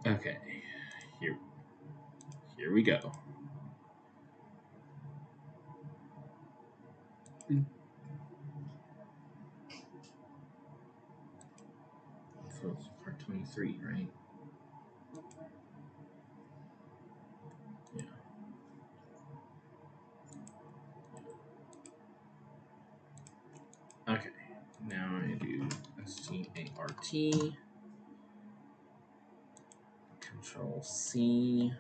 Okay, here we go. So it's part 23, right? Yeah. Okay. Now I do START. Control C.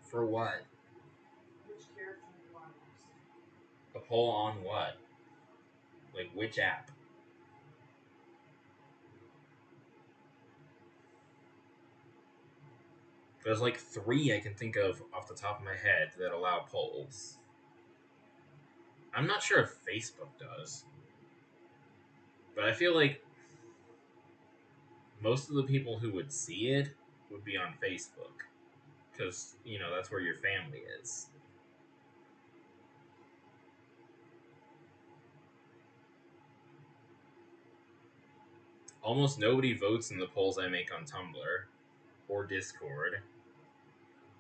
For what? Which character do you want most? A poll on what? Like which app? There's like 3 I can think of off the top of my head that allow polls. I'm not sure if Facebook does. But I feel like most of the people who would see it would be on Facebook. Because, that's where your family is. Almost nobody votes in the polls I make on Tumblr, or Discord,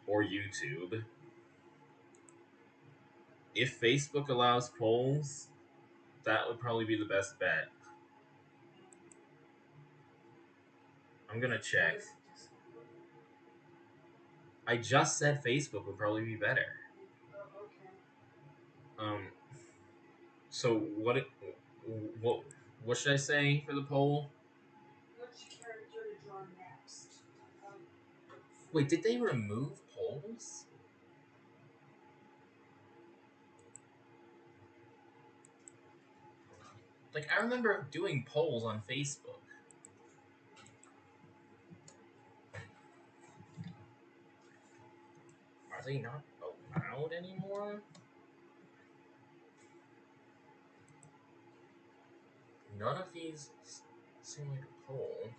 or YouTube. If Facebook allows polls, that would probably be the best bet. I'm gonna check. I just said Facebook would probably be better. Oh, okay. So what should I say for the poll? Which character to draw next? Wait, did they remove polls? Like, I remember doing polls on Facebook. Are they not allowed anymore? None of these seem like a poll.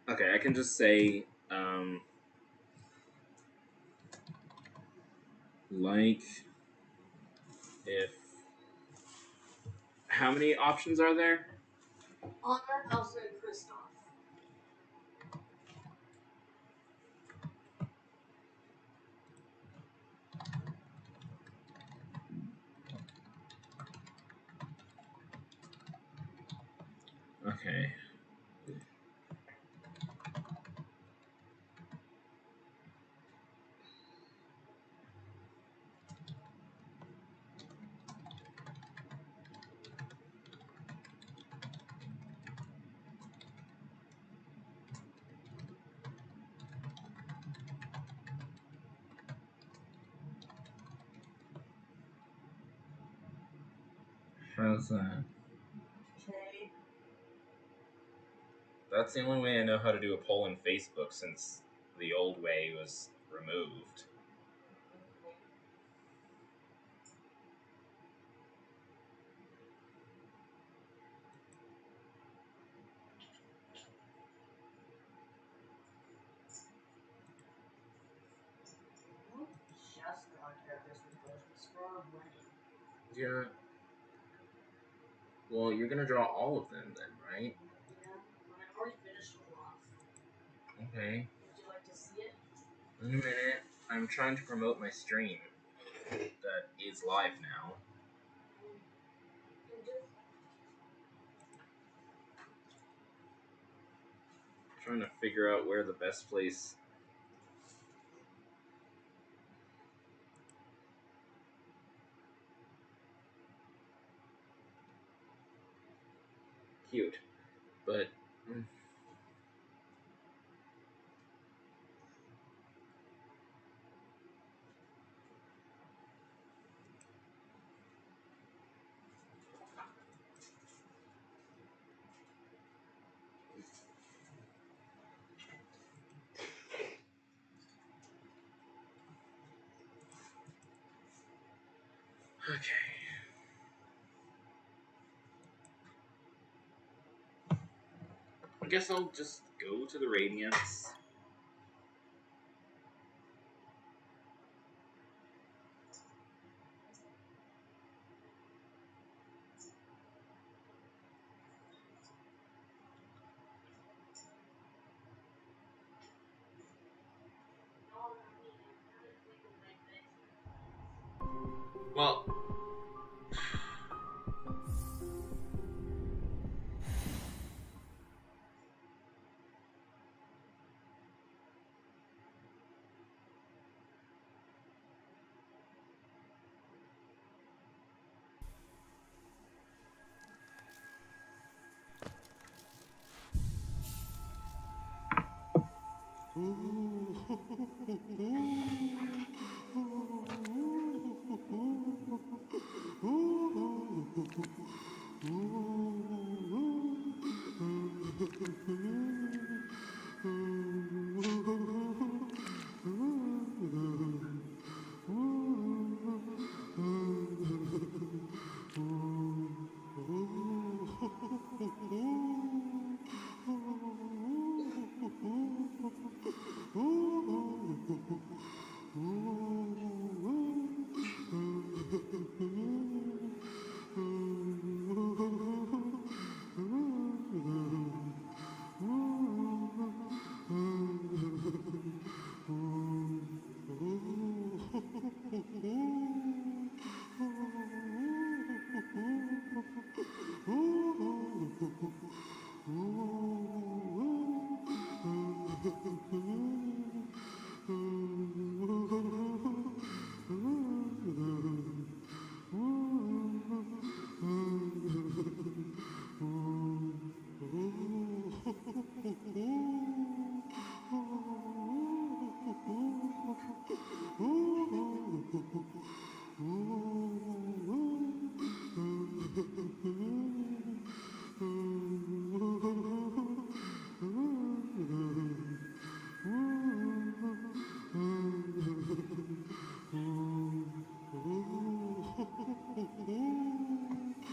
Okay, I can just say, like, if... How many options are there? Honor, Elsa, and Kristoff. Okay. How's that? Okay. That's the only way I know how to do a poll in Facebook since the old way was removed. Just got there. This was far away. Yeah. Well, you're gonna draw all of them then, right? Yeah, but I already finished a lot. Okay. Would you like to see it? In a minute. I'm trying to promote my stream that is live now. Trying to figure out where the best place. Cute. But. Okay. I guess I'll just go to the Radiance. Well.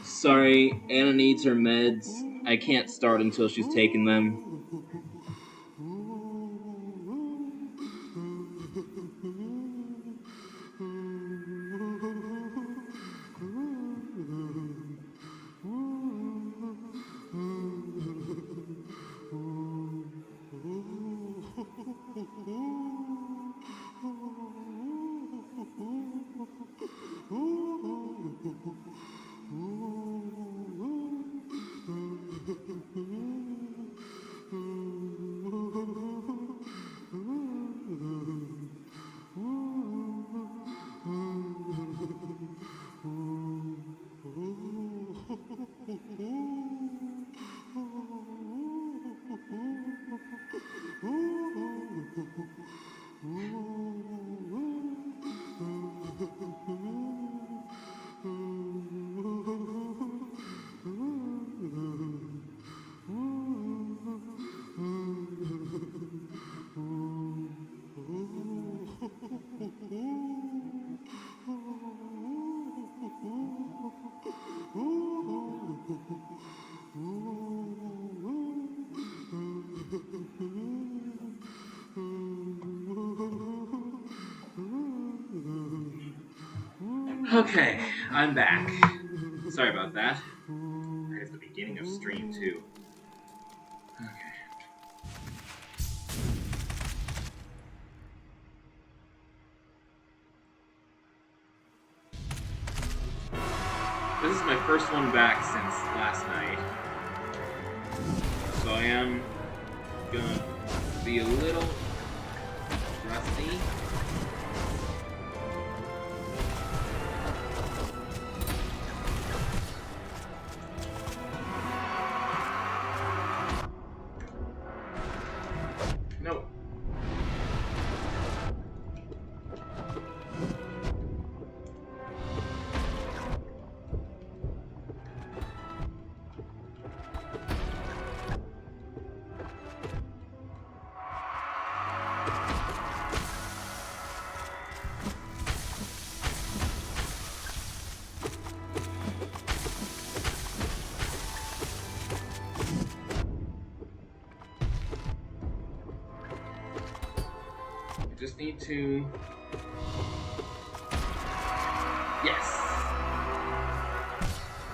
Sorry, Anna needs her meds. I can't start until she's taken them. Okay, I'm back. Sorry about that. Right at the beginning of stream, too. Okay. This is my first one back since last night. So I am gonna be a little rusty. No. I just need to... Yes!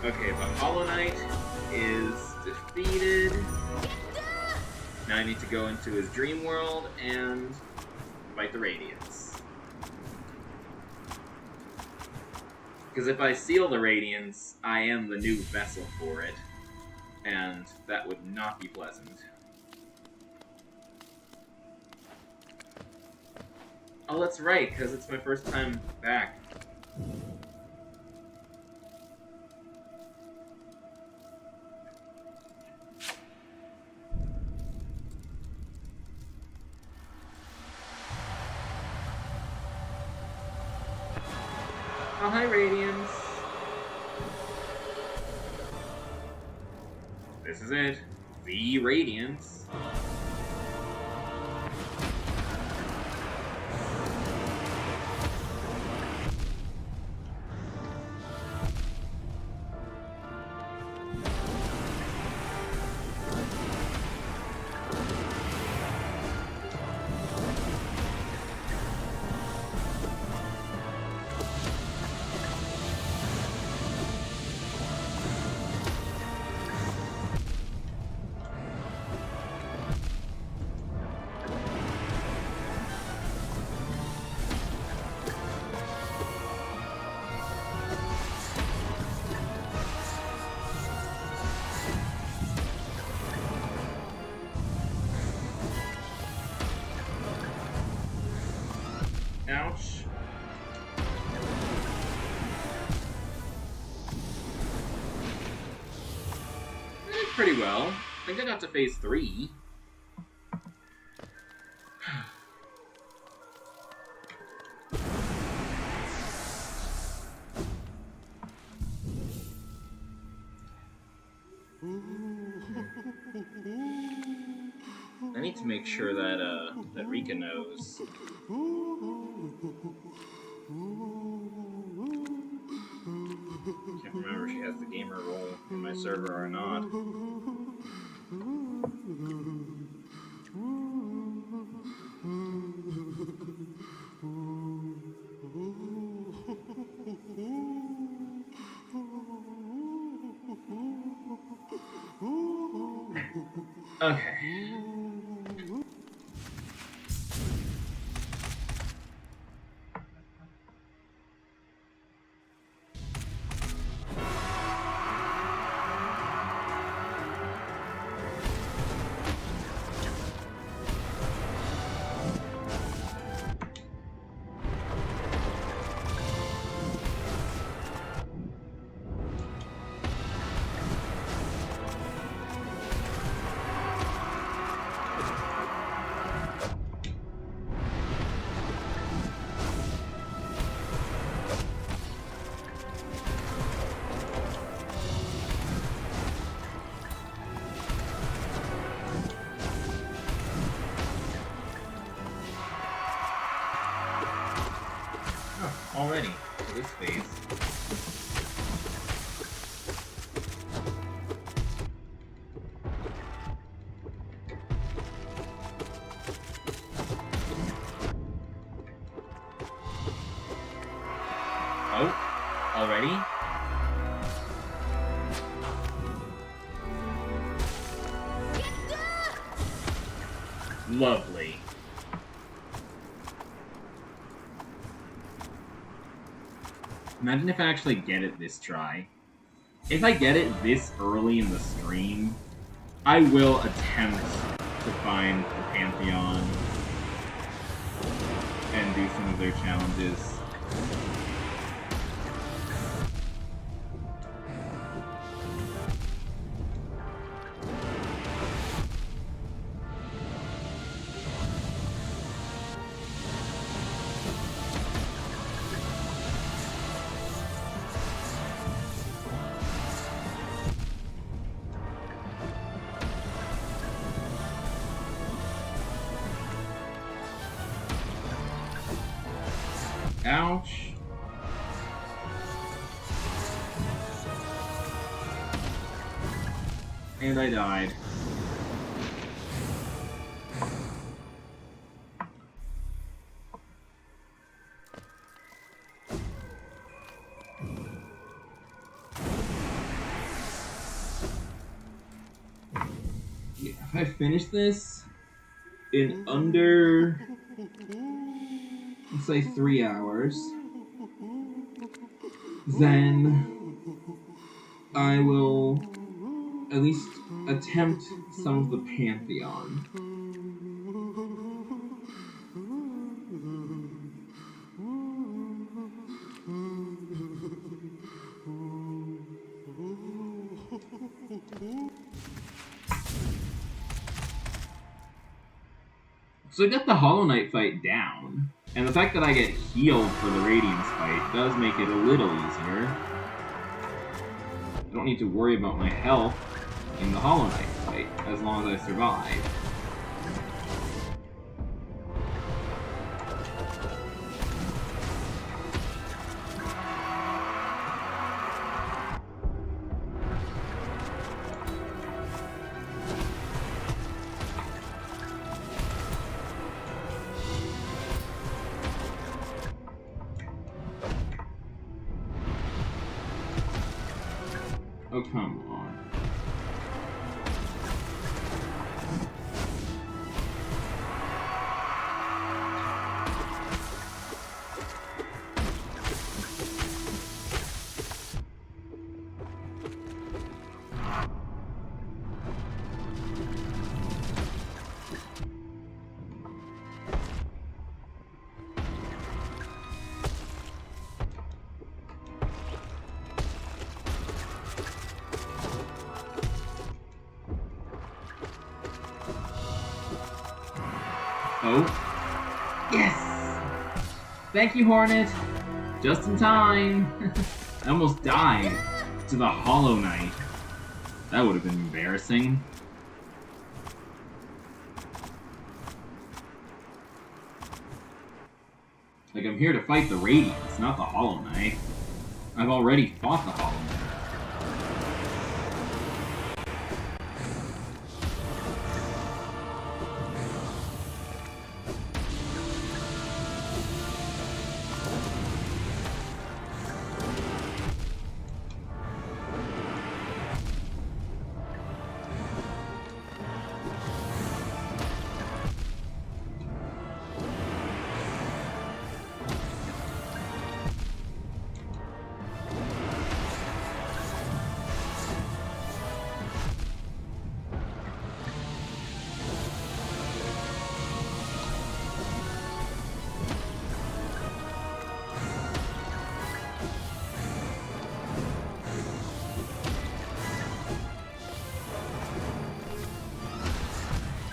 Okay, the Hollow Knight is defeated. Now I need to go into his dream world and fight the Radiance. Because if I seal the Radiance, I am the new vessel for it. And that would not be pleasant. Oh, that's right, because it's my first time back. Oh, hi, Radiance. This is it. The Radiance. Ouch. I did pretty well. I think I got to phase 3. I need to make sure that that Rika knows. Can't remember if she has the gamer role in my server or not. Okay. Already, for this phase. Oh. Already? Lovely. Imagine if I actually get it this try. If I get it this early in the stream, I will attempt to find the Pantheon and do some of their challenges. Ouch. And I died. Yeah, if I finish this in under, let's say 3 hours, then I will at least attempt some of the Pantheon. So I got the Hollow Knight fight down, and the fact that I get healed for the Radiance fight does make it a little easier. I don't need to worry about my health in the Hollow Knight fight, as long as I survive. Oh, come on. Oh. Yes! Thank you, Hornet! Just in time! I almost died to the Hollow Knight. That would have been embarrassing. Like, I'm here to fight the Radiance, not the Hollow Knight. I've already fought the Hollow Knight.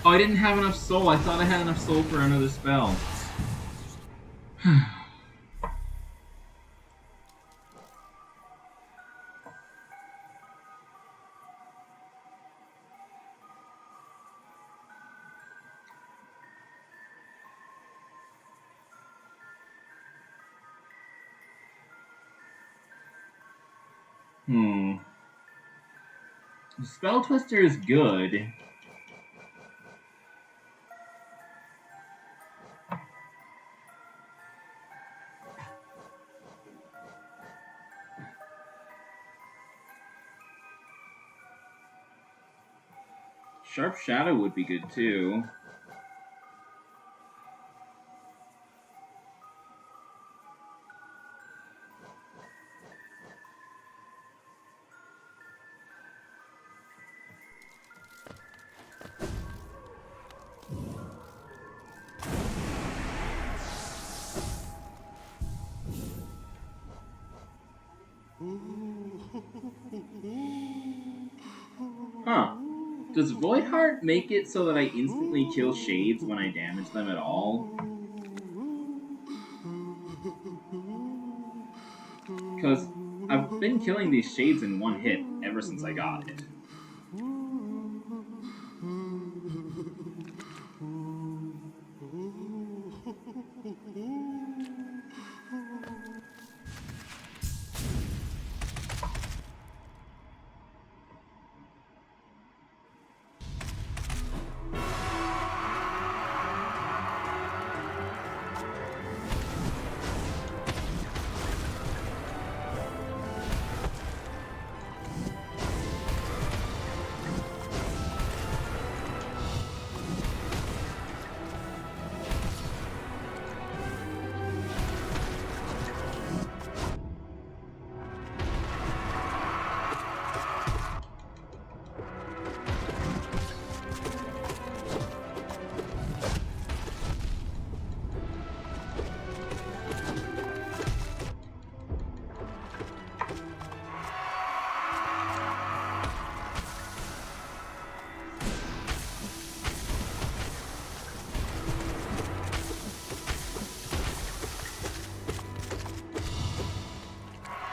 Oh, I didn't have enough soul. I thought I had enough soul for another spell. The Spell Twister is good. Sharp Shadow would be good too. Huh. Does Void Heart make it so that I instantly kill shades when I damage them at all? Because I've been killing these shades in one hit ever since I got it.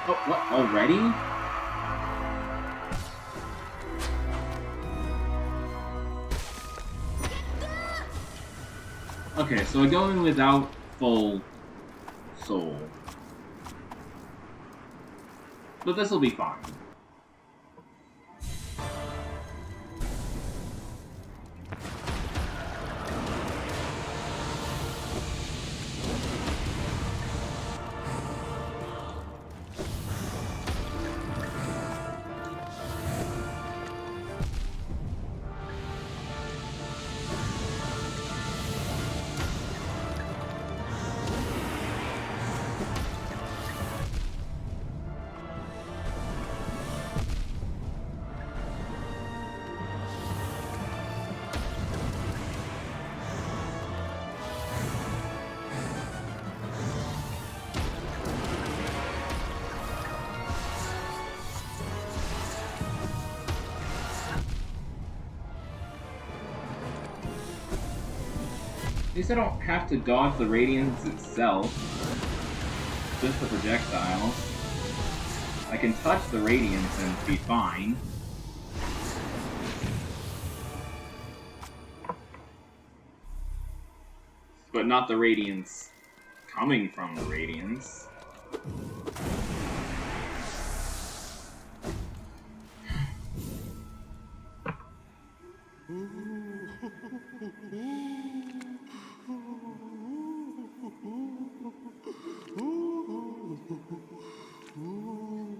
Oh, what? Already? Okay, so I go in without full soul. But this will be fine. At least I don't have to dodge the Radiance itself. Just the projectiles. I can touch the Radiance and be fine. But not the Radiance coming from the Radiance.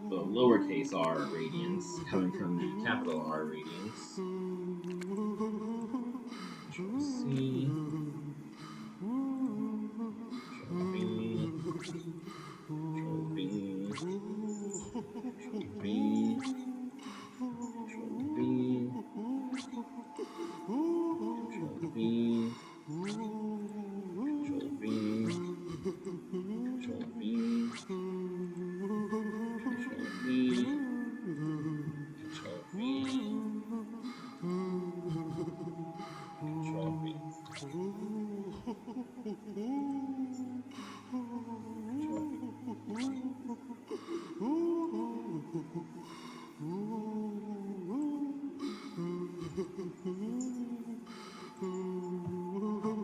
The lowercase r Radiance coming from the capital R Radiance. Control C. Control B. Control B. Control B. Control B. Control B. Control B. Control B. Control B. Control B. Control B.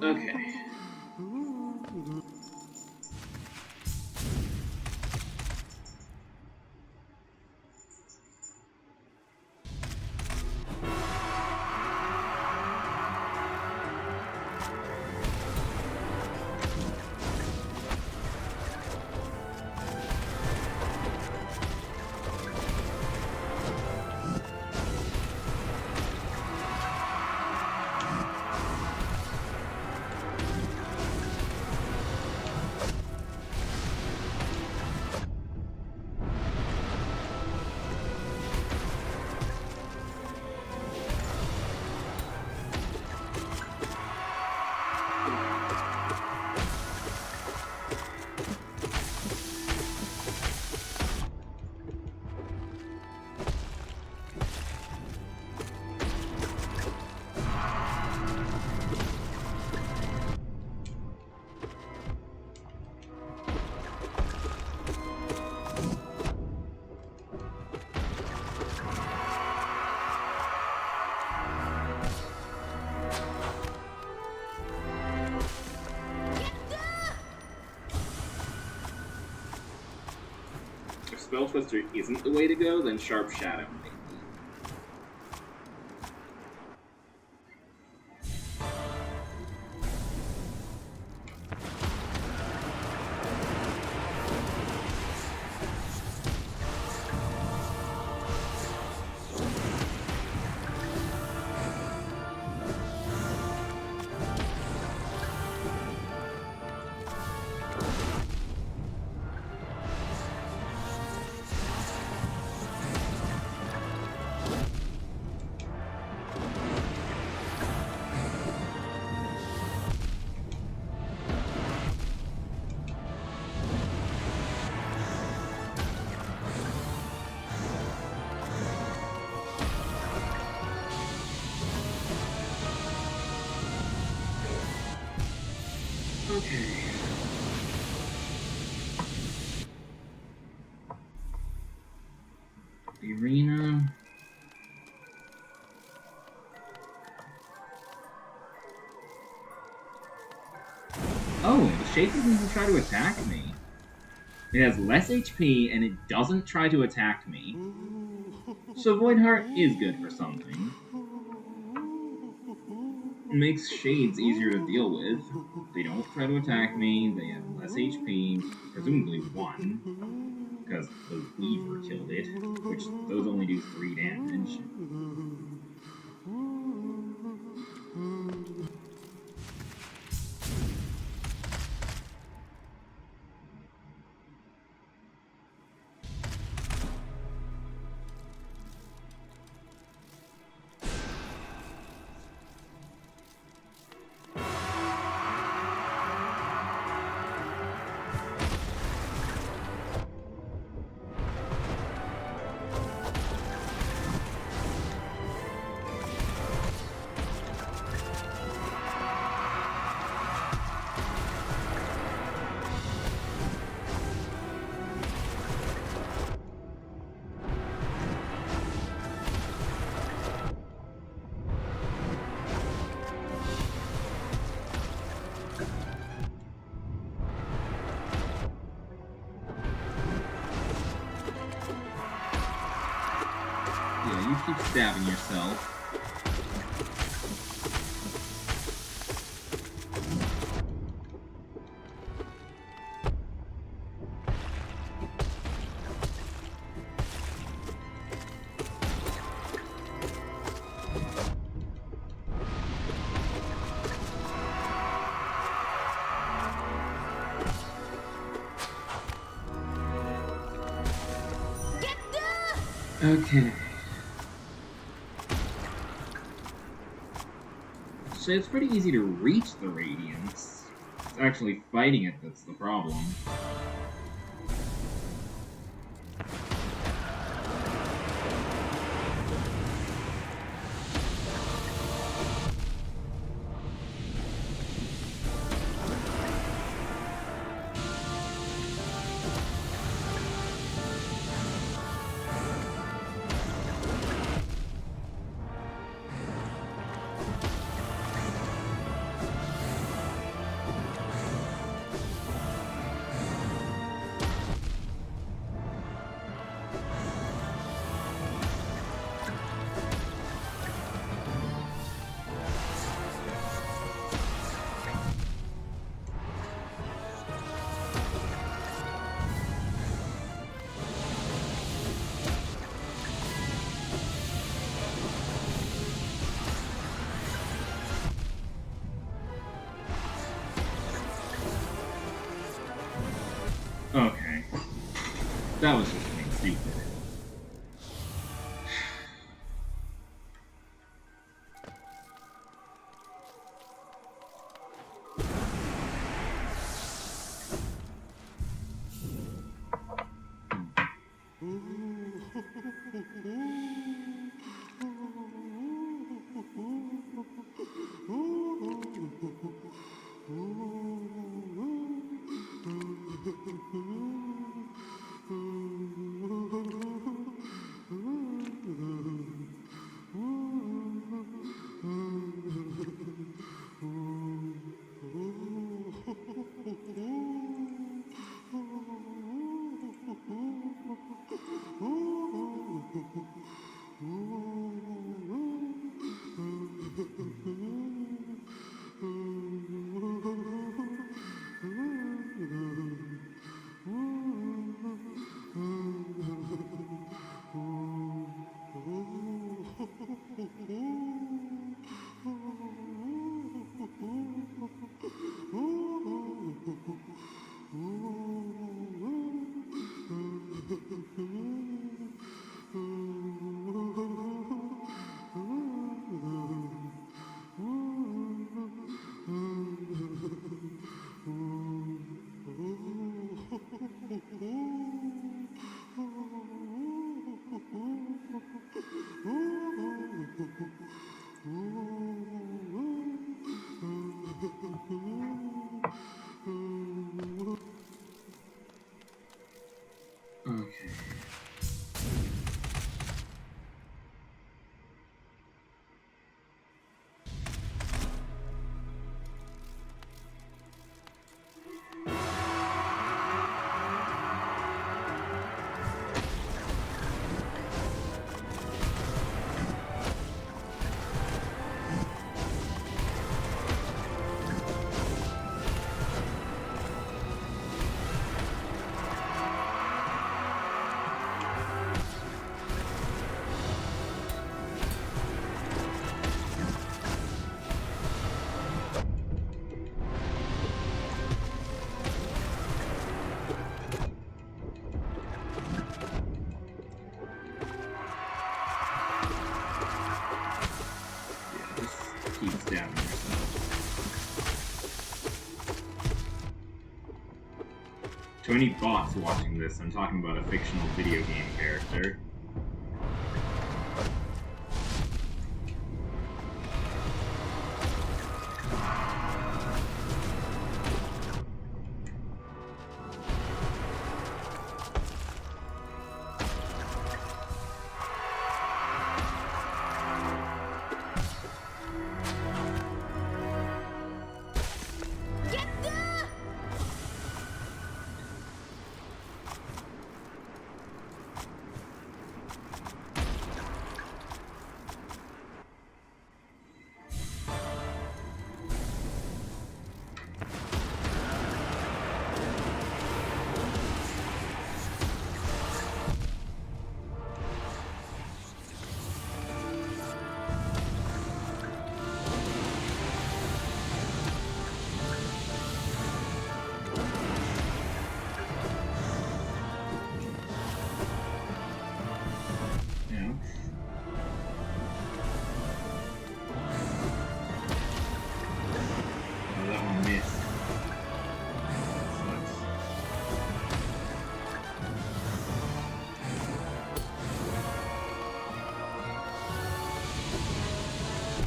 Okay. Spell Twister isn't the way to go, then Sharp Shadow might be. Okay. Arena. Oh, the Shade doesn't even try to attack me. It has less HP and it doesn't try to attack me. So Void Heart is good for something. It makes Shades easier to deal with. They don't try to attack me, they have less HP, presumably 1, because those Weaver killed it, which those only do 3 damage. Yeah, you keep stabbing yourself. Okay. So it's pretty easy to reach the Radiance. It's actually fighting it that's the problem. Okay. That was just being stupid. To any bots watching this, I'm talking about a fictional video game character.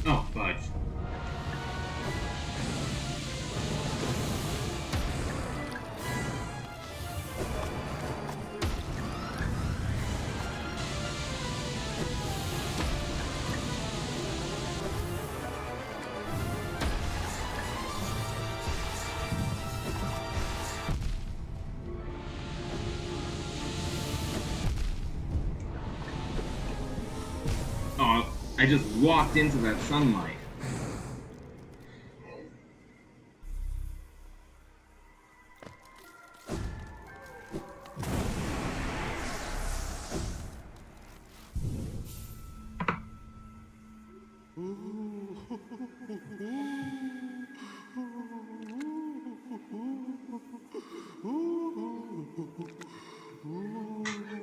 Oh, fudge. Oh, I just walked into that sunlight.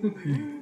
Okay.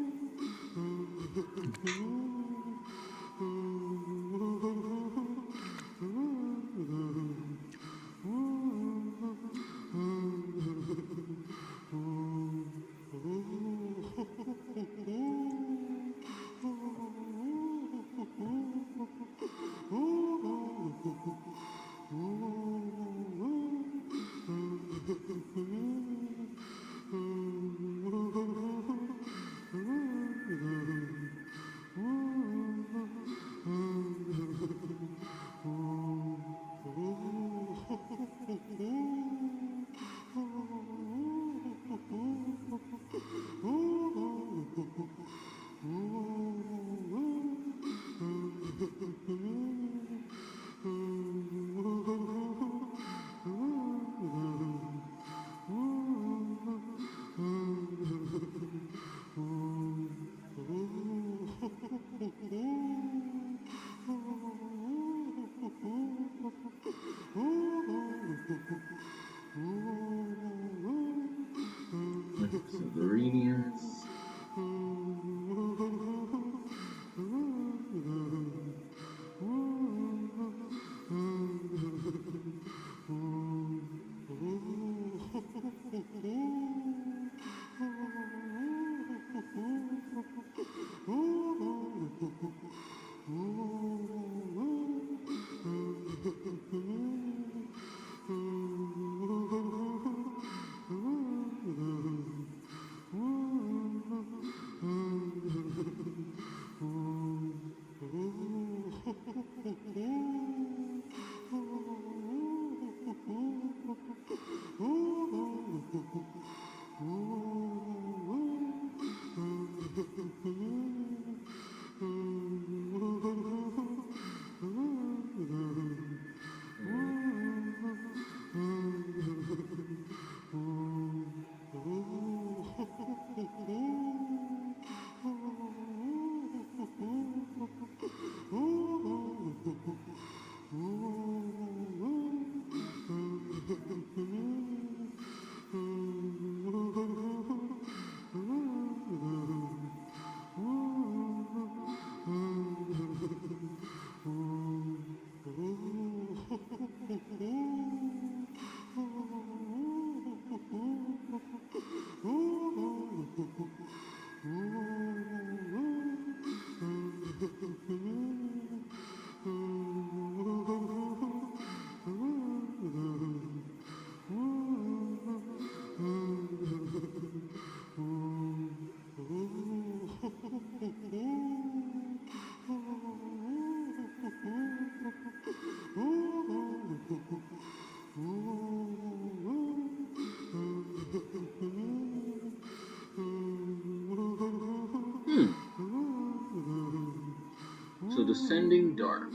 descending dark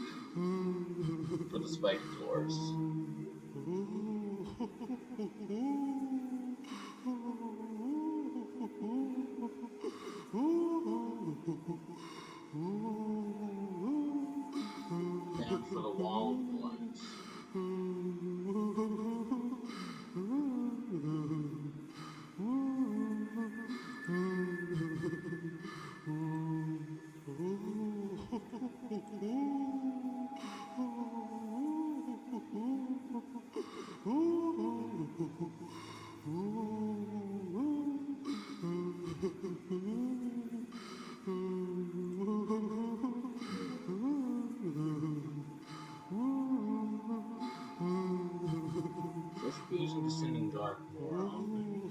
for the spiked floors. And for the wall of bloods. Let's be using descending dark more often.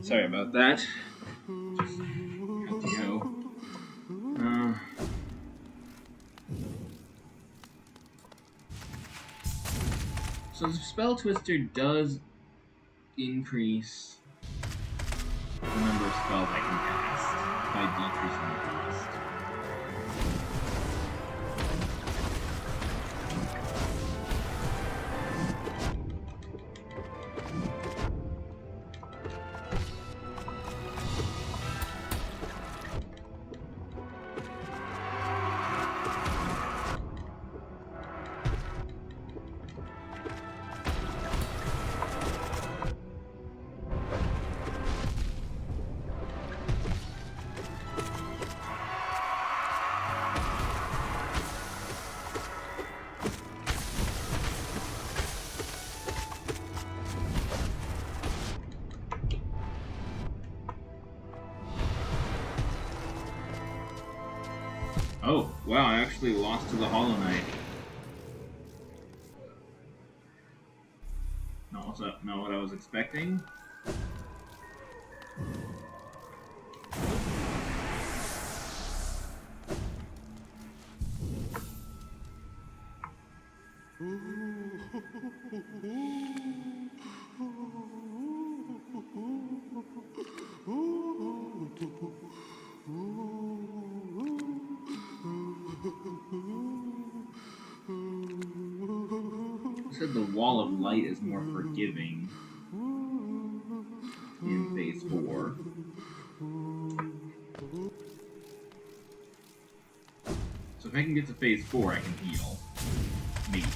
Sorry about that. Just had to go. So the Spell Twister does increase the number of spells I can cast by decreasing the cost. Oh, wow, I actually lost to the Hollow Knight. Not what I was expecting. Said the wall of light is more forgiving in phase 4. So if I can get to phase 4, I can heal. Maybe.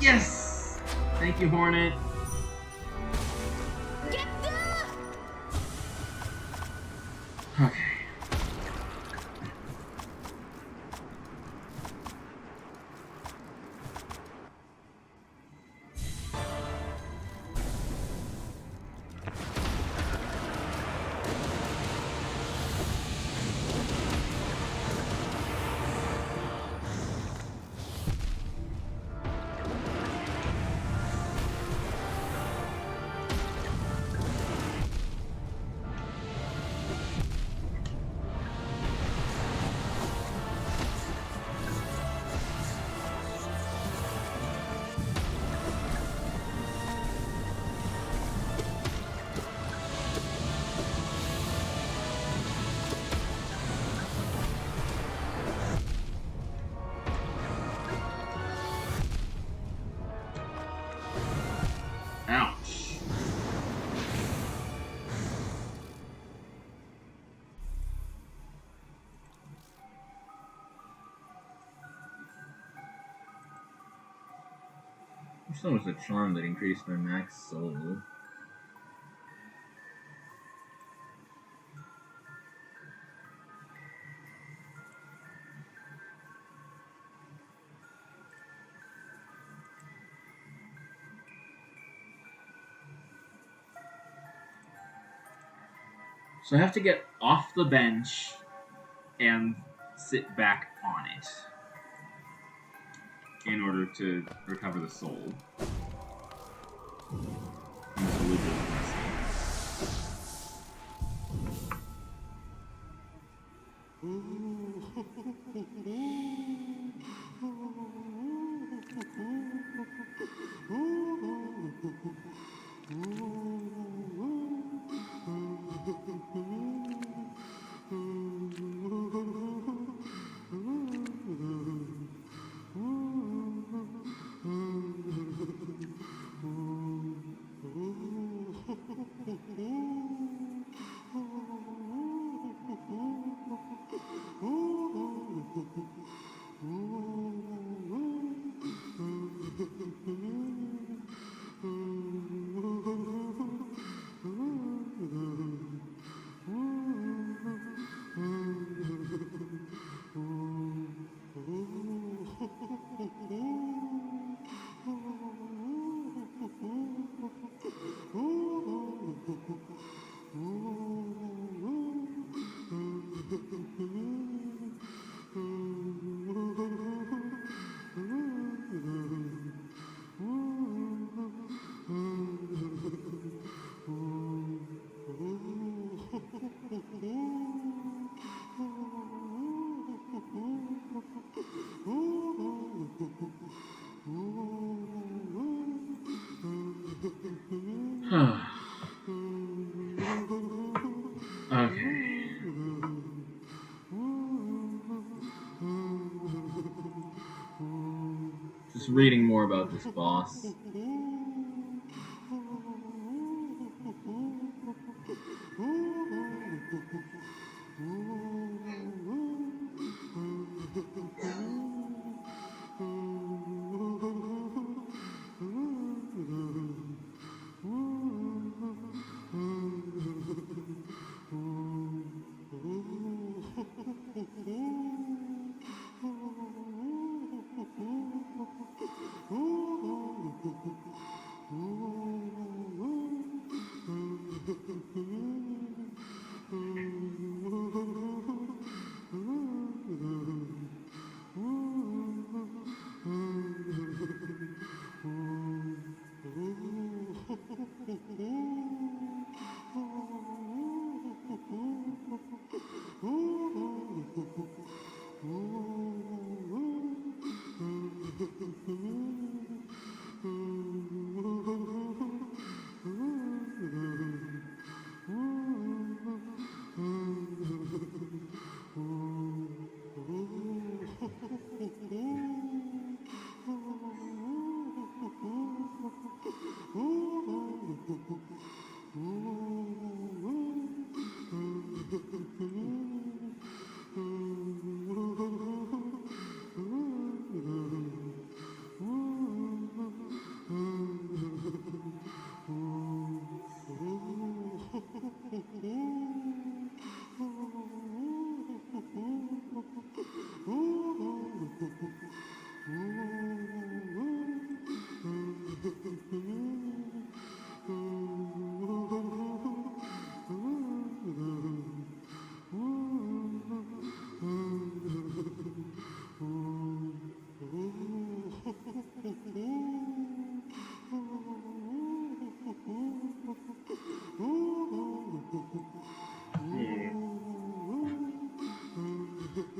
Yes! Thank you, Hornet. Okay. Ouch. This one was a charm that increased my max soul. So I have to get off the bench and sit back on it in order to recover the soul. And so we'll just reading more about this boss.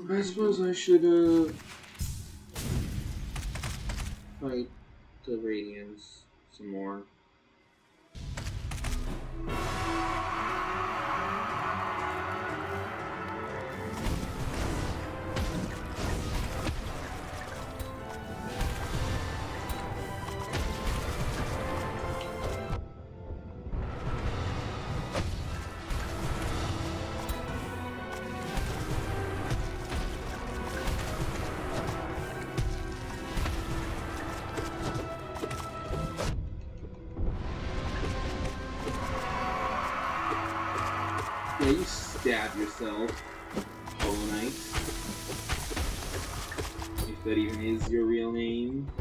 I suppose I should fight the Radiance some more. Yeah, you stab yourself, Hollow Knight. If that even is your real name.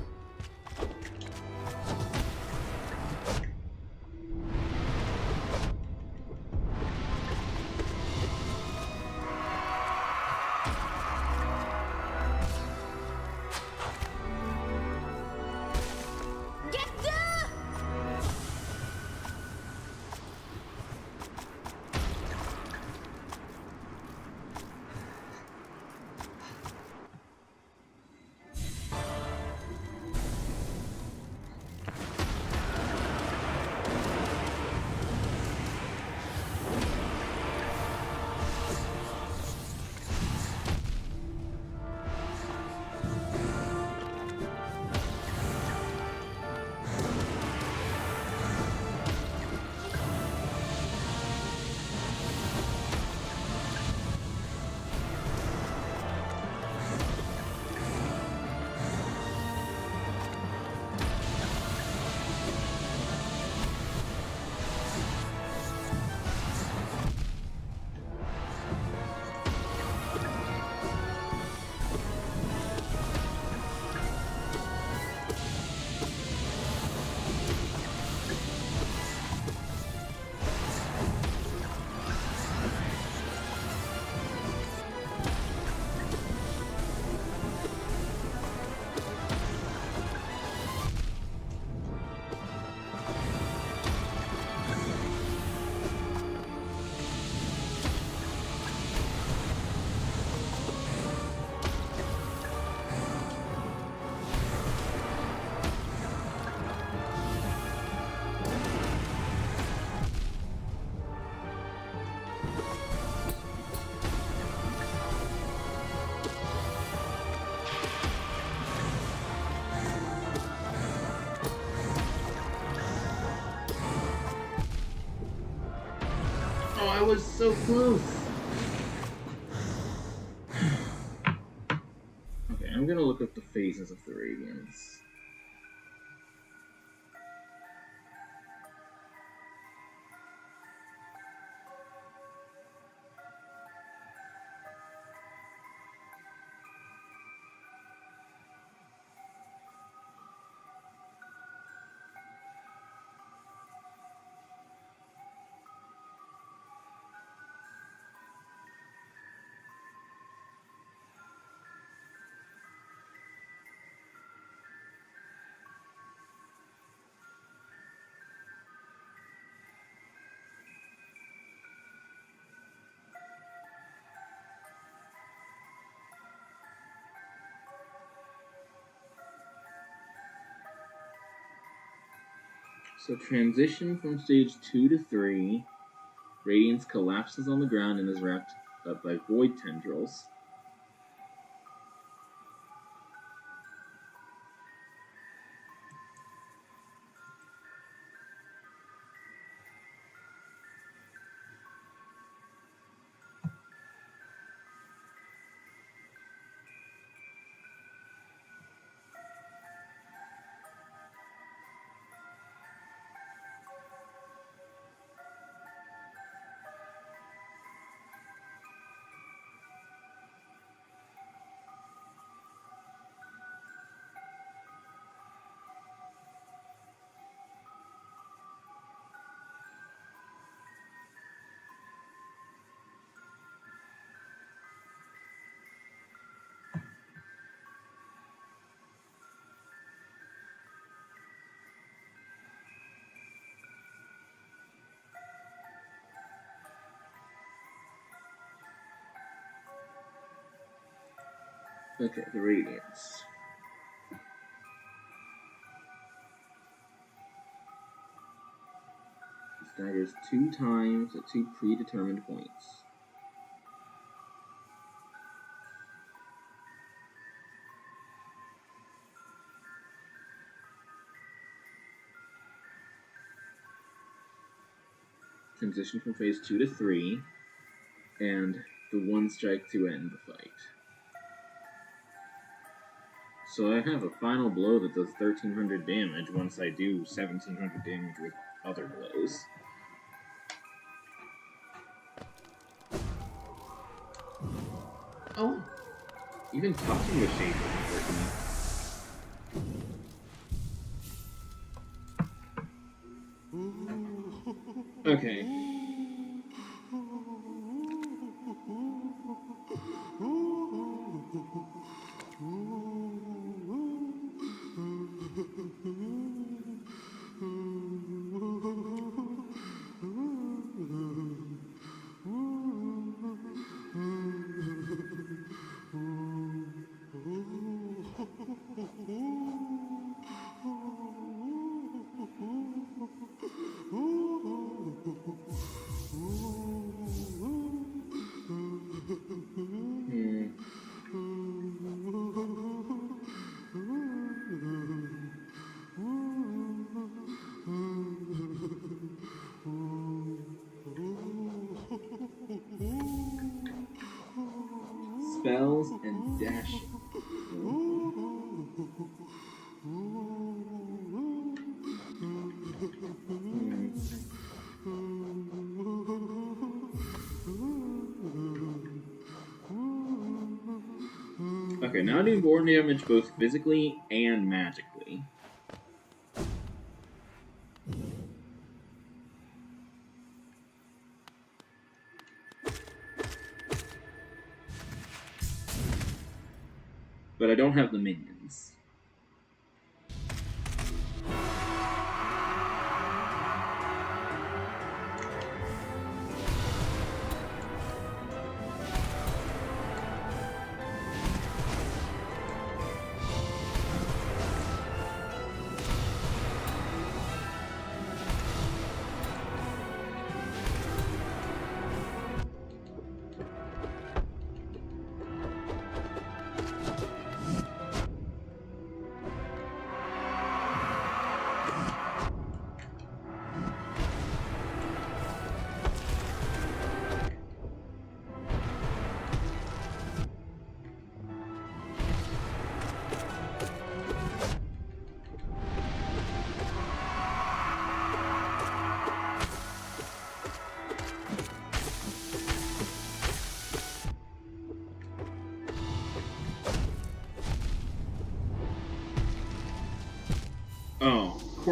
Oh, I was so close. Okay, I'm gonna look up the phases of the Radiance. So transition from stage 2 to 3. Radiance collapses on the ground and is wrapped up by void tendrils. Okay, the Radiance. Staggers 2 times at 2 predetermined points. Transition from phase 2 to 3, and the 1 strike to end the fight. So I have a final blow that does 1300 damage once I do 1700 damage with other blows. Oh! Even touching the shade doesn't hurt me. Okay. Spells and dashing. Okay, now I do more damage both physically and magically. But I don't have the minions.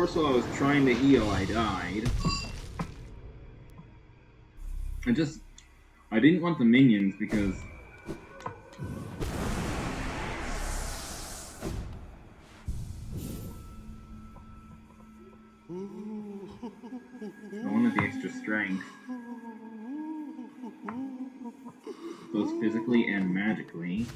course, while I was trying to heal, I died. I didn't want the minions because... I wanted the extra strength. Both physically and magically.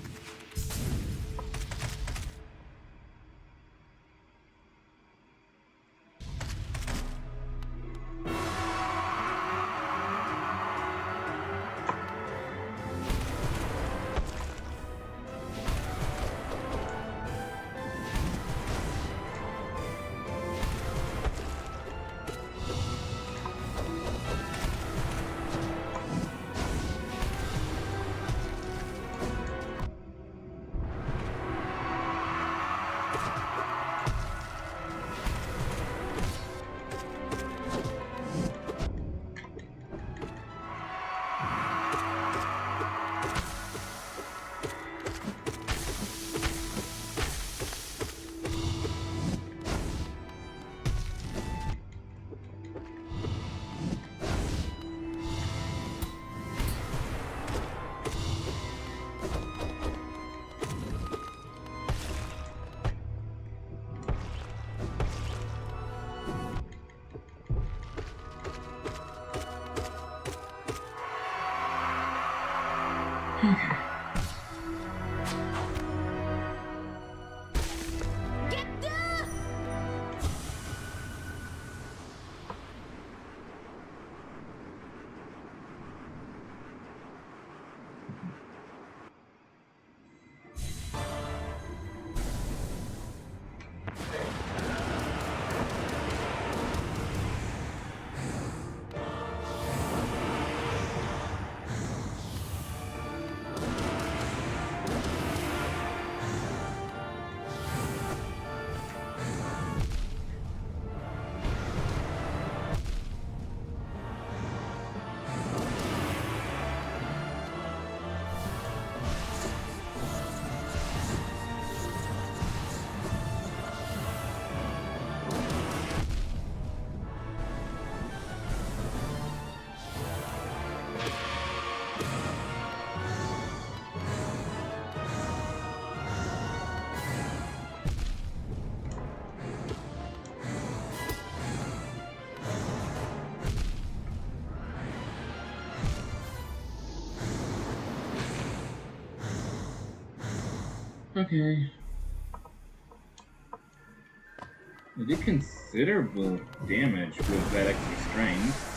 Okay. I did considerable damage with that extra strength.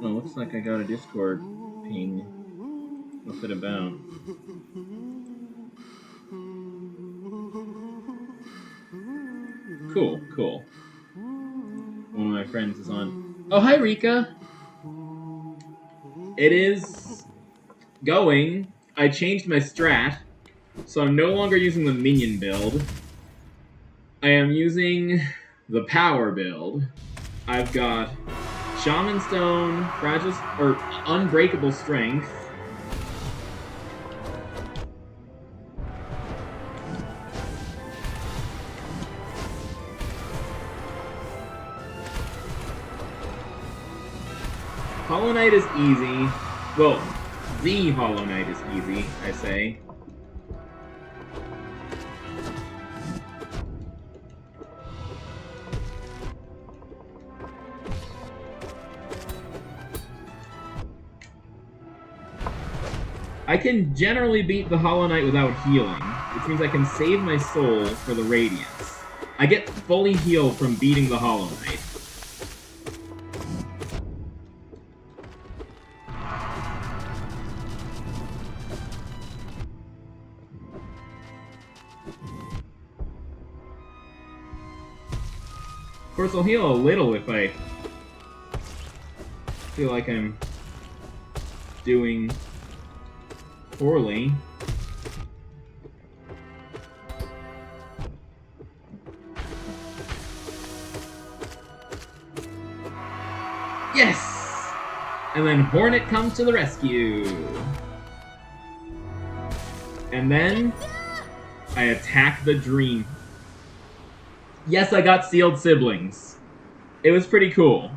Oh, looks like I got a Discord ping. What's it about? Cool, cool. One of my friends is on. Oh, hi, Rika! It is going. I changed my strat, so I'm no longer using the minion build. I am using the power build. I've got Shaman Stone, Fragile, or Unbreakable Strength. Hollow Knight is easy. Well, the Hollow Knight is easy, I say. I can generally beat the Hollow Knight without healing, which means I can save my soul for the Radiance. I get fully healed from beating the Hollow Knight. course, I'll heal a little if I feel like I'm doing poorly. Yes! And then Hornet comes to the rescue. And then I attack the dream. Yes, I got sealed siblings. It was pretty cool.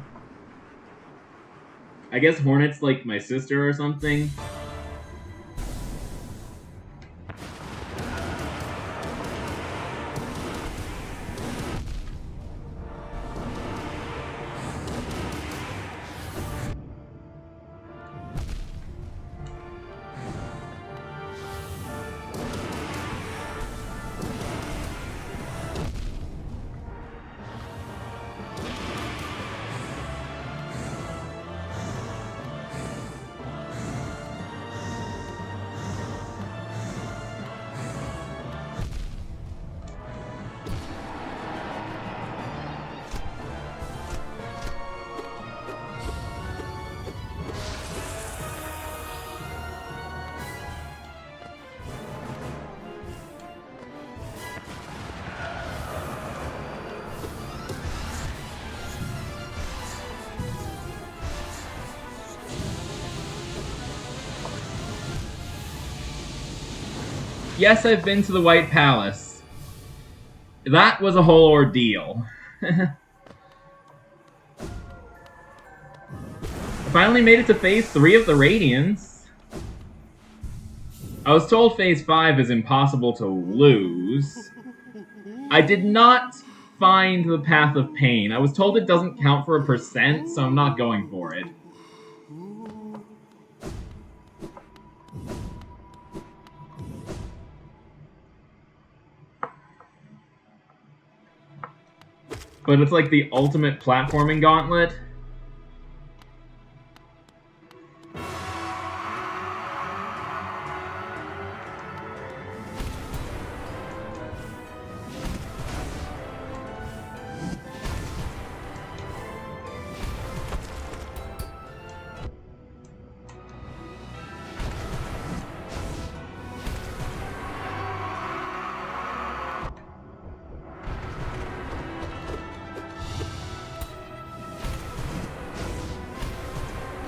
I guess Hornet's like my sister or something. Yes, I've been to the White Palace. That was a whole ordeal. I finally made it to Phase 3 of the Radiance. I was told Phase 5 is impossible to lose. I did not find the Path of Pain. I was told it doesn't count for a percent, so I'm not going for it. But it's like the ultimate platforming gauntlet.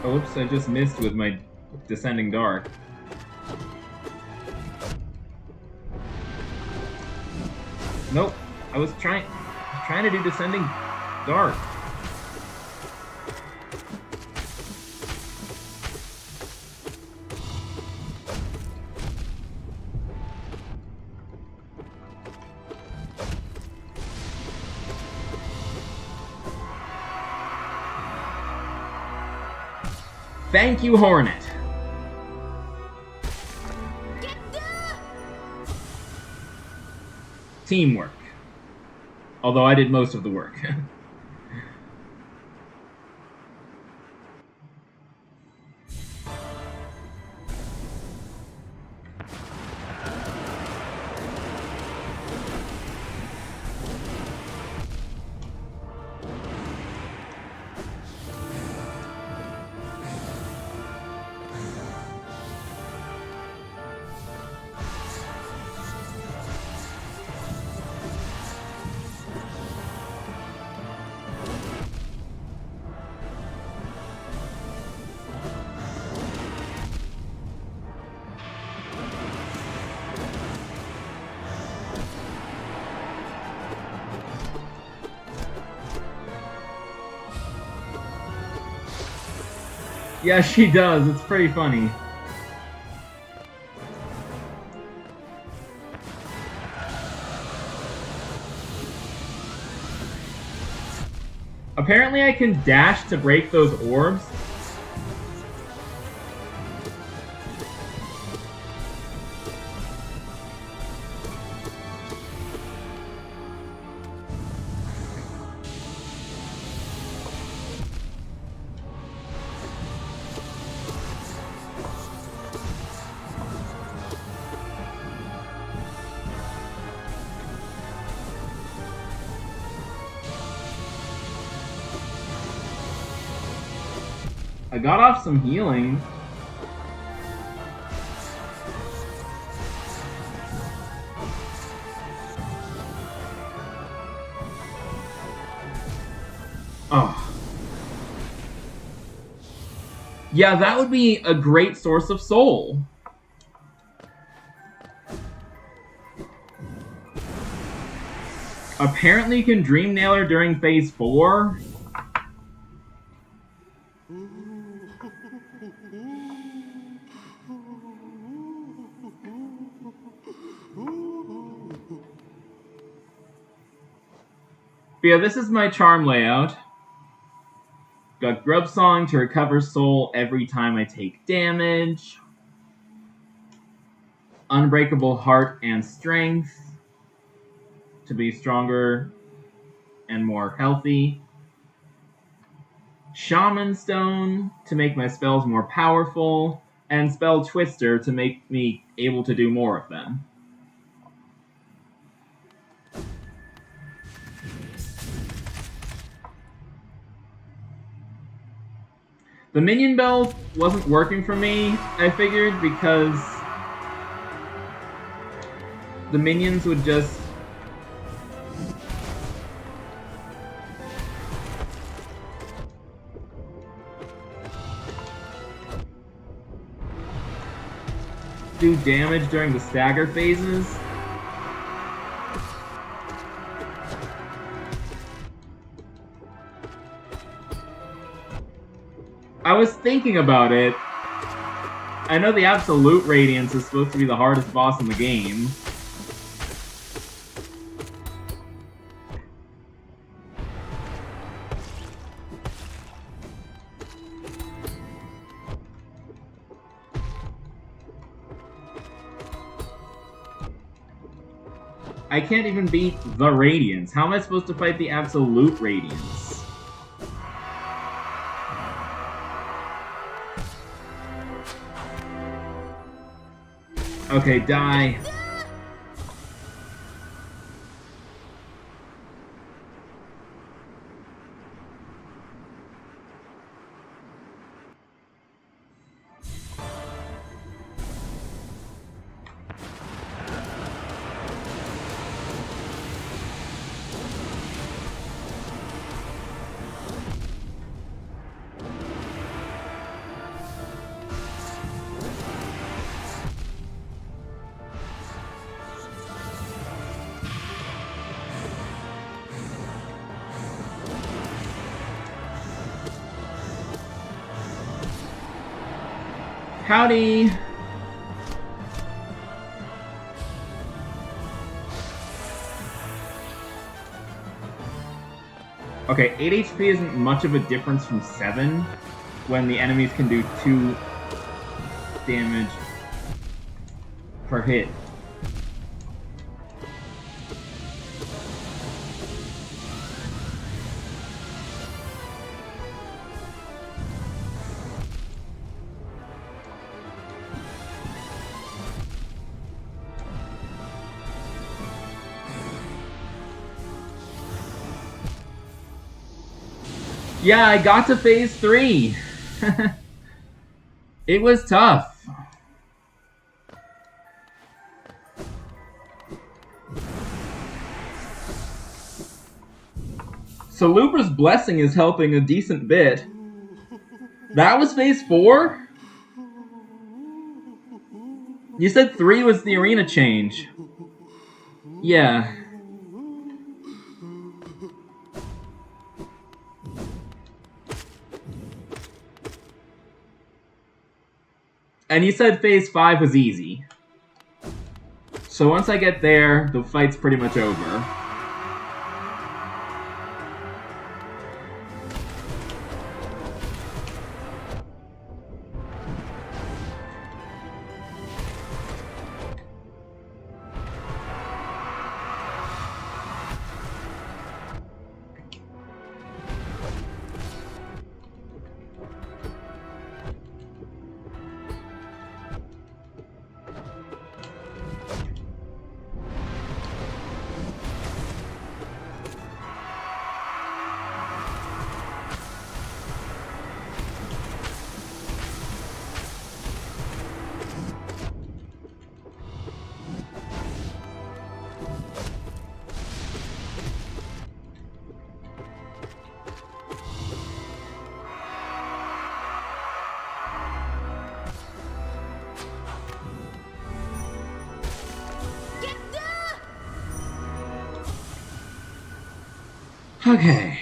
Oops, I just missed with my Descending Dark. Nope, I was trying to do Descending Dark. Thank you, Hornet. Teamwork. Although I did most of the work. Yeah, she does. It's pretty funny. Apparently I can dash to break those orbs. I got off some healing. Oh. Yeah, that would be a great source of soul. Apparently you can Dream Nailer during phase 4. But yeah, this is my charm layout. Got Grub Song to recover soul every time I take damage. Unbreakable Heart and Strength to be stronger and more healthy. Shaman Stone to make my spells more powerful. And Spell Twister to make me able to do more of them. The minion belt wasn't working for me, I figured, because the minions would just do damage during the stagger phases. I was thinking about it. I know the Absolute Radiance is supposed to be the hardest boss in the game. I can't even beat the Radiance. How am I supposed to fight the Absolute Radiance? Okay, die. Howdy! Okay, 8 HP isn't much of a difference from 7 when the enemies can do 2 damage per hit. Yeah, I got to phase 3. It was tough. Salubra's Blessing is helping a decent bit. That was phase 4? You said 3 was the arena change. Yeah. And you said phase 5 was easy. So once I get there, the fight's pretty much over. Okay.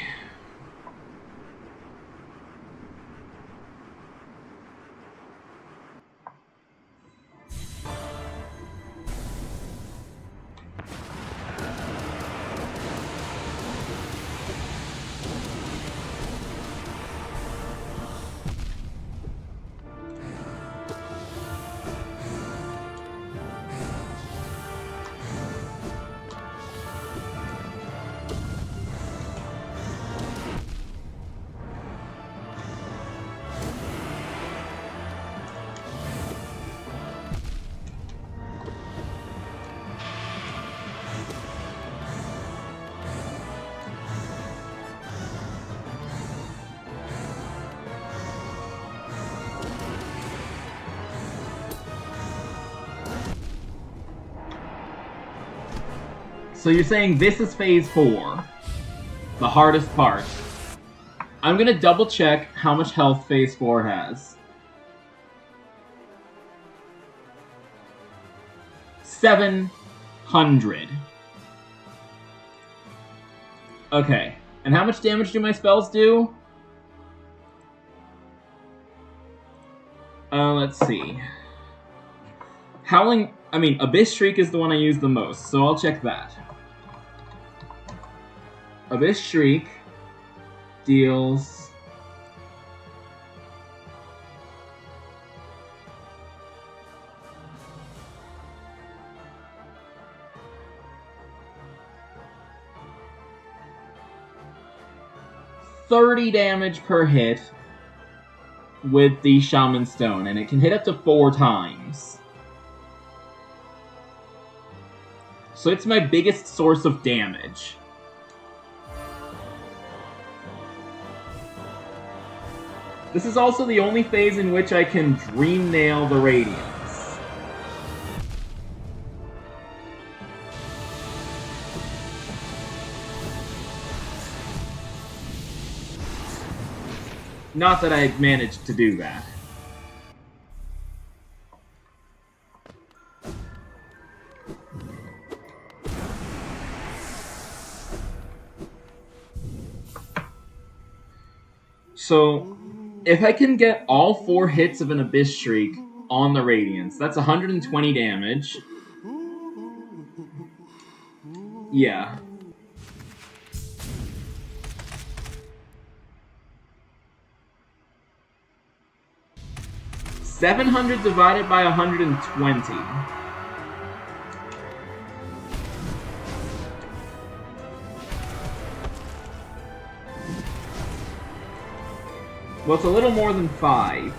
So you're saying this is phase 4, the hardest part. I'm gonna double check how much health phase 4 has. 700. Okay, and how much damage do my spells do? Let's see. Abyss Shriek is the one I use the most, so I'll check that. Abyss Shriek deals... $30 damage per hit with the Shaman Stone, and it can hit up to 4 times. So it's my biggest source of damage. This is also the only phase in which I can Dream Nail the Radiance. Not that I managed to do that. So, if I can get all 4 hits of an Abyss Shriek on the Radiance, that's 120 damage. Yeah. $700 divided by 120. Well, it's a little more than 5.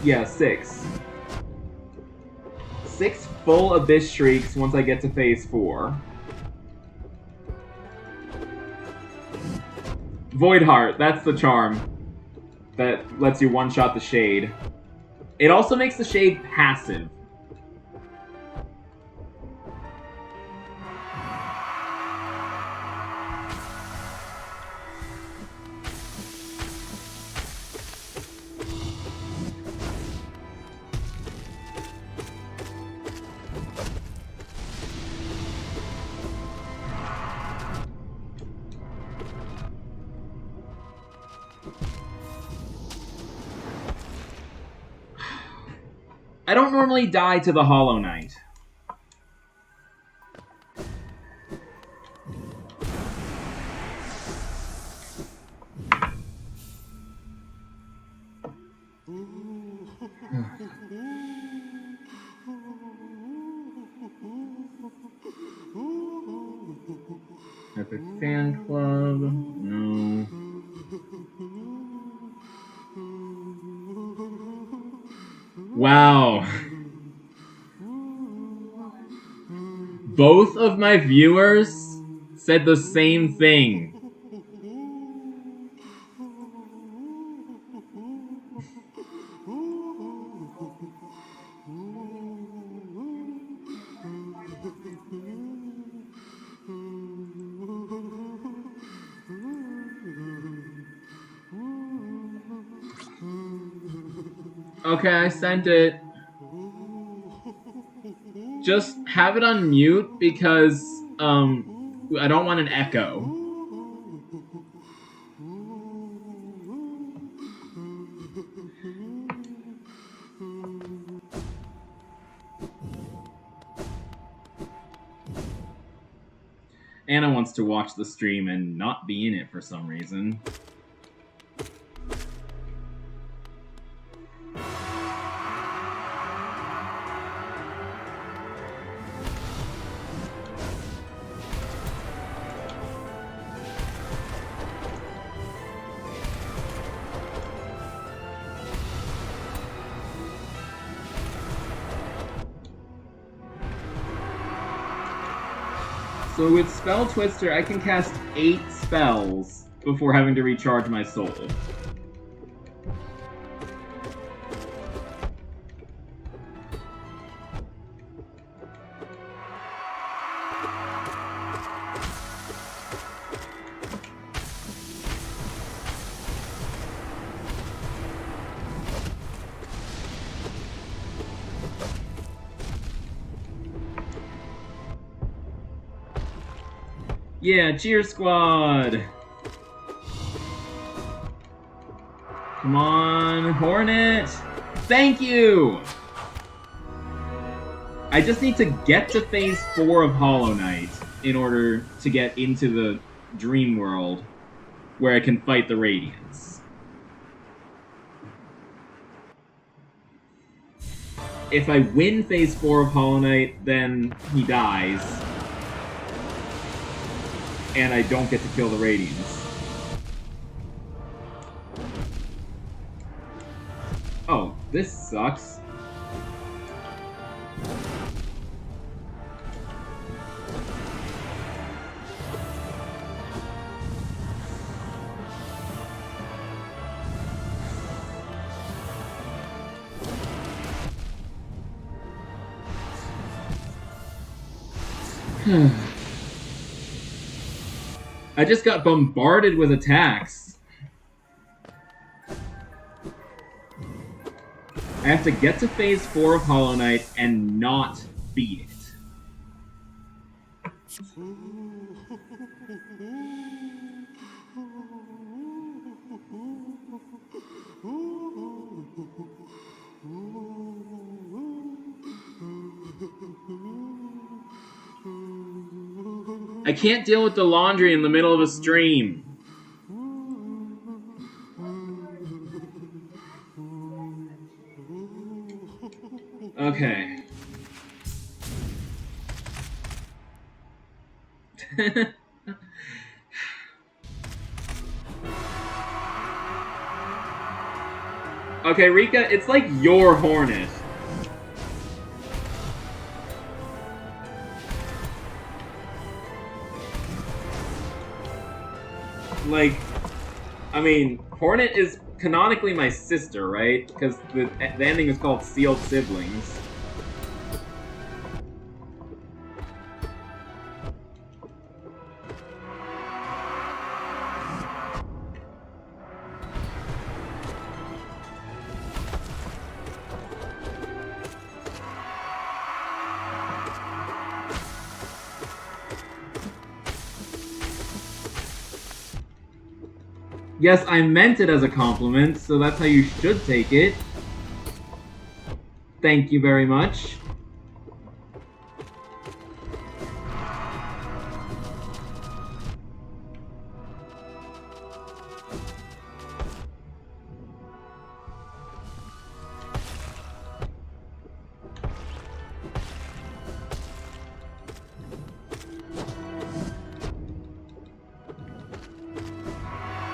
Yeah, 6. 6 full Abyss Shrieks once I get to phase 4. Void Heart, that's the charm that lets you one-shot the Shade. It also makes the Shade passive. I don't normally die to the Hollow Knight. Epic Fan Club, no. Wow. Both of my viewers said the same thing. Okay, I sent it. Just have it on mute because I don't want an echo. Anna wants to watch the stream and not be in it for some reason. So with Spell Twister, I can cast 8 spells before having to recharge my soul. Yeah, cheer squad! Come on, Hornet! Thank you! I just need to get to phase 4 of Hollow Knight in order to get into the Dream World where I can fight the Radiance. If I win phase 4 of Hollow Knight, then he dies. And I don't get to kill the Radiance. Oh, this sucks. I just got bombarded with attacks. I have to get to phase 4 of Hollow Knight and not beat it. I can't deal with the laundry in the middle of a stream. Okay. Okay, Rika, it's like your Hornet. Like, I mean, Hornet is canonically my sister, right? Because the ending is called Sealed Siblings. Yes, I meant it as a compliment, so that's how you should take it. Thank you very much.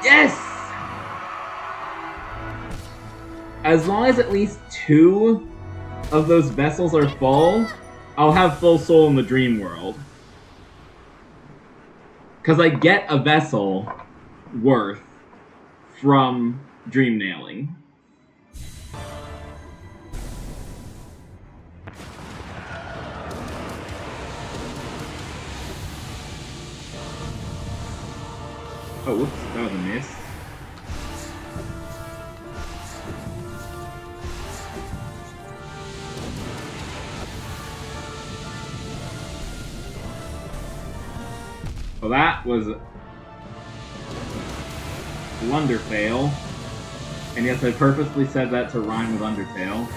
Yes! As long as at least 2 of those vessels are full, I'll have full soul in the dream world. Because I get a vessel worth from dream nailing. Oh, whoops, that was a miss. So that was Wonderfail. And yes, I purposely said that to rhyme with Undertale.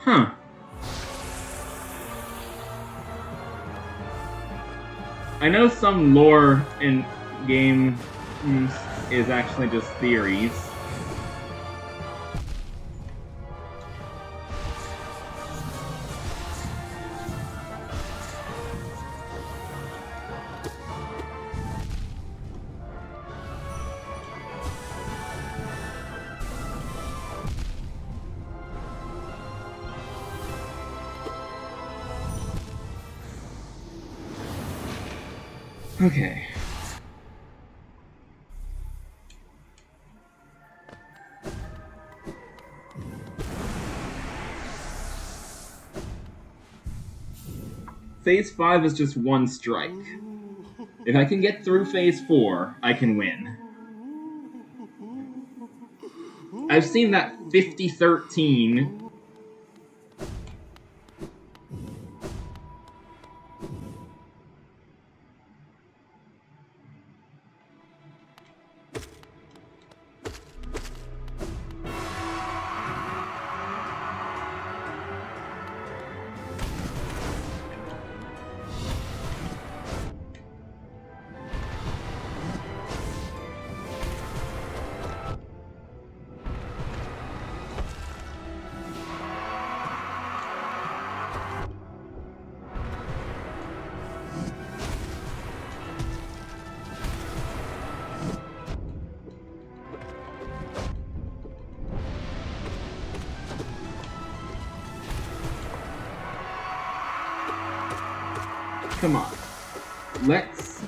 Huh. I know some lore in games is actually just theories. Okay. Phase 5 is just one strike. If I can get through Phase 4, I can win. I've seen that 50-13. Come on. Let's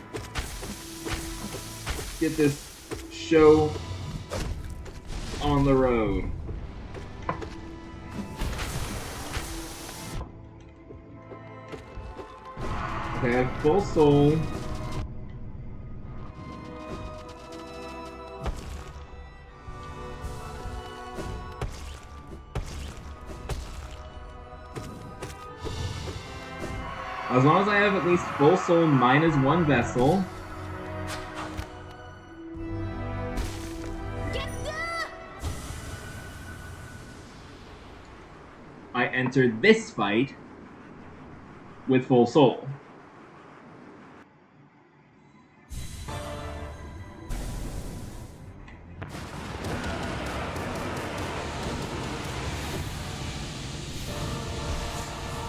get this show on the road. Okay, I have full soul. As long as I have at least full soul minus one vessel. I enter this fight with full soul.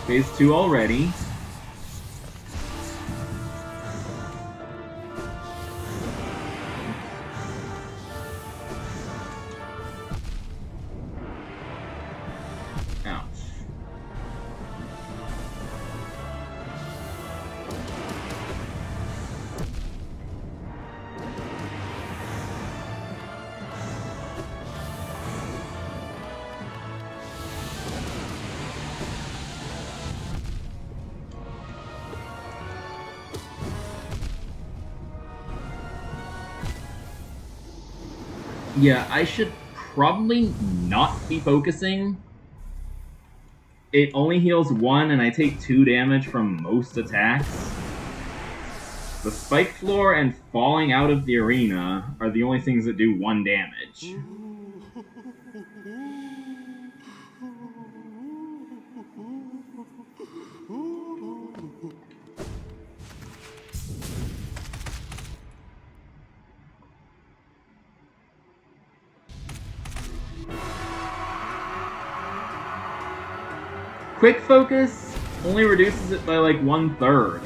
Phase 2 already. Ouch. Yeah, I should probably not be focusing. It only heals 1 and I take 2 damage from most attacks. The spike floor and falling out of the arena are the only things that do 1 damage. Quick focus only reduces it by like 1/3.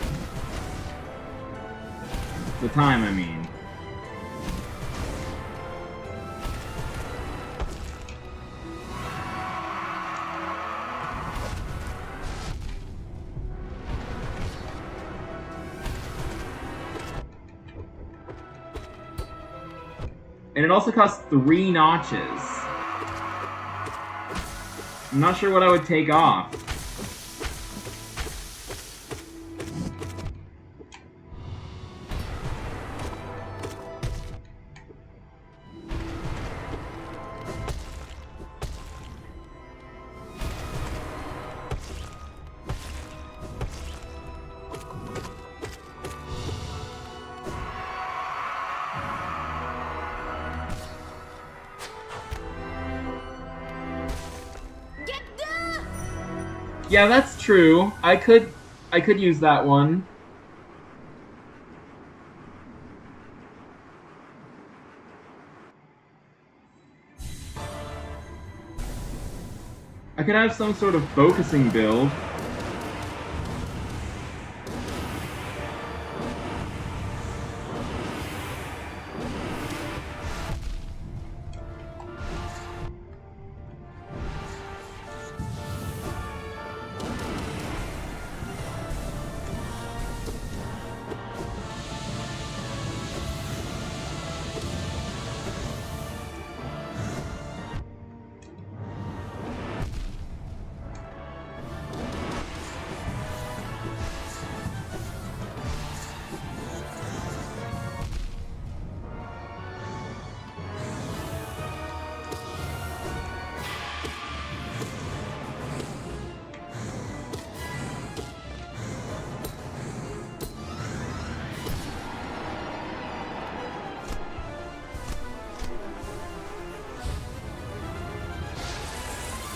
The time, I mean. And it also costs 3 notches. I'm not sure what I would take off. Yeah, that's true. I could use that one. I could have some sort of focusing build.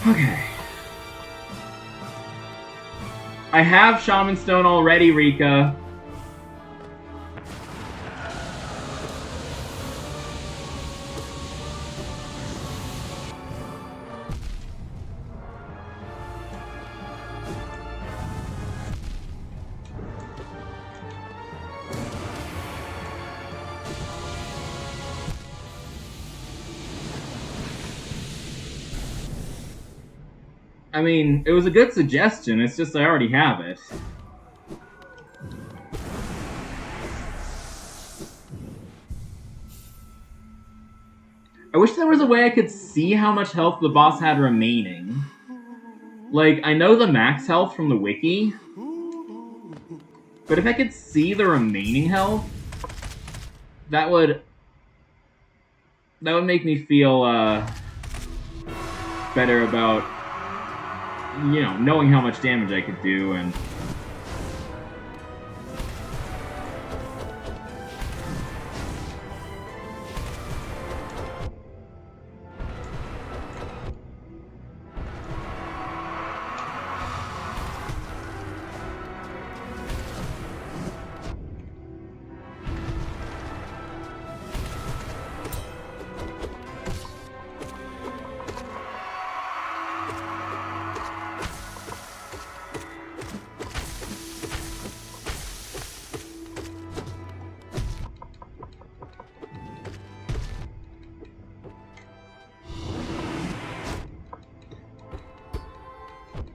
Okay. I have Shaman Stone already, Rika. I mean, it was a good suggestion, it's just I already have it. I wish there was a way I could see how much health the boss had remaining. Like, I know the max health from the wiki, but if I could see the remaining health, that would make me feel, better about, you know, knowing how much damage I could do, and...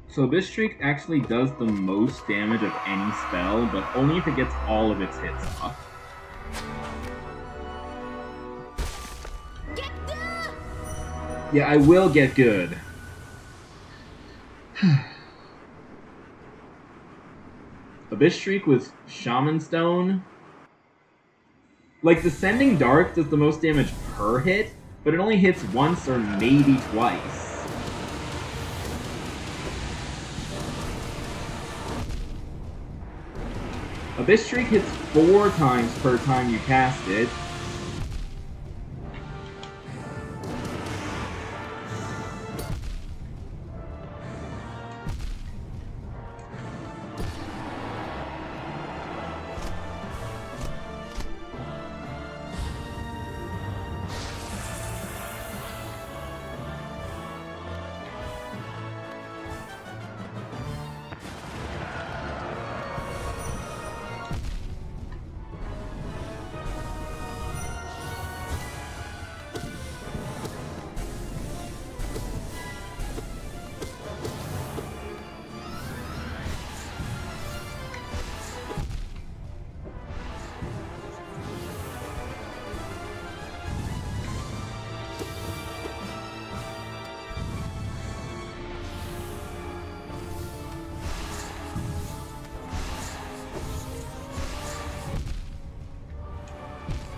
So this streak actually does the most damage of any spell, but only if it gets all of its hits off. Yeah, I will get good. Abyss Streak with Shaman Stone. Like, Descending Dark does the most damage per hit, but it only hits once or maybe twice. Abyss Streak hits 4 times per time you cast it.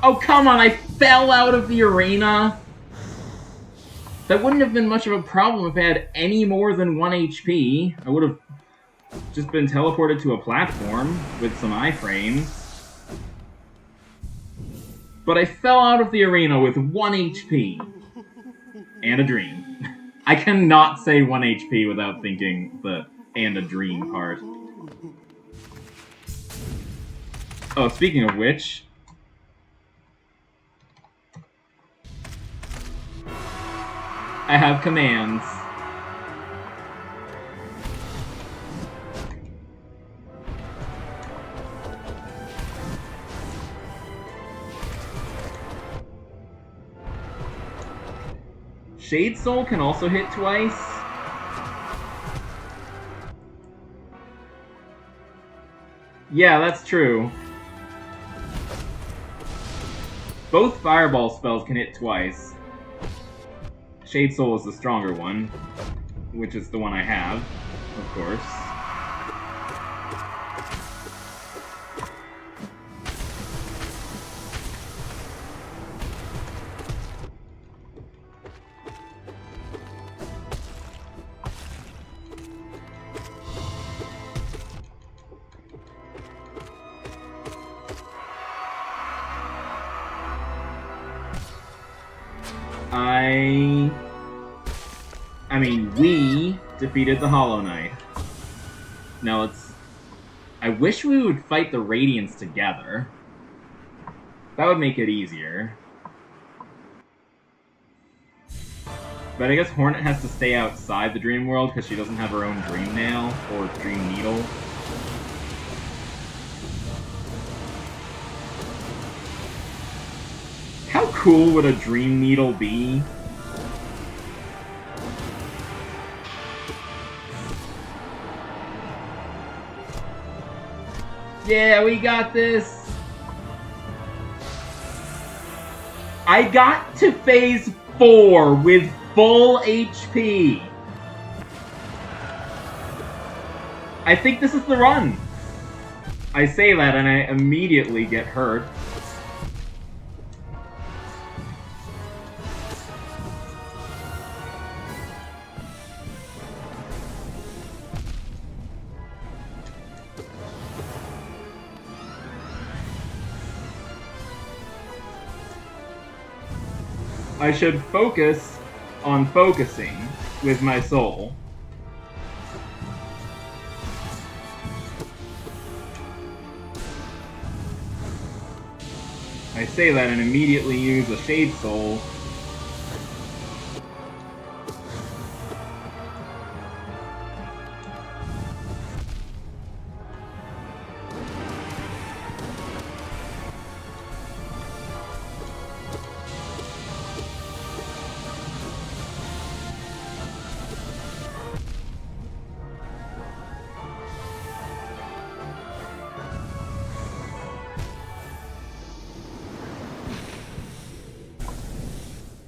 Oh, come on, I fell out of the arena! That wouldn't have been much of a problem if I had any more than 1 HP. I would have just been teleported to a platform with some iframes. But I fell out of the arena with 1 HP. And a dream. I cannot say 1 HP without thinking the and a dream part. Oh, speaking of which... I have commands. Shade Soul can also hit twice. Yeah, that's true. Both Fireball spells can hit twice. Shade Soul is the stronger one, which is the one I have, of course. I mean, we defeated the Hollow Knight. Now let's... I wish we would fight the Radiance together. That would make it easier. But I guess Hornet has to stay outside the Dream World because she doesn't have her own Dream Nail or Dream Needle. How cool would a Dream Needle be? Yeah, we got this! I got to phase 4 with full HP! I think this is the run! I say that and I immediately get hurt. I should focus on focusing with my soul. I say that and immediately use a Shade Soul.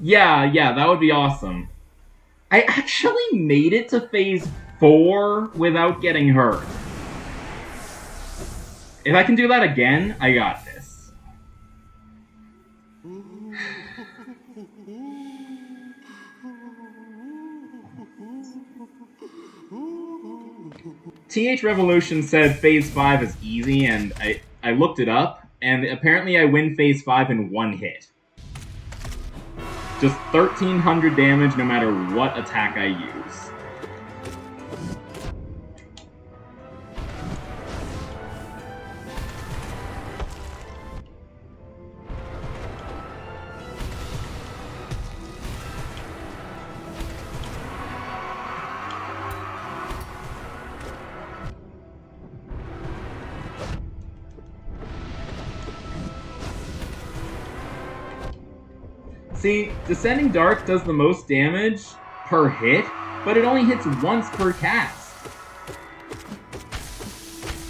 Yeah, that would be awesome. I actually made it to phase 4 without getting hurt. If I can do that again, I got this. TH Revolution said phase 5 is easy, and I looked it up, and apparently I win phase 5 in 1 hit. Just 1300 damage no matter what attack I use. See, Descending Dark does the most damage per hit, but it only hits once per cast.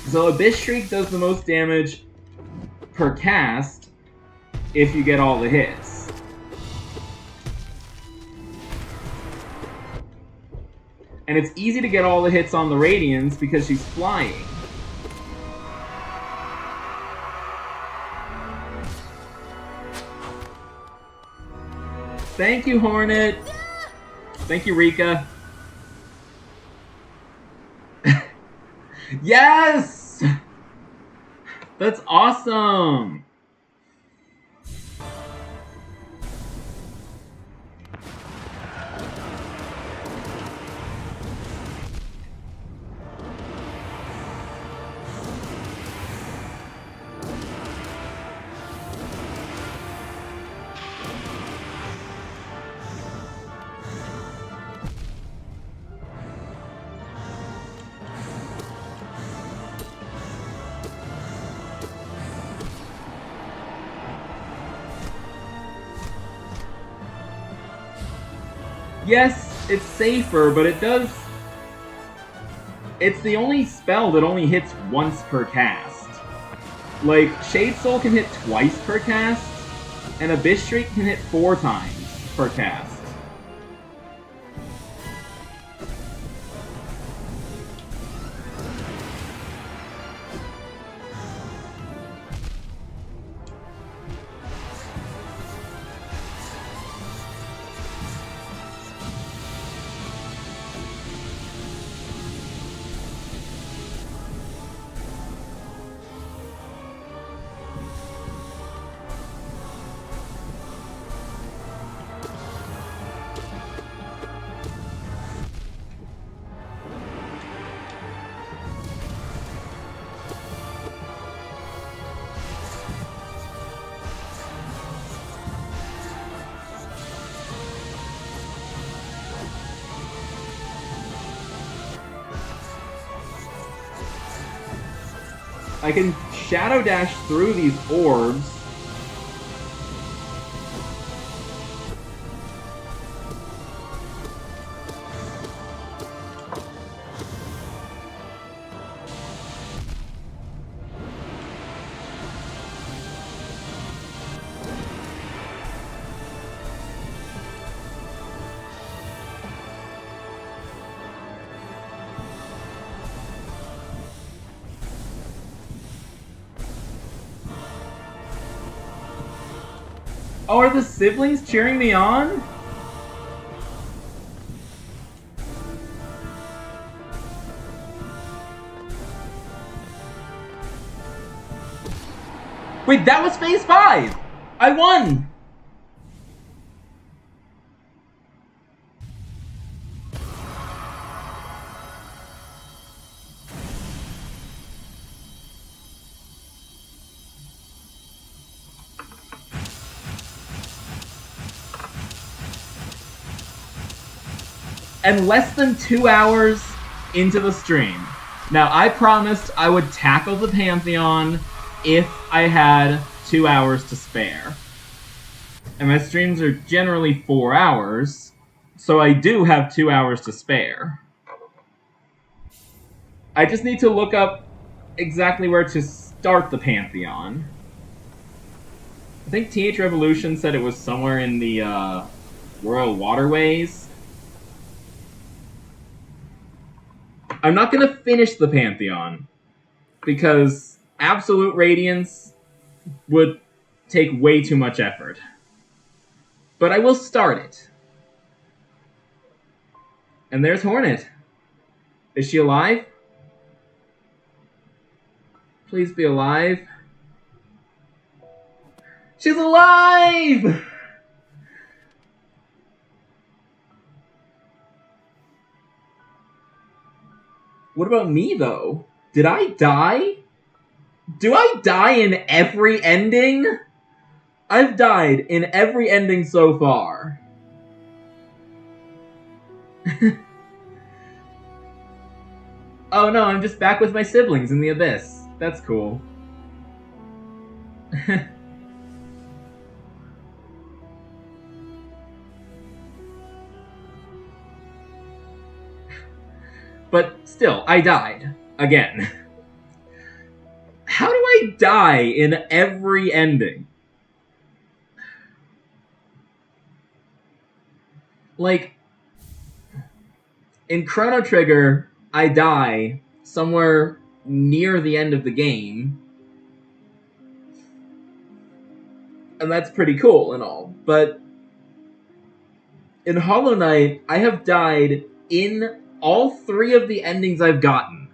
So Abyss Shriek does the most damage per cast if you get all the hits. And it's easy to get all the hits on the Radiance because she's flying. Thank you, Hornet. Thank you, Rika. Yes! That's awesome! Yes, it's safer, but it does... It's the only spell that only hits once per cast. Like, Shade Soul can hit twice per cast, and Abyss Shriek can hit 4 times per cast. I can Shadow Dash through these orbs. Oh, are the siblings cheering me on? Wait, that was phase 5! I won! And less than 2 hours into the stream. Now, I promised I would tackle the Pantheon if I had 2 hours to spare. And my streams are generally 4 hours, so I do have 2 hours to spare. I just need to look up exactly where to start the Pantheon. I think TH Revolution said it was somewhere in the Royal Waterways. I'm not going to finish the Pantheon, because Absolute Radiance would take way too much effort. But I will start it. And there's Hornet. Is she alive? Please be alive. She's alive! What about me, though? Did I die? Do I die in every ending? I've died in every ending so far. Oh no, I'm just back with my siblings in the Abyss. That's cool. But still, I died. Again. How do I die in every ending? Like, in Chrono Trigger, I die somewhere near the end of the game. And that's pretty cool and all. But In Hollow Knight, I have died in all 3 of the endings I've gotten.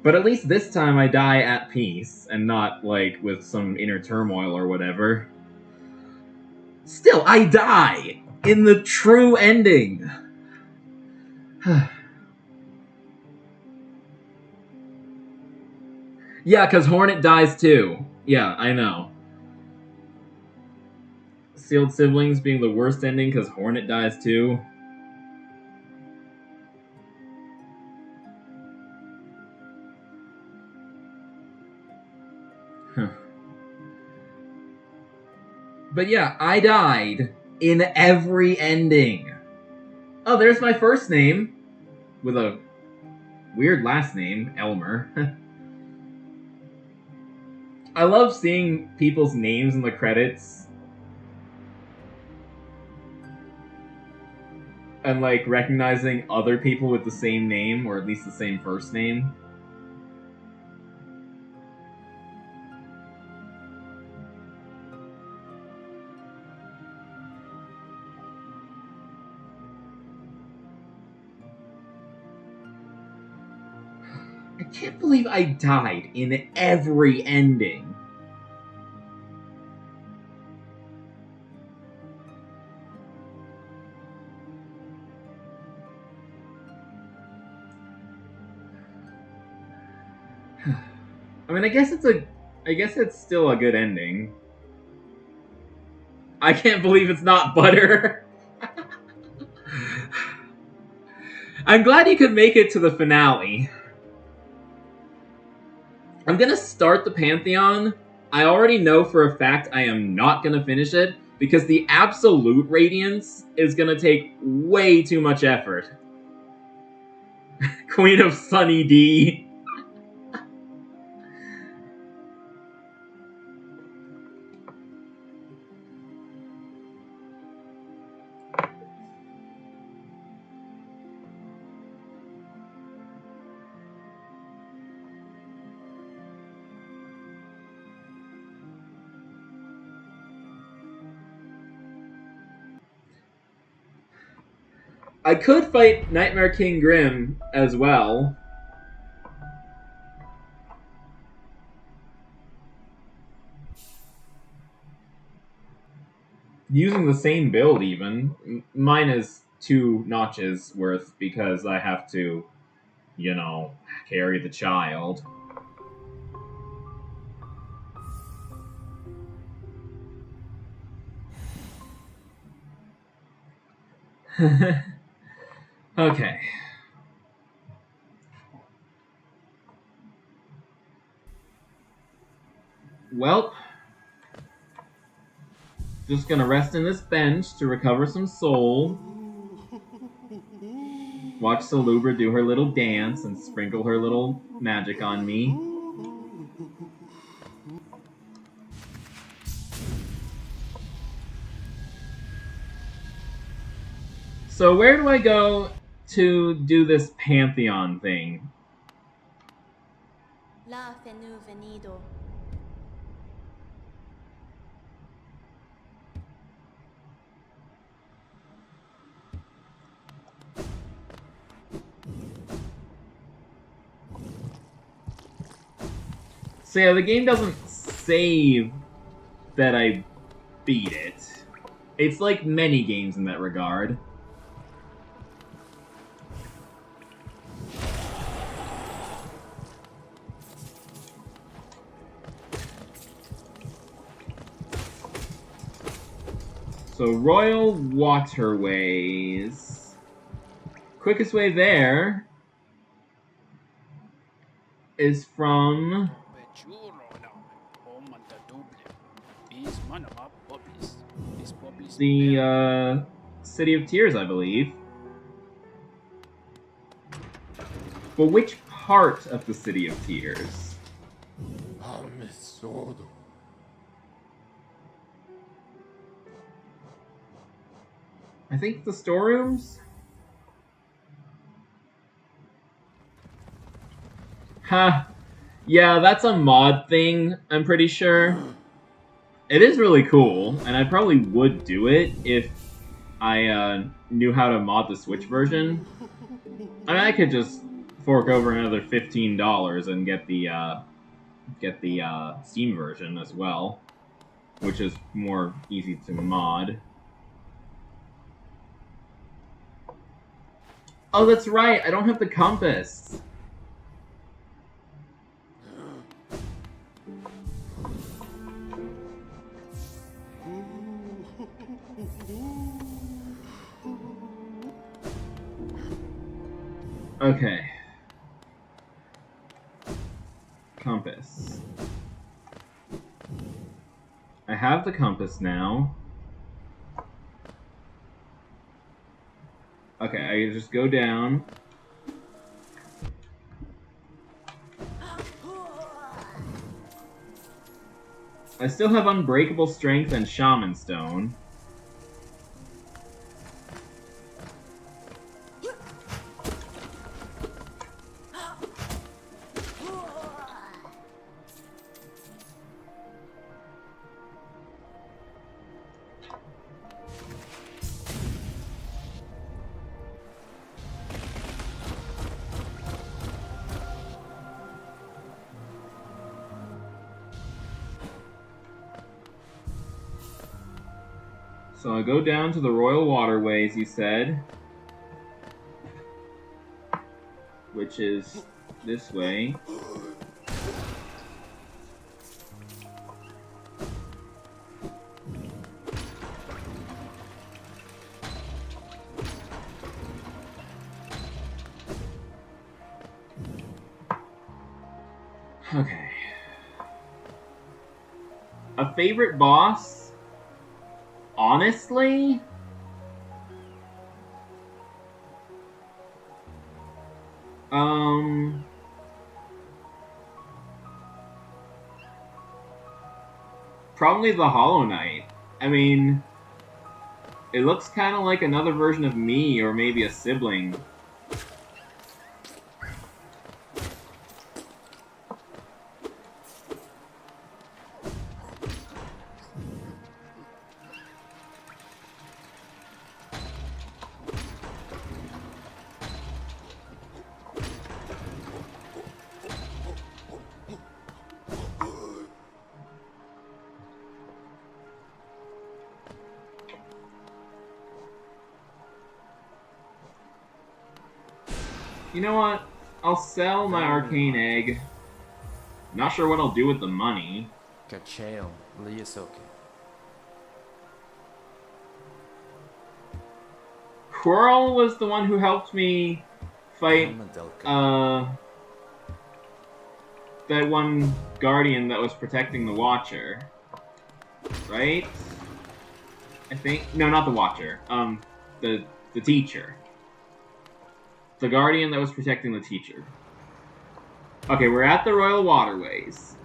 But at least this time I die at peace, and not, like, with some inner turmoil or whatever. Still, I die in the true ending. Yeah, because Hornet dies too. Yeah, I know. Sealed Siblings being the worst ending because Hornet dies too. But yeah, I died in every ending. Oh, there's my first name. With a weird last name, Elmer. I love seeing people's names in the credits. And, like, recognizing other people with the same name, or at least the same first name. I can't believe I died in every ending. I mean, I guess it's still a good ending. I can't believe it's not butter. I'm glad you could make it to the finale. I'm gonna start the Pantheon. I already know for a fact I am not gonna finish it because the absolute Radiance is gonna take way too much effort. Queen of Sunny D. I could fight Nightmare King Grim as well. Using the same build, even. Mine is 2 notches worth because I have to, you know, carry the child. Okay. Well, just gonna rest in this bench to recover some soul. Watch Salubra do her little dance and sprinkle her little magic on me. So where do I go to do this Pantheon thing? La venu venido. So yeah, the game doesn't save that I beat it. It's like many games in that regard. So Royal Waterways. Quickest way there is from the City of Tears, I believe. But which part of the City of Tears? I think the storerooms? Ha! Yeah, that's a mod thing, I'm pretty sure. It is really cool, and I probably would do it if I knew how to mod the Switch version. I mean, I could just fork over another $15 and get the Steam version as well, which is more easy to mod. Oh, that's right. I don't have the compass. Okay. Compass. I have the compass now. Okay, I just go down. I still have Unbreakable Strength and Shaman Stone. So I go down to the Royal Waterways, you said. Which is this way. Okay. A favorite boss? Honestly? Probably the Hollow Knight. I mean, it looks kind of like another version of me, or maybe a sibling. You know what? I'll sell my arcane egg. Not sure what I'll do with the money. Cacheo, Liasoke. Quirrell was the one who helped me fight, that one guardian that was protecting the Watcher. Right? I think? No, not the Watcher. The teacher. The guardian that was protecting the teacher. Okay, we're at the Royal Waterways.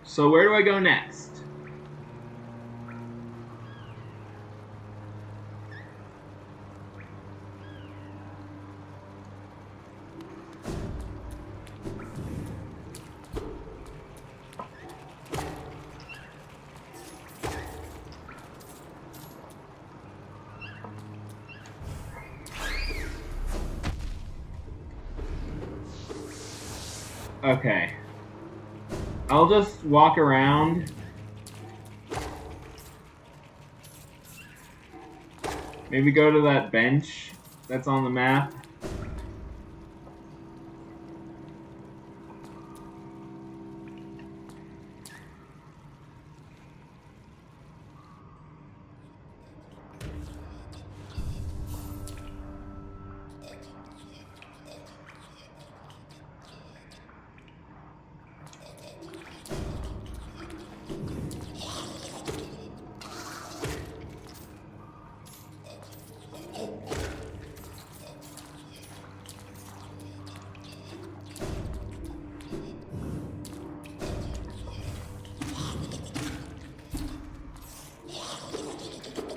So where do I go next? Okay. I'll just walk around. Maybe go to that bench that's on the map.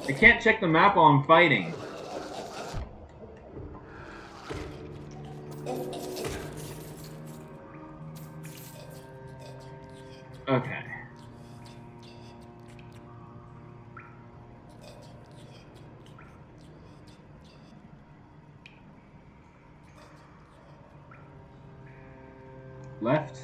I can't check the map while I'm fighting. Okay. Left.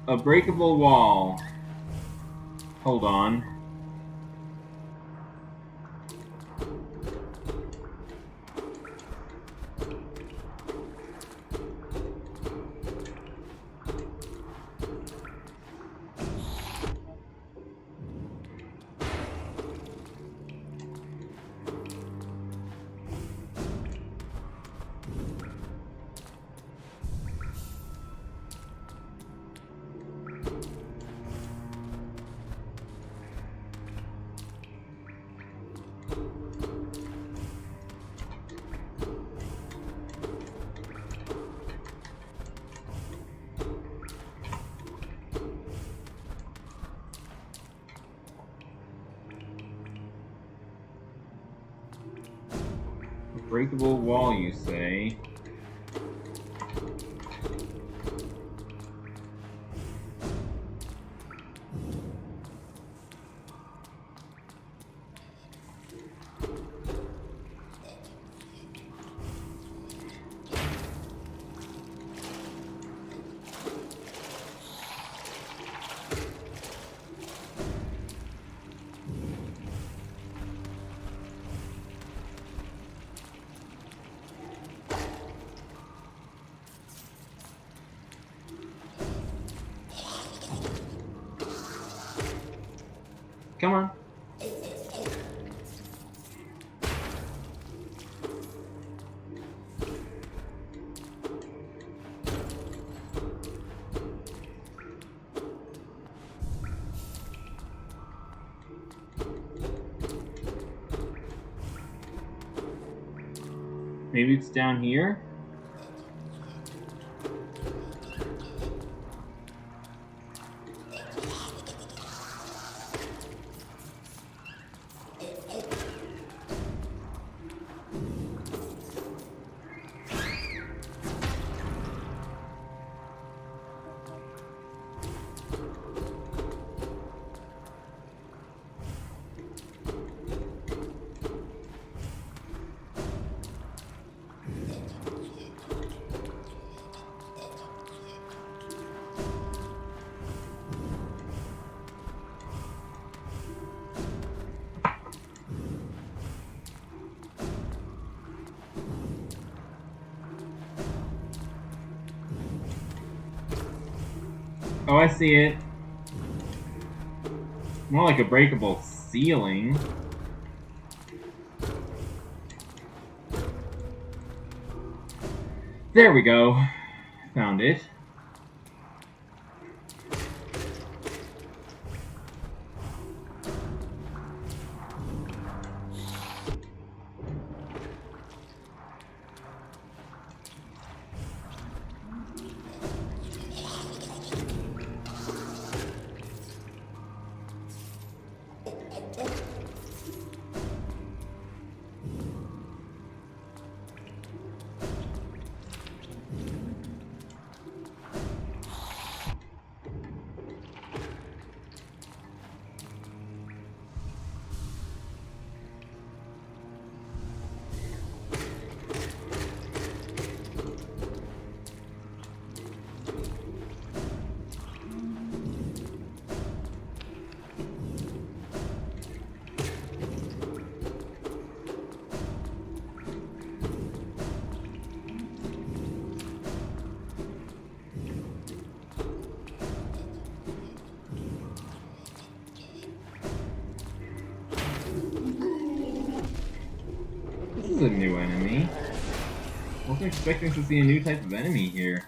A breakable wall. Hold on. Breakable wall, you say? Come on. Maybe it's down here? Oh, I see it. More like a breakable ceiling. There we go. Found it. This is a new enemy. I wasn't expecting to see a new type of enemy here.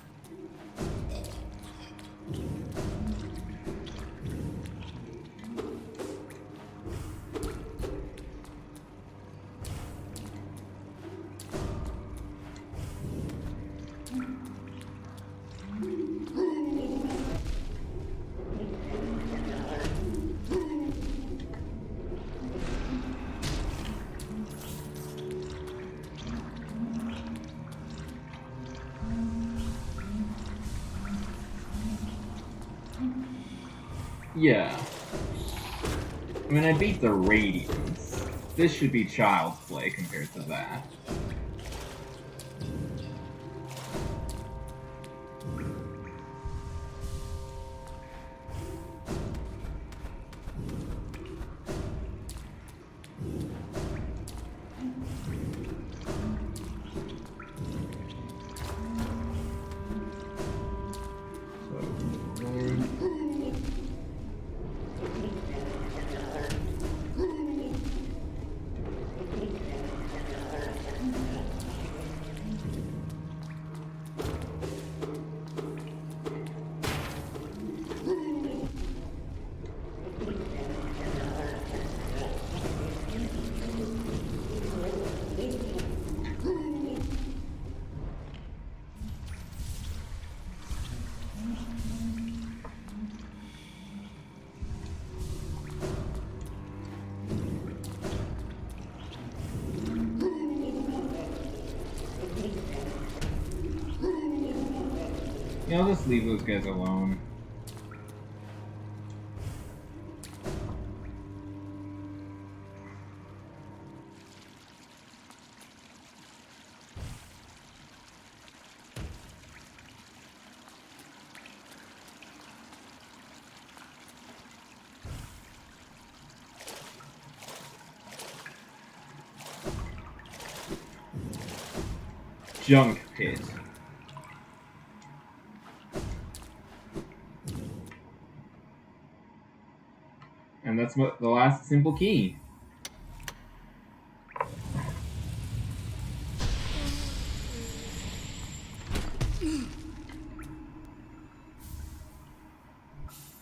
Yeah. I mean, I beat the Radiance. This should be child's play compared to that. Yeah, I'll just leave those guys alone. Junk pit. And that's what the last simple key.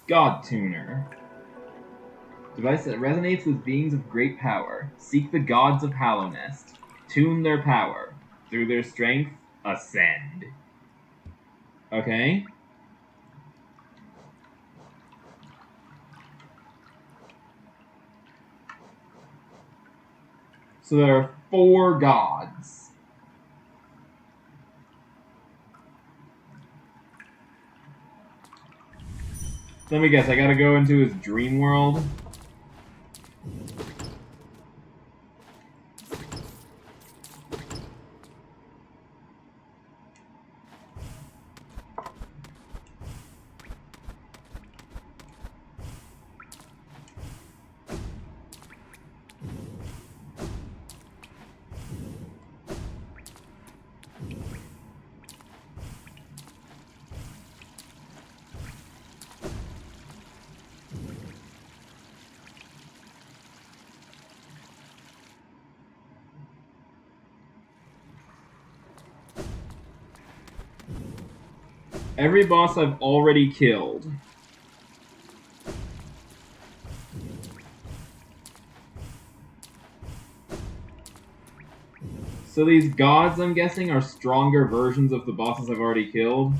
God Tuner. Device that resonates with beings of great power. Seek the gods of Hallownest. Tune their power. Through their strength, ascend. Okay? So there are 4 gods. Let me guess, I gotta go into his dream world? Every boss I've already killed. So these gods, I'm guessing, are stronger versions of the bosses I've already killed?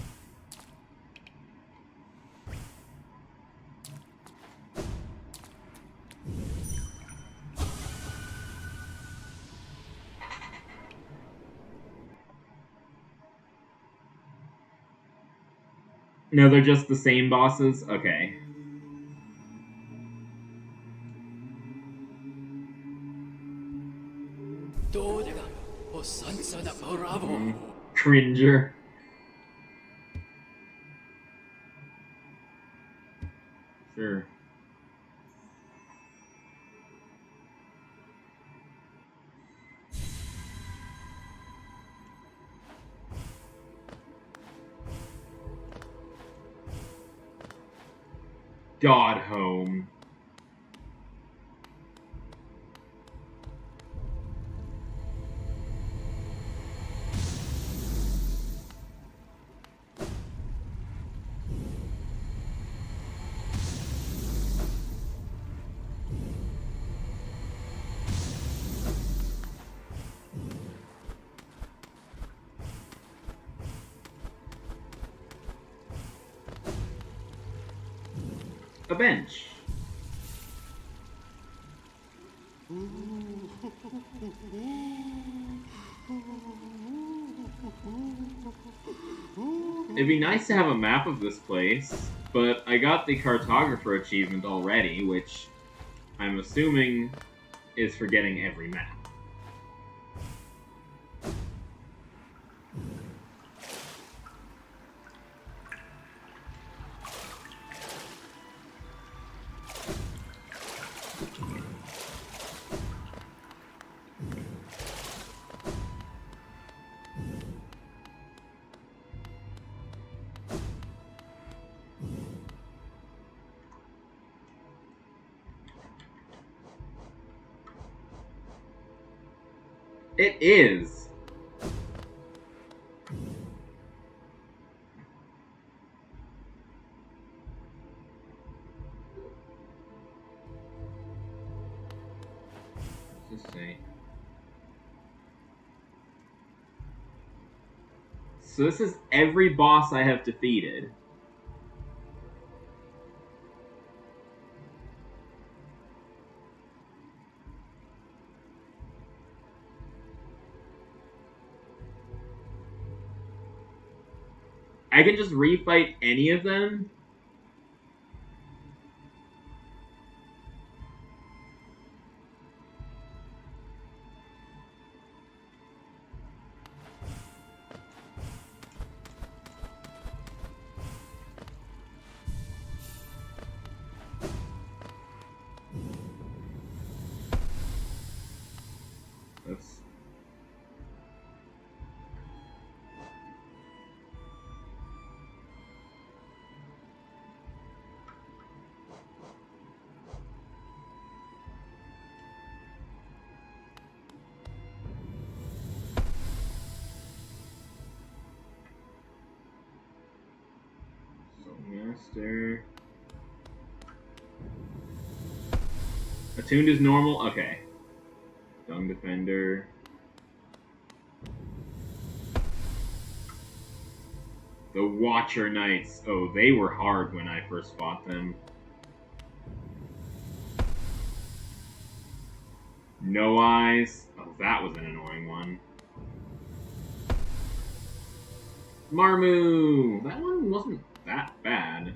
No, they're just the same bosses? Okay. Cringer. Sure. God home. A bench. It'd be nice to have a map of this place. But I got the cartographer achievement already, which I'm assuming is for getting every map. It is. What's this say? So this is every boss I have defeated. I can just refight any of them? That's... Soul Master... Attuned is normal? Okay. Dung Defender... The Watcher Knights. Oh, they were hard when I first fought them. No Eyes. Oh, that was an annoying one. Marmu! That one wasn't that bad.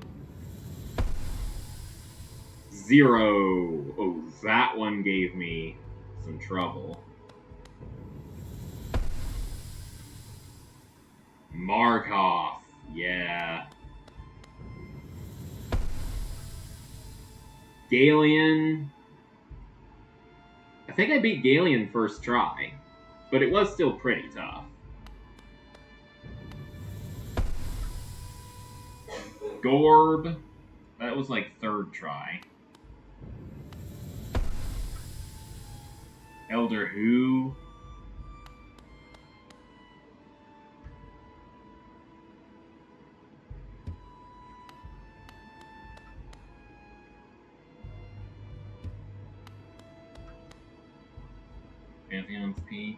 Zero. Oh, that one gave me some trouble. Markov. Yeah. Galeon. I think I beat Galeon first try, but it was still pretty tough. Gorb. That was like third try. Elder Who. Pantheon's Peak.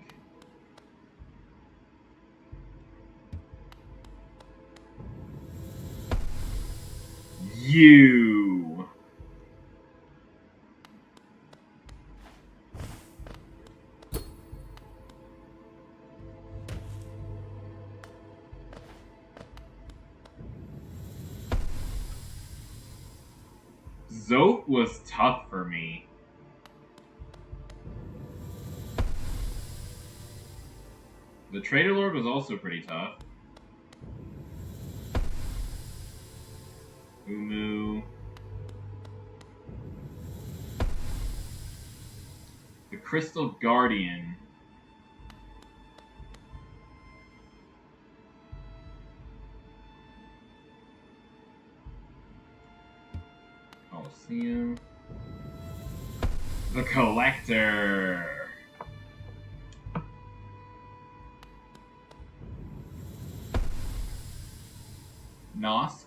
You. Zote was tough for me. The Trader Lord was also pretty tough. Umu. The Crystal Guardian. Coliseum. The Collector. Nosk.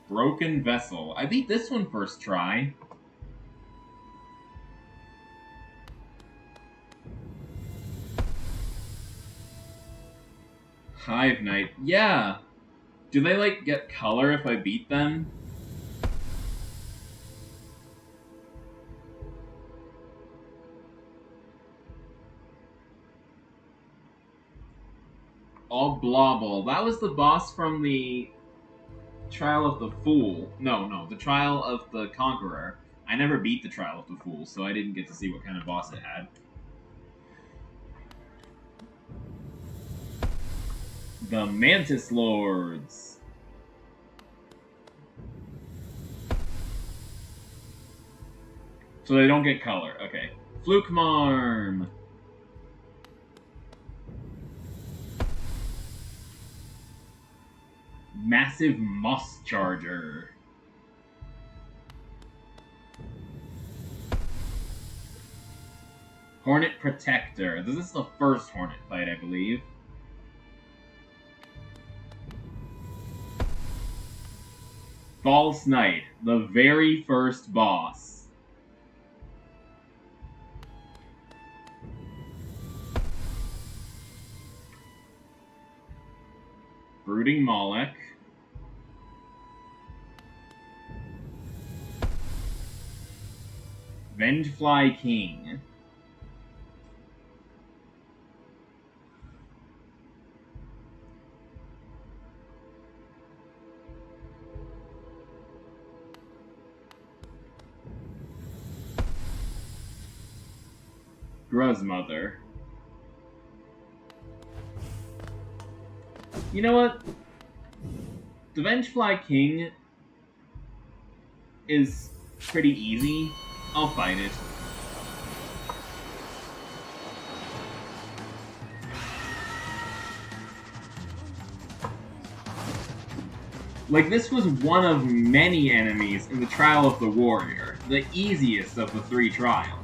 Broken Vessel. I beat this one first try. Hive Knight. Yeah. Do they, like, get color if I beat them? all Blobble. That was the boss from the Trial of the Fool. No, the Trial of the Conqueror. I never beat the Trial of the Fool, so I didn't get to see what kind of boss it had. The Mantis Lords. So they don't get color. Okay. Fluke Marm. Massive Moss Charger. Hornet Protector. This is the first Hornet fight, I believe. False Knight. The very first boss. Brooding Moloch. Vengefly King. Gruzmother. You know what? The Vengefly King is pretty easy. I'll fight it. Like, this was one of many enemies in the Trial of the Warrior, the easiest of the 3 trials.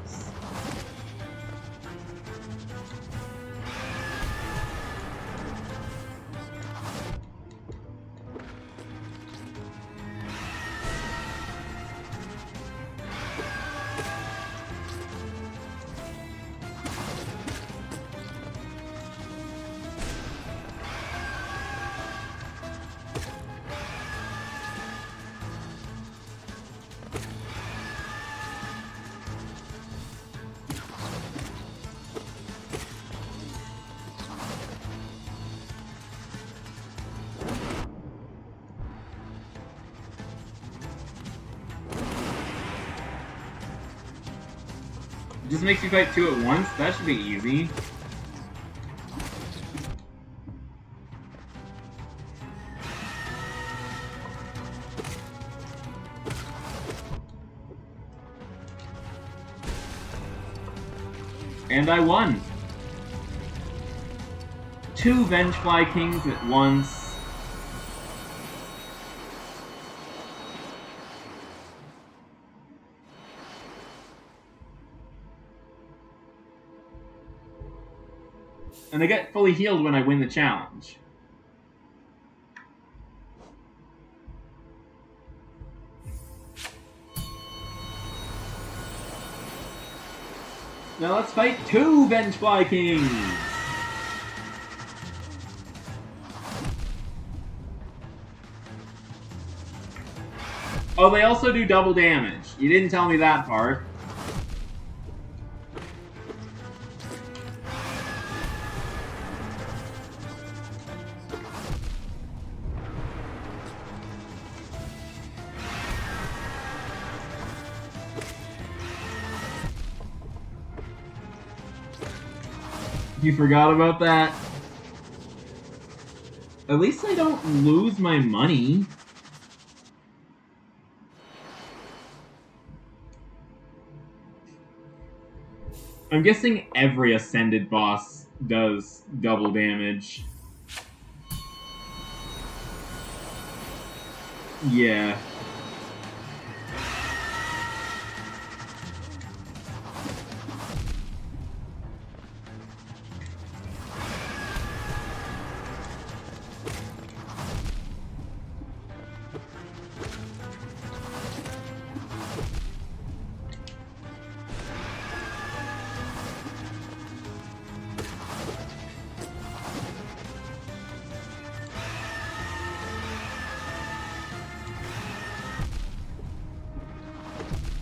Just makes you fight 2 at once? That should be easy. And I won! 2 Vengefly Kings at once. And I get fully healed when I win the challenge. Now let's fight 2 Vengefly Kings! Oh, they also do double damage. You didn't tell me that part. You forgot about that? At least I don't lose my money. I'm guessing every Ascended boss does double damage. Yeah.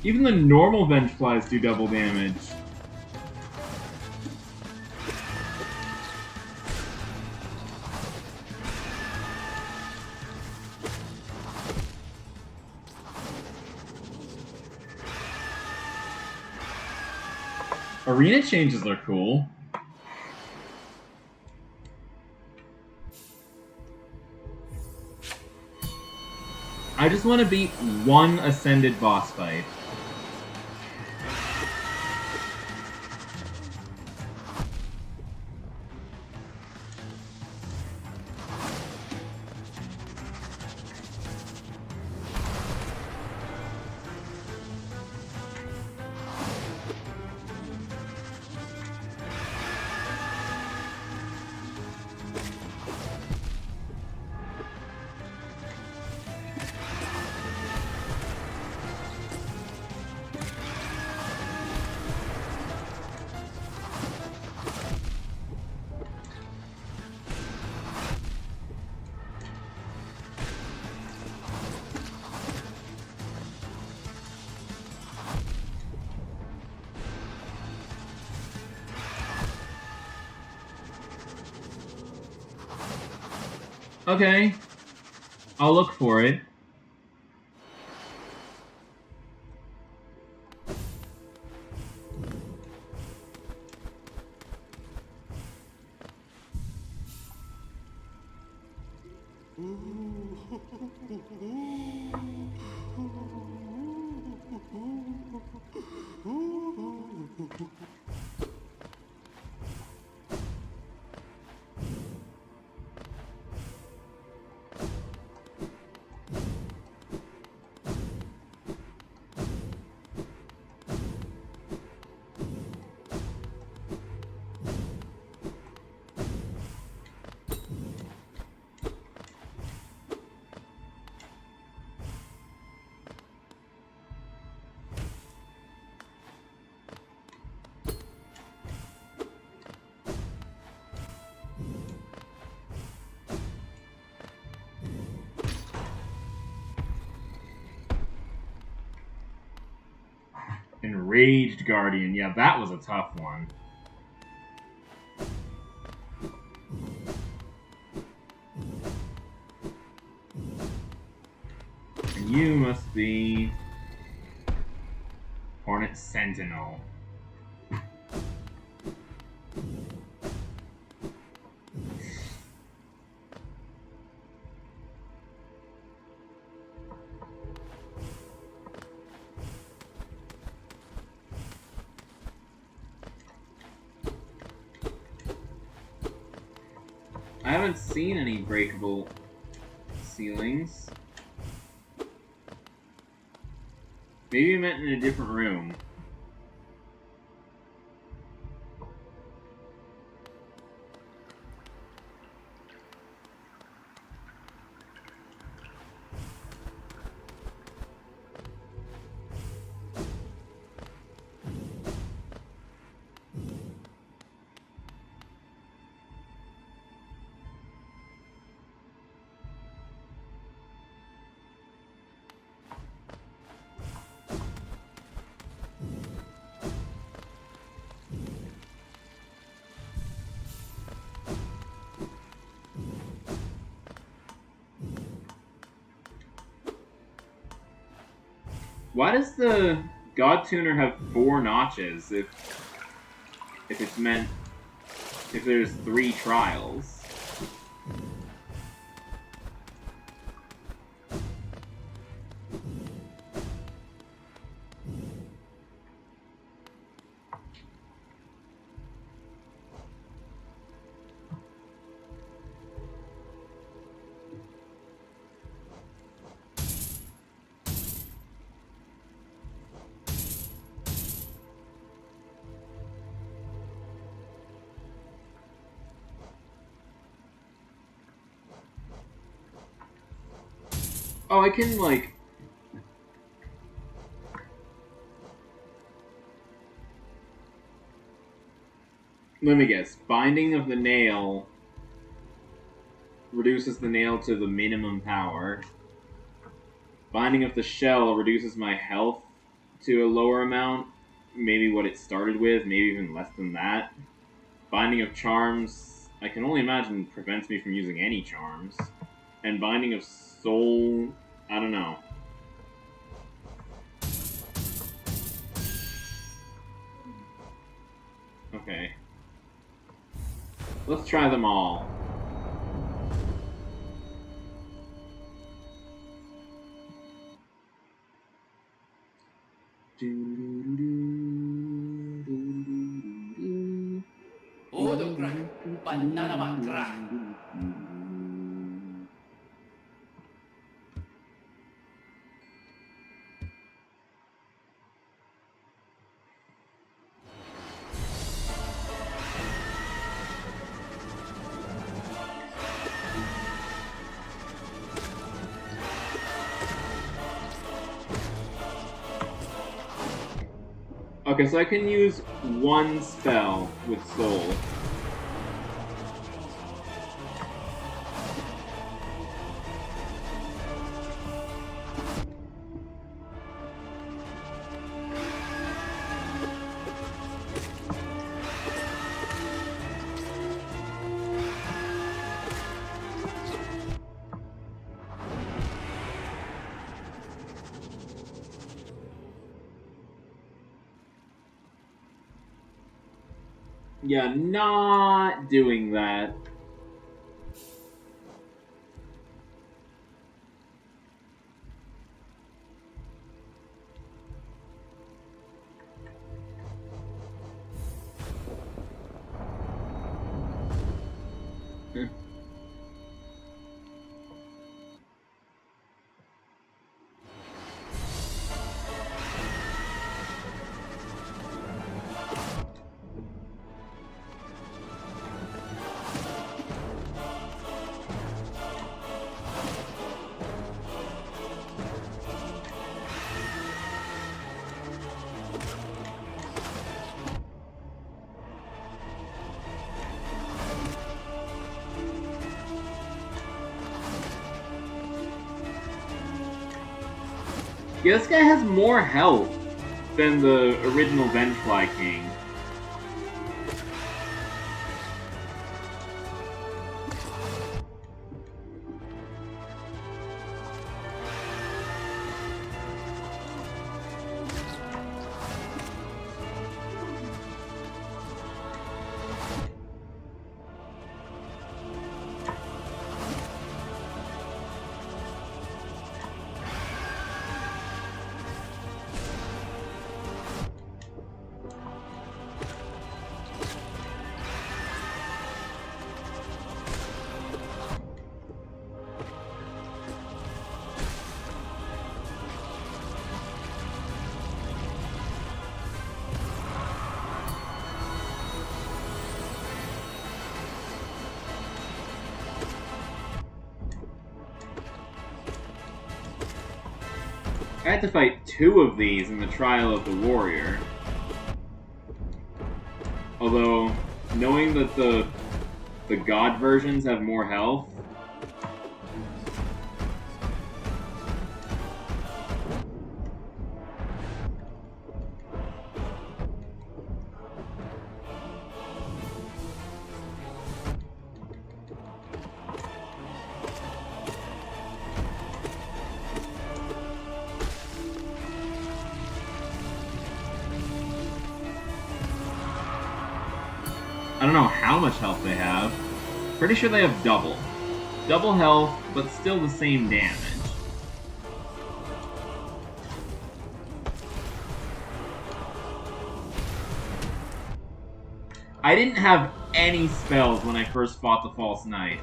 Even the normal Vengeflies do double damage. Arena changes are cool. I just want to beat one Ascended boss fight. Okay. I'll look for it. Enraged Guardian. Yeah, that was a tough one. And you must be Hornet Sentinel. I haven't seen any breakable ceilings. Maybe you meant in a different room. Why does the God Tuner have 4 notches if it's meant if there's 3 trials? Oh, I can, like... Let me guess. Binding of the nail reduces the nail to the minimum power. Binding of the shell reduces my health to a lower amount. Maybe what it started with, maybe even less than that. Binding of charms, I can only imagine prevents me from using any charms. And Binding of soul... I don't know. Okay. Let's try them all. Okay, so I can use one spell with Soul. Yeah, not doing that. Yeah, this guy has more health than the original Vengefly King. I had to fight 2 of these in the Trial of the Warrior. Although, knowing that the God versions have more health, I don't know how much health they have. Pretty sure they have double. Double health, but still the same damage. I didn't have any spells when I first fought the False Knight.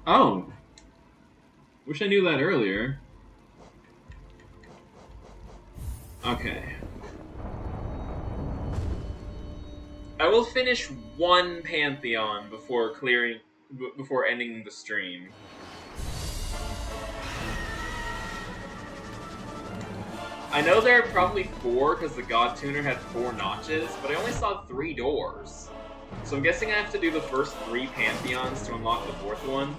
Oh! Wish I knew that earlier. Okay. I will finish one Pantheon before before ending the stream. I know there are probably 4 because the God Tuner had 4 notches, but I only saw 3 doors. So I'm guessing I have to do the first 3 Pantheons to unlock the 4th one.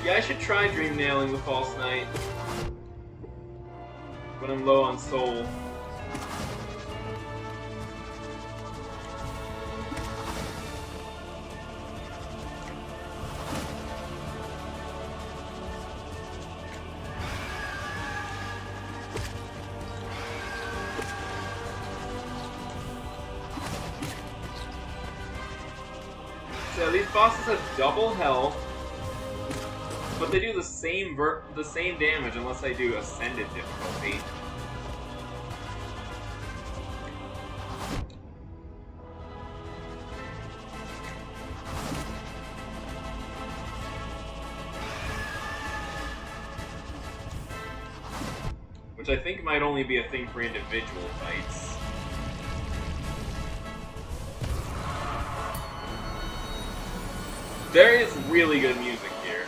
Yeah, I should try Dream Nailing the False Knight when I'm low on soul. So these bosses have double health, but they do the same damage unless I do Ascended difficulty. Which I think might only be a thing for individual fights. There is really good music here.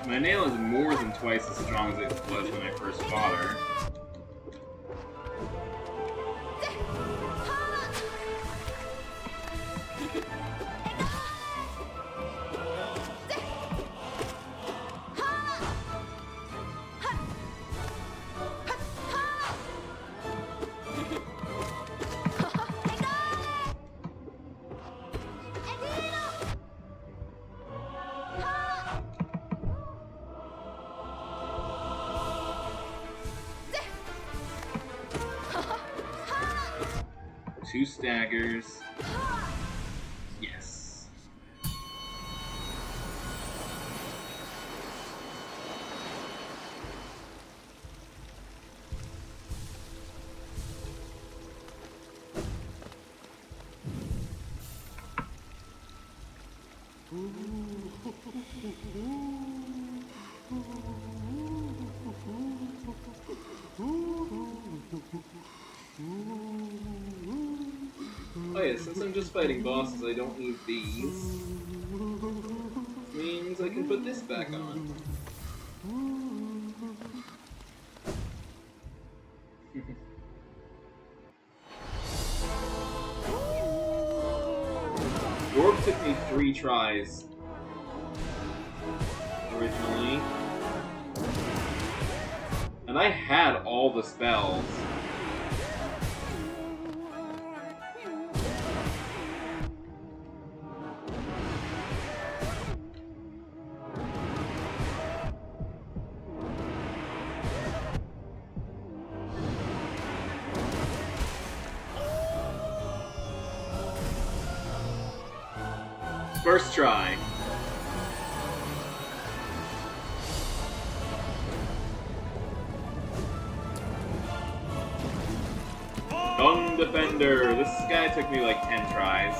My nail is more than twice as strong as it was when I first fought her. Two staggers. Yes. Oh yeah, since I'm just fighting bosses, I don't need these. Means I can put this back on. Orb took me 3 tries originally. And I had all the spells. First try. Gun Defender. This guy took me like 10 tries.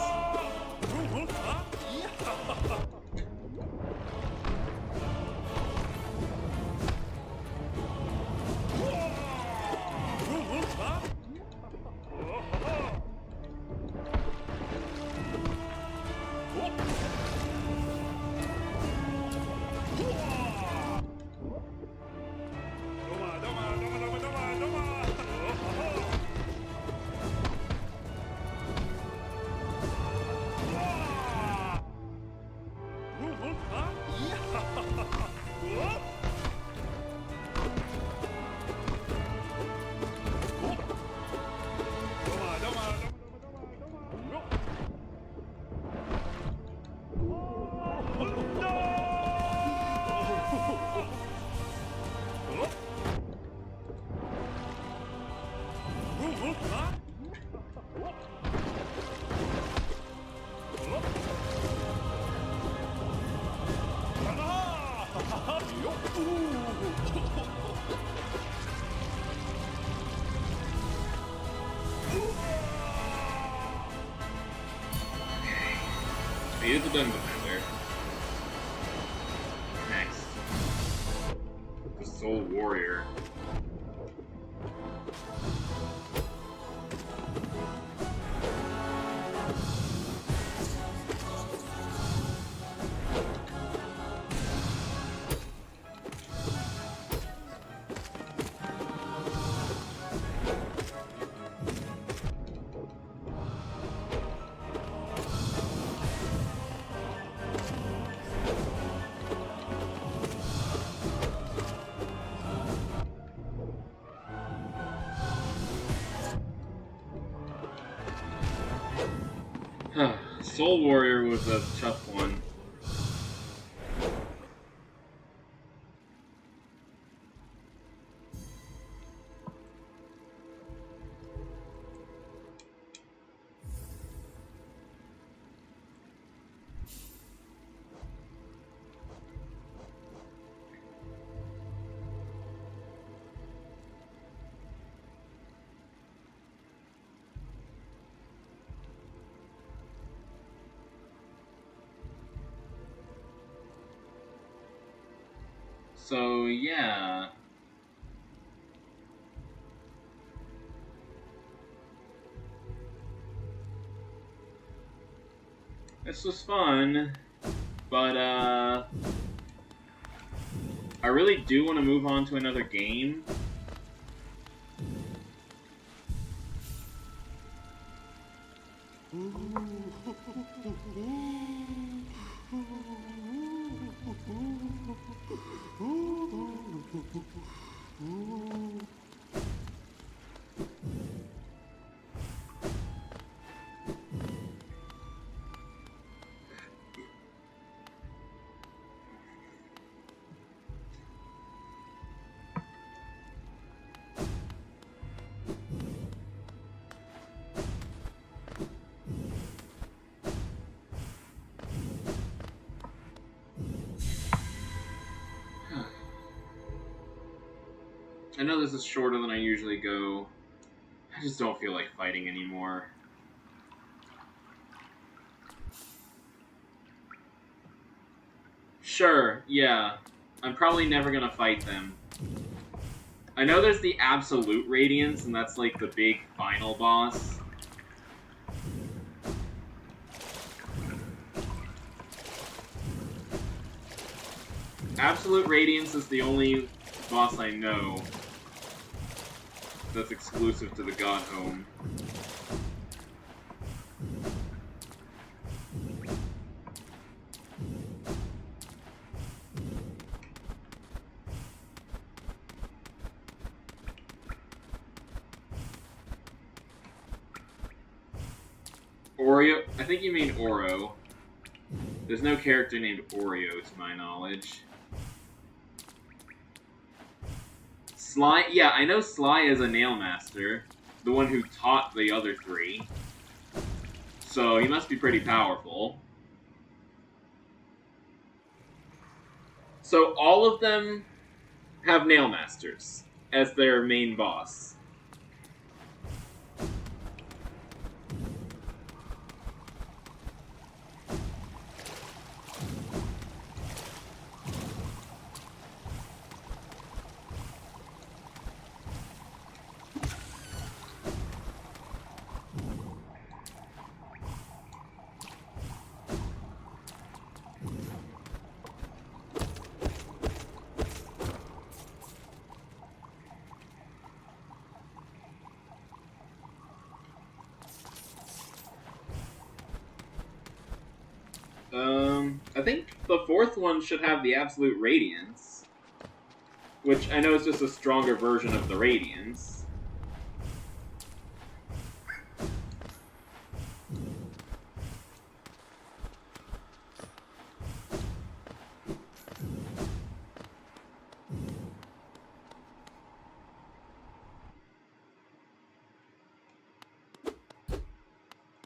He is a gun defender. Next. The Soul Warrior. Soul Warrior was a tough one. So, yeah. This was fun, but, I really do want to move on to another game. I know this is shorter than I usually go. I just don't feel like fighting anymore. Sure, yeah. I'm probably never gonna fight them. I know there's the absolute Radiance, and that's like the big final boss. Absolute Radiance is the only boss I know that's exclusive to the God Home. Oreo? I think you mean Oro. There's no character named Oreo, to my knowledge. Sly? Yeah, I know Sly is a Nail Master. The one who taught the other three. So, he must be pretty powerful. So, all of them have Nail Masters as their main boss. I think the fourth one should have the Absolute Radiance. Which I know is just a stronger version of the Radiance.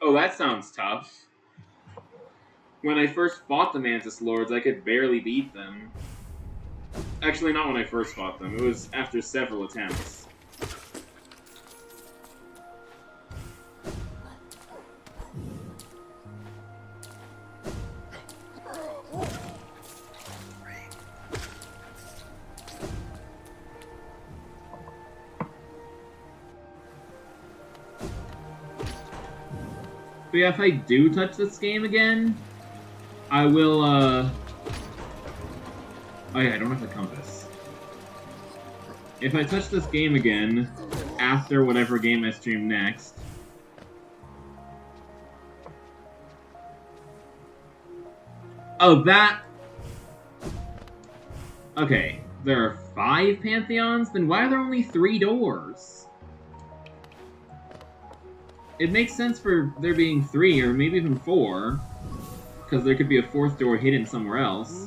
Oh, that sounds tough. When I first fought the Mantis Lords, I could barely beat them. Actually, not when I first fought them. It was after several attempts. But yeah, if I do touch this game again, I will, oh yeah, I don't have the compass. If I touch this game again, after whatever game I stream next... Oh, that... Okay, there are 5 Pantheons? Then why are there only 3 doors? It makes sense for there being 3, or maybe even 4. Because there could be a 4th door hidden somewhere else.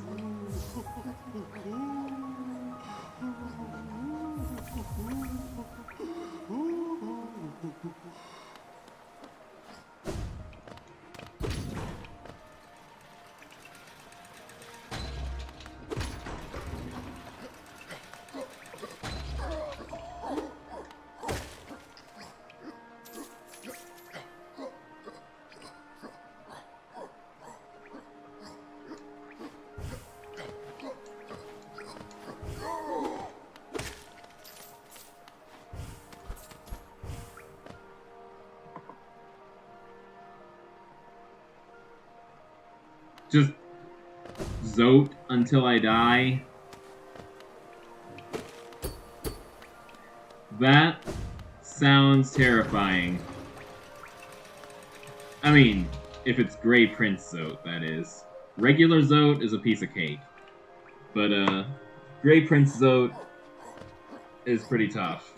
Just Zote until I die. That sounds terrifying. I mean, if it's Grey Prince Zote, that is. Regular Zote is a piece of cake. But, Grey Prince Zote is pretty tough.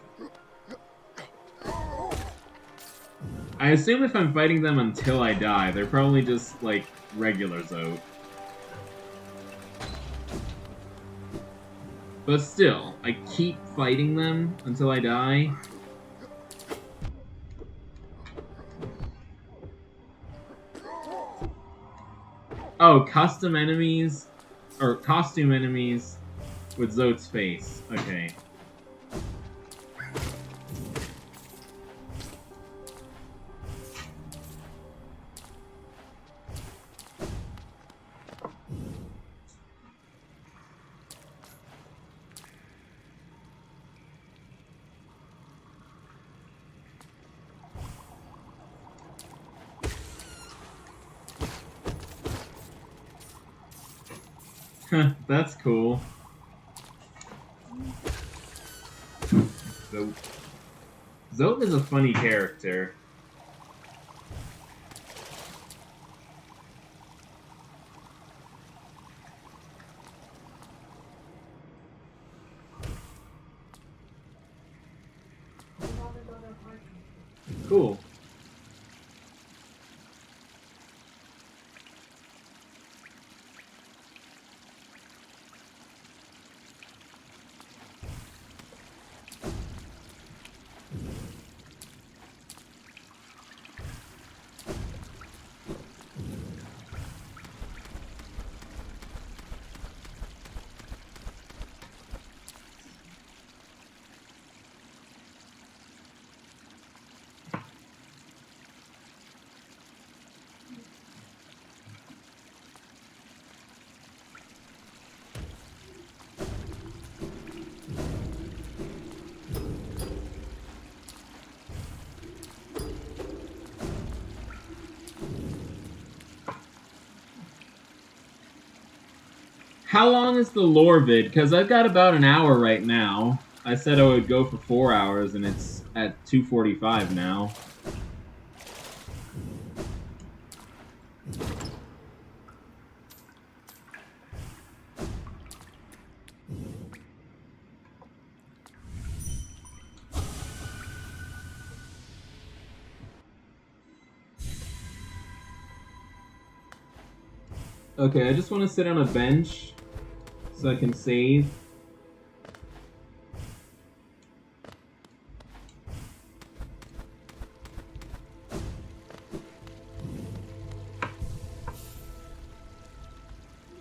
I assume if I'm fighting them until I die, they're probably just, like, regular Zote. But still, I keep fighting them until I die. Oh, custom enemies, or costume enemies with Zote's face. Okay. That's cool. Zote. Zote is a funny character. Cool. How long is the lore vid? Because I've got about an hour right now. I said I would go for 4 hours, and it's at 2:45 now. Okay, I just want to sit on a bench so I can save.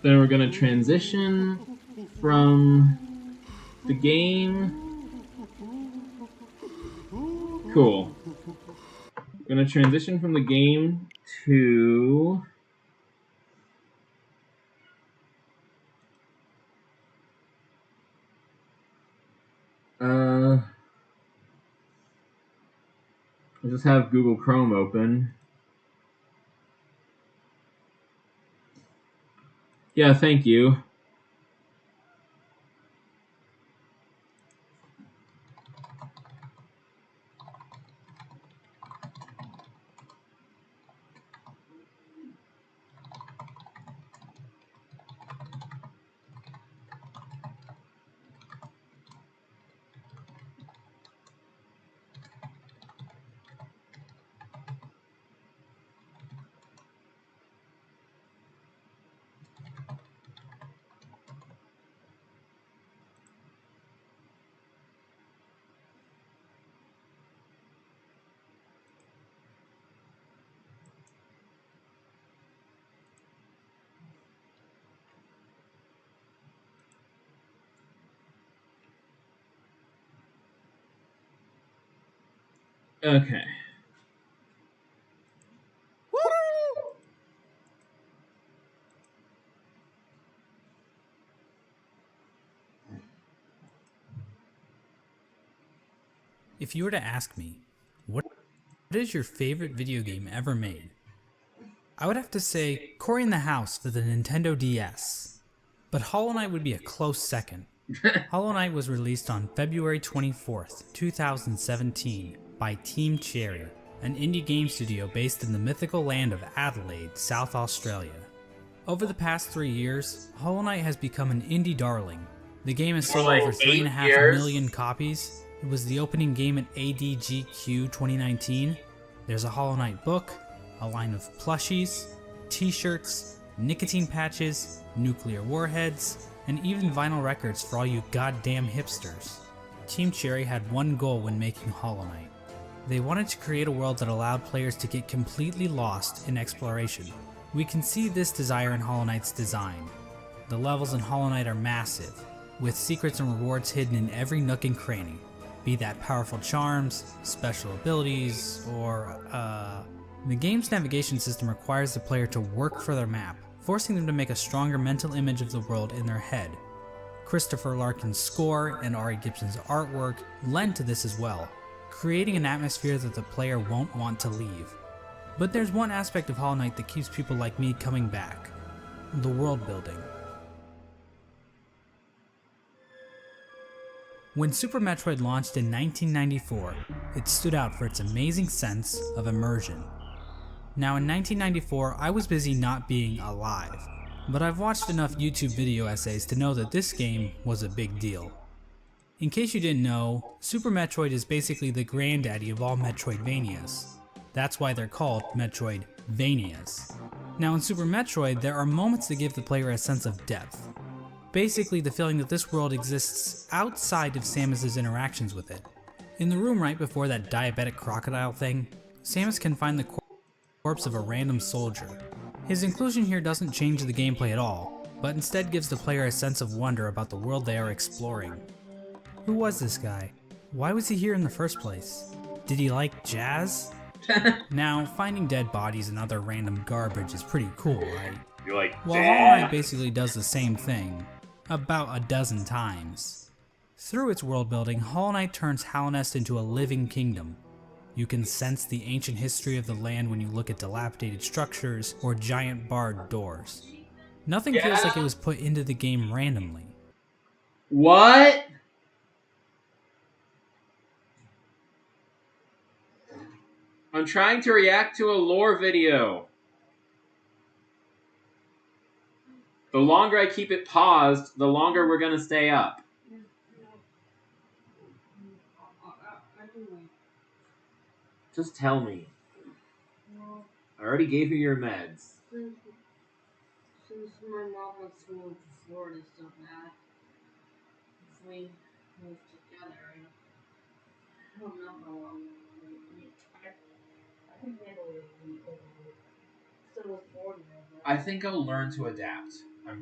Then we're gonna transition from the game. Cool. Gonna transition from the game to I just have Google Chrome open. Yeah, thank you. Okay. If you were to ask me, what is your favorite video game ever made? I would have to say Cory in the House for the Nintendo DS. But Hollow Knight would be a close second. Hollow Knight was released on February 24th, 2017 by Team Cherry, an indie game studio based in the mythical land of Adelaide, South Australia. Over the past 3 years, Hollow Knight has become an indie darling. The game has sold like over 3.5 years. million copies. It was the opening game at ADGQ 2019. There's a Hollow Knight book, a line of plushies, t-shirts, nicotine patches, nuclear warheads, and even vinyl records for all you goddamn hipsters. Team Cherry had one goal when making Hollow Knight. They wanted to create a world that allowed players to get completely lost in exploration. We can see this desire in Hollow Knight's design. The levels in Hollow Knight are massive, with secrets and rewards hidden in every nook and cranny, be that powerful charms, special abilities, or The game's navigation system requires the player to work for their map, forcing them to make a stronger mental image of the world in their head. Christopher Larkin's score and Ari Gibson's artwork lend to this as well, creating an atmosphere that the player won't want to leave. But there's one aspect of Hollow Knight that keeps people like me coming back: the world building. When Super Metroid launched in 1994, it stood out for its amazing sense of immersion. Now in 1994, I was busy not being alive, but I've watched enough YouTube video essays to know that this game was a big deal. In case you didn't know, Super Metroid is basically the granddaddy of all Metroidvanias. That's why they're called Metroidvanias. Now in Super Metroid, there are moments that give the player a sense of depth. Basically the feeling that this world exists outside of Samus's interactions with it. In the room right before that diabetic crocodile thing, Samus can find the corpse of a random soldier. His inclusion here doesn't change the gameplay at all, but instead gives the player a sense of wonder about the world they are exploring. Who was this guy? Why was he here in the first place? Did he like jazz? Now, finding dead bodies and other random garbage is pretty cool, right? You're like, Well, Hollow Knight basically does the same thing, about a dozen times. Through its world building, Hollow Knight turns Hallownest into a living kingdom. You can sense the ancient history of the land when you look at dilapidated structures or giant barred doors. Nothing feels like it was put into the game randomly. what? I'm trying to react to a lore video. The longer I keep it paused, the longer we're gonna stay up. I can wait. Just tell me. Well, I already gave you your meds. since my mom wants to move to Florida so bad, if we move together, I don't know how long I can handle it in the overload. Still was born there, but I think I'll learn to adapt.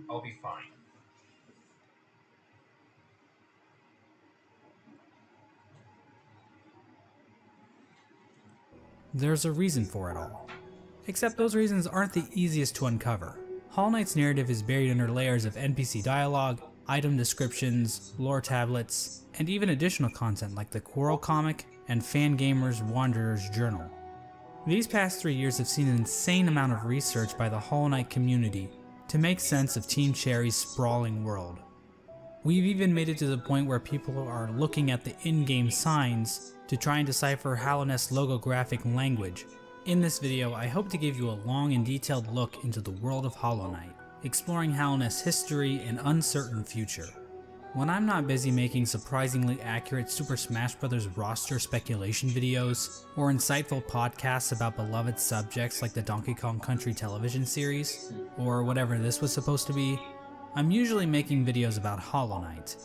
I'll be fine. There's a reason for it all. Except those reasons aren't the easiest to uncover. Hollow Knight's narrative is buried under layers of NPC dialogue, item descriptions, lore tablets, and even additional content like the Quarrel comic and Fangamer's Wanderer's Journal. These past 3 years have seen an insane amount of research by the Hollow Knight community to make sense of Team Cherry's sprawling world. We've even made it to the point where people are looking at the in-game signs to try and decipher Hallownest's logographic language. In this video, I hope to give you a long and detailed look into the world of Hollow Knight, exploring Hallownest's history and uncertain future. When I'm not busy making surprisingly accurate Super Smash Bros. Roster speculation videos, or insightful podcasts about beloved subjects like the Donkey Kong Country television series, or whatever this was supposed to be, I'm usually making videos about Hollow Knight.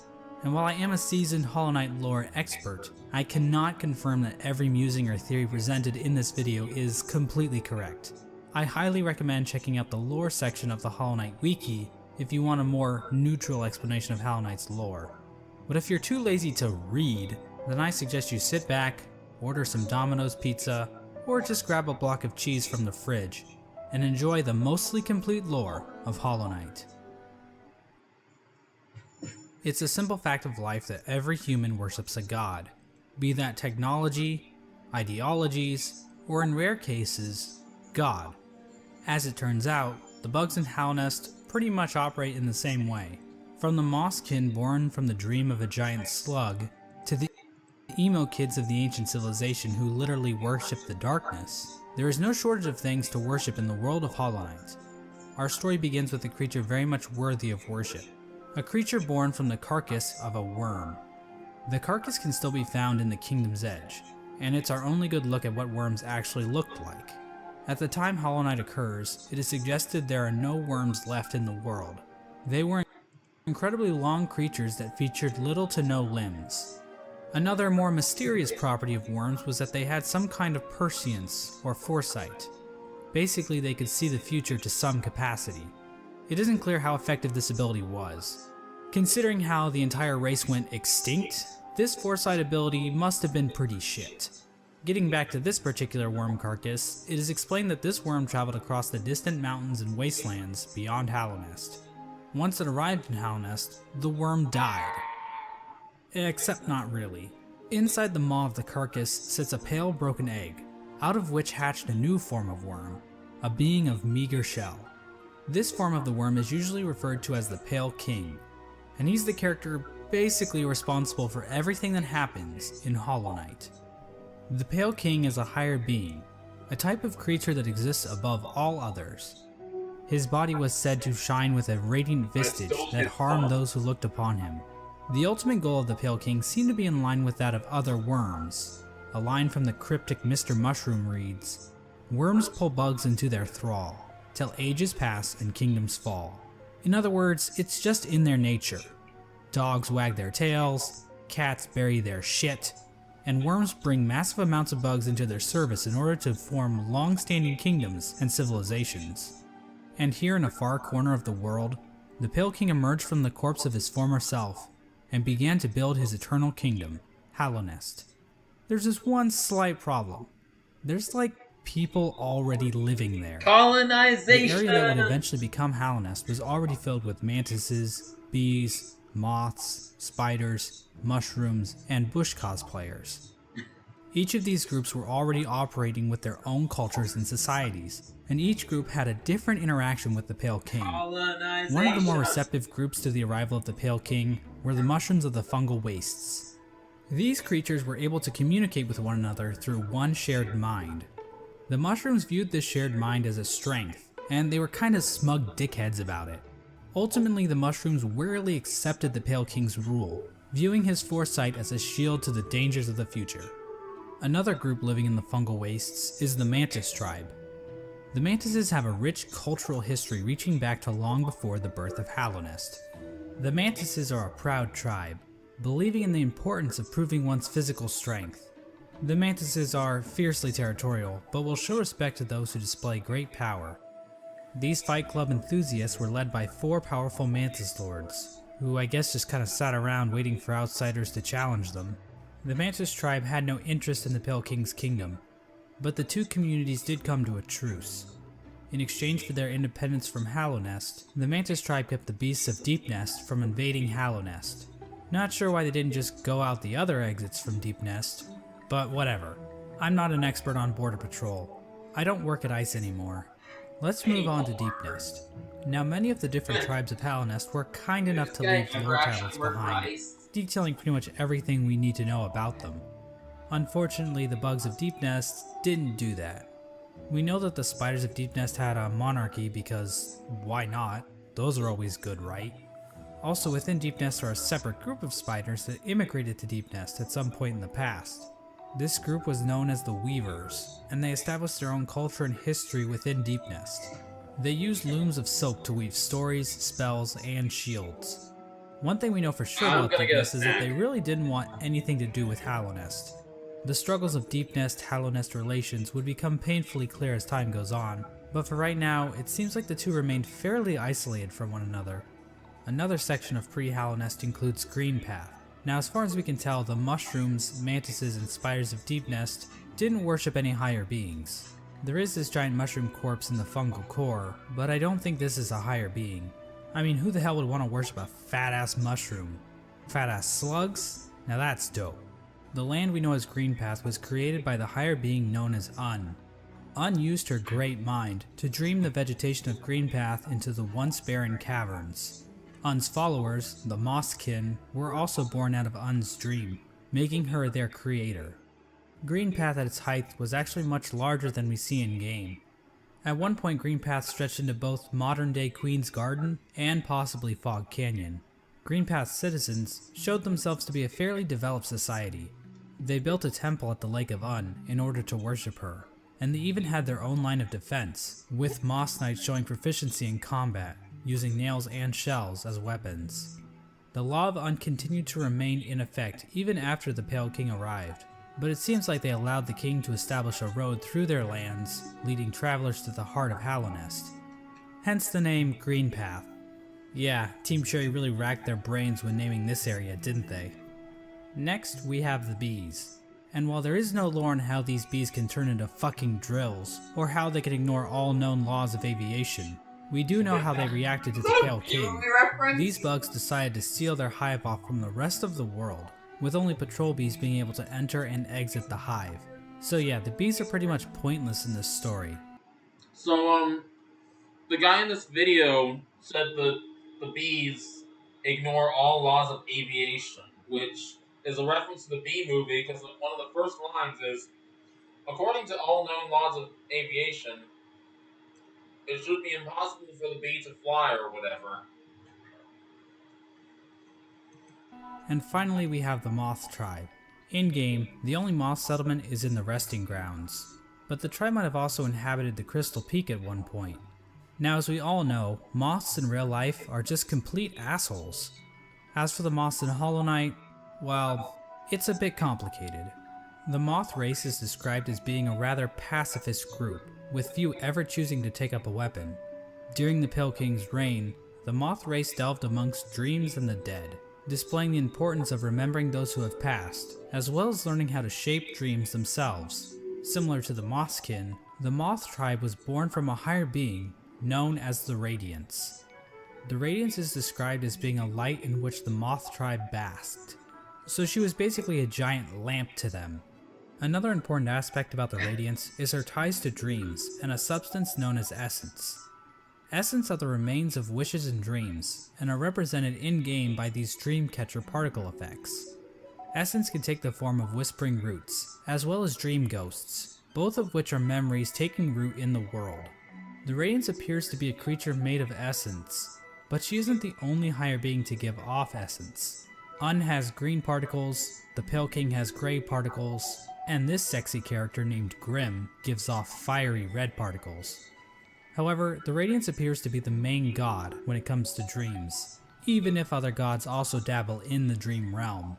And while I am a seasoned Hollow Knight lore expert, I cannot confirm that every musing or theory presented in this video is completely correct. I highly recommend checking out the lore section of the Hollow Knight wiki if you want a more neutral explanation of Hollow Knight's lore. But if you're too lazy to read, then I suggest you sit back, order some Domino's pizza, or just grab a block of cheese from the fridge, and enjoy the mostly complete lore of Hollow Knight. It's a simple fact of life that every human worships a god, be that technology, ideologies, or in rare cases, God. As it turns out, the bugs in Hallownest pretty much operate in the same way. From the mosskin born from the dream of a giant slug, to the emo kids of the ancient civilization who literally worship the darkness, there is no shortage of things to worship in the world of Hollow Knight. Our story begins with a creature very much worthy of worship, a creature born from the carcass of a worm. The carcass can still be found in the Kingdom's Edge, and it's our only good look at what worms actually looked like. At the time Hollow Knight occurs, it is suggested there are no worms left in the world. They were incredibly long creatures that featured little to no limbs. Another more mysterious property of worms was that they had some kind of prescience or foresight. Basically, they could see the future to some capacity. It isn't clear how effective this ability was. Considering how the entire race went extinct, this foresight ability must have been pretty shit. Getting back to this particular worm carcass, it is explained that this worm traveled across the distant mountains and wastelands beyond Hallownest. Once it arrived in Hallownest, the worm died. Except not really. Inside the maw of the carcass sits a pale broken egg, out of which hatched a new form of worm, a being of meager shell. This form of the worm is usually referred to as the Pale King, and he's the character basically responsible for everything that happens in Hollow Knight. The Pale King is a higher being, a type of creature that exists above all others. His body was said to shine with a radiant visage that harmed those who looked upon him. The ultimate goal of the Pale King seemed to be in line with that of other worms. A line from the cryptic Mr. Mushroom reads, "Worms pull bugs into their thrall, till ages pass and kingdoms fall." In other words, it's just in their nature. Dogs wag their tails, cats bury their shit, and worms bring massive amounts of bugs into their service in order to form long-standing kingdoms and civilizations. And here in a far corner of the world, the Pale King emerged from the corpse of his former self and began to build his eternal kingdom, Hallownest. There's this one slight problem. There's like people already living there. Colonization! The area that would eventually become Hallownest was already filled with mantises, bees, moths, spiders, mushrooms, and bush cosplayers. Each of these groups were already operating with their own cultures and societies, and each group had a different interaction with the Pale King. One of the more receptive groups to the arrival of the Pale King were the mushrooms of the fungal wastes. These creatures were able to communicate with one another through one shared mind. The mushrooms viewed this shared mind as a strength, and they were kind of smug dickheads about it. Ultimately, the mushrooms wearily accepted the Pale King's rule, viewing his foresight as a shield to the dangers of the future. Another group living in the fungal wastes is the Mantis tribe. The Mantises have a rich cultural history reaching back to long before the birth of Hallownest. The Mantises are a proud tribe, believing in the importance of proving one's physical strength. The Mantises are fiercely territorial, but will show respect to those who display great power. These Fight Club enthusiasts were led by 4 powerful Mantis Lords, who I guess just kind of sat around waiting for outsiders to challenge them. The Mantis tribe had no interest in the Pale King's kingdom, but the two communities did come to a truce. In exchange for their independence from Hallownest, the Mantis tribe kept the beasts of Deepnest from invading Hallownest. Not sure why they didn't just go out the other exits from Deepnest, but whatever. I'm not an expert on border patrol. I don't work at ICE anymore. Let's move on to Deepnest. Now, many of the different tribes of Hallownest were kind enough to leave lore tablets behind, detailing pretty much everything we need to know about them. Unfortunately, the bugs of Deepnest didn't do that. We know that the spiders of Deepnest had a monarchy because why not? Those are always good, right? Also, within Deepnest are a separate group of spiders that immigrated to Deepnest at some point in the past. This group was known as the Weavers, and they established their own culture and history within Deepnest. They used looms of silk to weave stories, spells, and shields. One thing we know for sure about Deepnest is that they really didn't want anything to do with Hallownest. The struggles of Deepnest-Hallownest relations would become painfully clear as time goes on, but for right now, it seems like the two remained fairly isolated from one another. Another section of pre-Hallownest includes Greenpath. Now, as far as we can tell, the mushrooms, mantises, and spiders of Deepnest didn't worship any higher beings. There is this giant mushroom corpse in the fungal core, but I don't think this is a higher being. I mean, who the hell would want to worship a fat-ass mushroom? Fat-ass slugs? Now that's dope. The land we know as Greenpath was created by the higher being known as Un. Un used her great mind to dream the vegetation of Greenpath into the once barren caverns. Un's followers, the Mosskin, were also born out of Un's dream, making her their creator. Greenpath at its height was actually much larger than we see in-game. At one point, Greenpath stretched into both modern-day Queen's Garden and possibly Fog Canyon. Greenpath's citizens showed themselves to be a fairly developed society. They built a temple at the Lake of Un in order to worship her, and they even had their own line of defense, with Moss Knights showing proficiency in combat, using nails and shells as weapons. The Law of Un continued to remain in effect even after the Pale King arrived, but it seems like they allowed the king to establish a road through their lands, leading travelers to the heart of Hallownest. Hence the name Greenpath. Yeah, Team Cherry really racked their brains when naming this area, didn't they? Next, we have the bees. And while there is no lore on how these bees can turn into fucking drills, or how they can ignore all known laws of aviation, we do know how they reacted to the Pale King. These bugs decided to seal their hive off from the rest of the world, with only patrol bees being able to enter and exit the hive. So yeah, the bees are pretty much pointless in this story. So, the guy in this video said that the bees ignore all laws of aviation, which is a reference to the Bee Movie, because one of the first lines is, according to all known laws of aviation, it should be impossible for the bee to fly or whatever. And finally we have the Moth Tribe. In-game, the only moth settlement is in the Resting Grounds, but the tribe might have also inhabited the Crystal Peak at one point. Now, as we all know, moths in real life are just complete assholes. As for the moths in Hollow Knight, well, it's a bit complicated. The moth race is described as being a rather pacifist group, with few ever choosing to take up a weapon. During the Pale King's reign, the moth race delved amongst dreams and the dead, displaying the importance of remembering those who have passed, as well as learning how to shape dreams themselves. Similar to the Mothkin, the Moth Tribe was born from a higher being known as the Radiance. The Radiance is described as being a light in which the Moth Tribe basked, so she was basically a giant lamp to them. Another important aspect about the Radiance is her ties to dreams and a substance known as essence. Essence are the remains of wishes and dreams, and are represented in-game by these dreamcatcher particle effects. Essence can take the form of whispering roots, as well as dream ghosts, both of which are memories taking root in the world. The Radiance appears to be a creature made of essence, but she isn't the only higher being to give off essence. Un has green particles, the Pale King has gray particles, and this sexy character named Grim gives off fiery red particles. However, the Radiance appears to be the main god when it comes to dreams, even if other gods also dabble in the dream realm.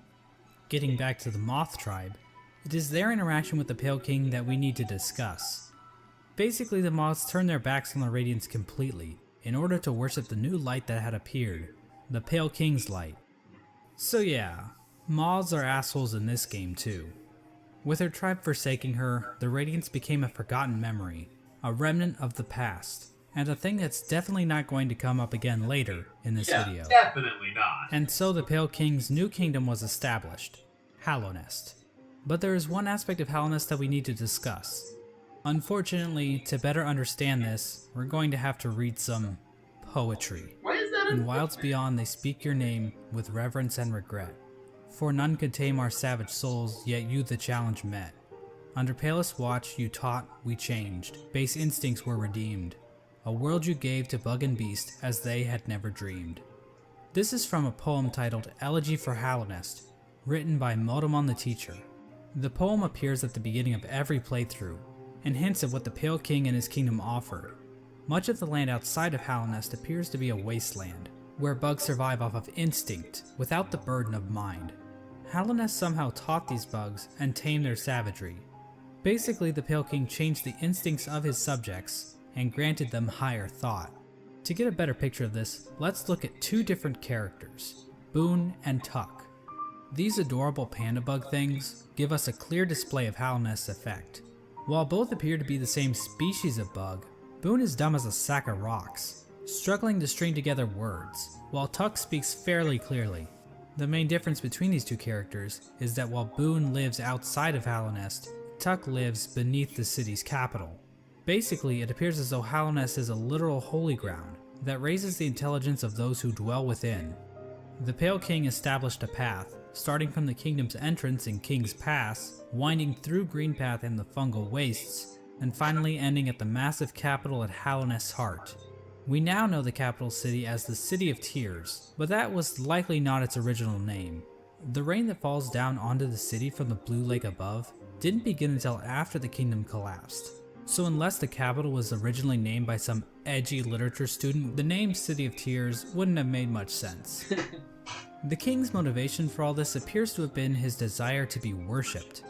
Getting back to the Moth Tribe, it is their interaction with the Pale King that we need to discuss. Basically, the moths turned their backs on the Radiance completely, in order to worship the new light that had appeared, the Pale King's light. So yeah, moths are assholes in this game too. With her tribe forsaking her, the Radiance became a forgotten memory, a remnant of the past, and a thing that's definitely not going to come up again later in this video. Definitely not. And so the Pale King's new kingdom was established, Hallownest. But there is one aspect of Hallownest that we need to discuss. Unfortunately, to better understand this, we're going to have to read some poetry. Why is that In Wilds Beyond they speak your name with reverence and regret. For none could tame our savage souls, yet you the challenge met. Under palest watch you taught, we changed, base instincts were redeemed. A world you gave to bug and beast as they had never dreamed. This is from a poem titled Elegy for Hallownest, written by Motomon the Teacher. The poem appears at the beginning of every playthrough, and hints at what the Pale King and his kingdom offered. Much of the land outside of Hallownest appears to be a wasteland, where bugs survive off of instinct, without the burden of mind. Hallownest somehow taught these bugs and tamed their savagery. Basically, the Pale King changed the instincts of his subjects, and granted them higher thought. To get a better picture of this, let's look at two different characters, Boone and Tuck. These adorable panda bug things give us a clear display of Hallownest's effect. While both appear to be the same species of bug, Boone is dumb as a sack of rocks, struggling to string together words, while Tuck speaks fairly clearly. The main difference between these two characters is that while Boone lives outside of Hallownest, Tuck lives beneath the city's capital. Basically, it appears as though Hallownest is a literal holy ground, that raises the intelligence of those who dwell within. The Pale King established a path, starting from the kingdom's entrance in King's Pass, winding through Greenpath and the fungal wastes, and finally ending at the massive capital at Hallownest's heart. We now know the capital city as the City of Tears, but that was likely not its original name. The rain that falls down onto the city from the blue lake above didn't begin until after the kingdom collapsed. So unless the capital was originally named by some edgy literature student, the name City of Tears wouldn't have made much sense. The king's motivation for all this appears to have been his desire to be worshipped.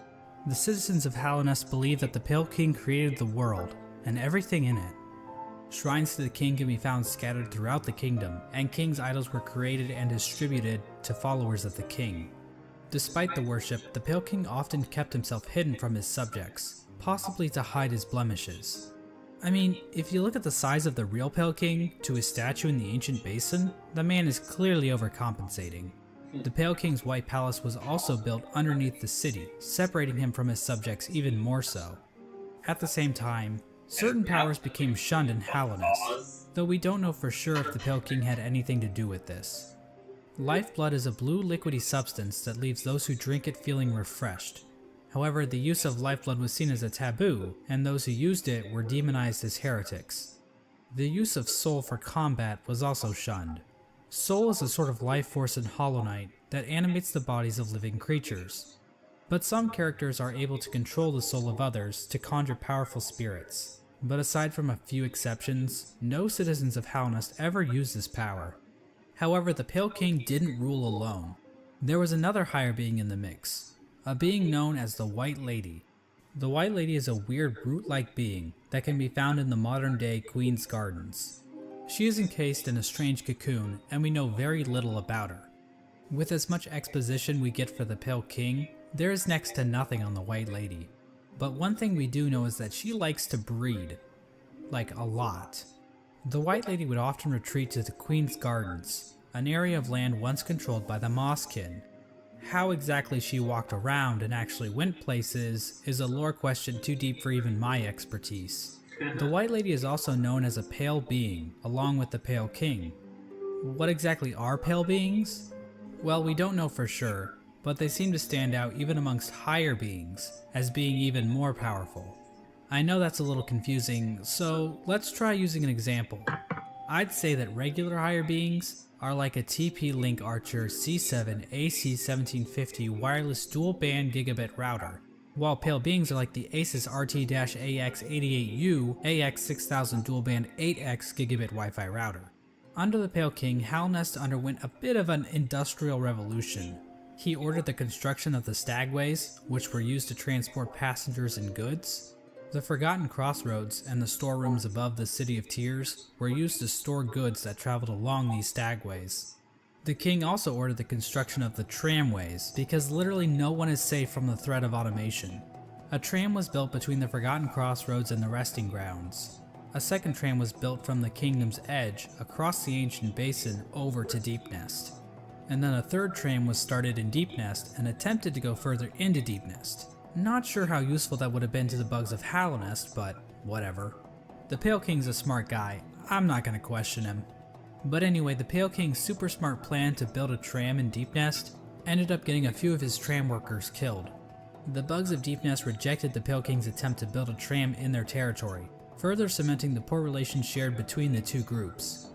The citizens of Hallownest believe that the Pale King created the world, and everything in it. Shrines to the king can be found scattered throughout the kingdom, and king's idols were created and distributed to followers of the king. Despite the worship, the Pale King often kept himself hidden from his subjects, possibly to hide his blemishes. I mean, if you look at the size of the real Pale King to his statue in the ancient basin, the man is clearly overcompensating. The Pale King's White Palace was also built underneath the city, separating him from his subjects even more so. At the same time, certain powers became shunned in Hallownest, though we don't know for sure if the Pale King had anything to do with this. Lifeblood is a blue liquidy substance that leaves those who drink it feeling refreshed. However, the use of lifeblood was seen as a taboo, and those who used it were demonized as heretics. The use of soul for combat was also shunned. Soul is a sort of life force in Hollow Knight that animates the bodies of living creatures. But some characters are able to control the soul of others to conjure powerful spirits. But aside from a few exceptions, no citizens of Hallownest ever used this power. However, the Pale King didn't rule alone. There was another higher being in the mix, a being known as the White Lady. The White Lady is a weird brute-like being that can be found in the modern-day Queen's Gardens. She is encased in a strange cocoon, and we know very little about her. With as much exposition we get for the Pale King, there is next to nothing on the White Lady. But one thing we do know is that she likes to breed. Like, a lot. The White Lady would often retreat to the Queen's Gardens, an area of land once controlled by the Mosskin. How exactly she walked around and actually went places is a lore question too deep for even my expertise. The White Lady is also known as a pale being, along with the Pale King. What exactly are pale beings? Well, we don't know for sure, but they seem to stand out even amongst higher beings, as being even more powerful. I know that's a little confusing, so let's try using an example. I'd say that regular higher beings are like a TP-Link Archer C7 AC1750 wireless dual-band gigabit router, while pale beings are like the Asus RT-AX88U AX6000 dual-band 8X gigabit Wi-Fi router. Under the Pale King, Hallownest underwent a bit of an industrial revolution. He ordered the construction of the stagways, which were used to transport passengers and goods. The Forgotten Crossroads and the storerooms above the City of Tears were used to store goods that traveled along these stagways. The king also ordered the construction of the tramways, because literally no one is safe from the threat of automation. A tram was built between the Forgotten Crossroads and the resting grounds. A second tram was built from the kingdom's edge across the ancient basin over to Deepnest. And then a third tram was started in Deepnest and attempted to go further into Deepnest. Not sure how useful that would have been to the bugs of Hallownest, but whatever. The Pale King's a smart guy, I'm not gonna question him. But anyway, the Pale King's super smart plan to build a tram in Deepnest ended up getting a few of his tram workers killed. The bugs of Deepnest rejected the Pale King's attempt to build a tram in their territory, further cementing the poor relations shared between the two groups.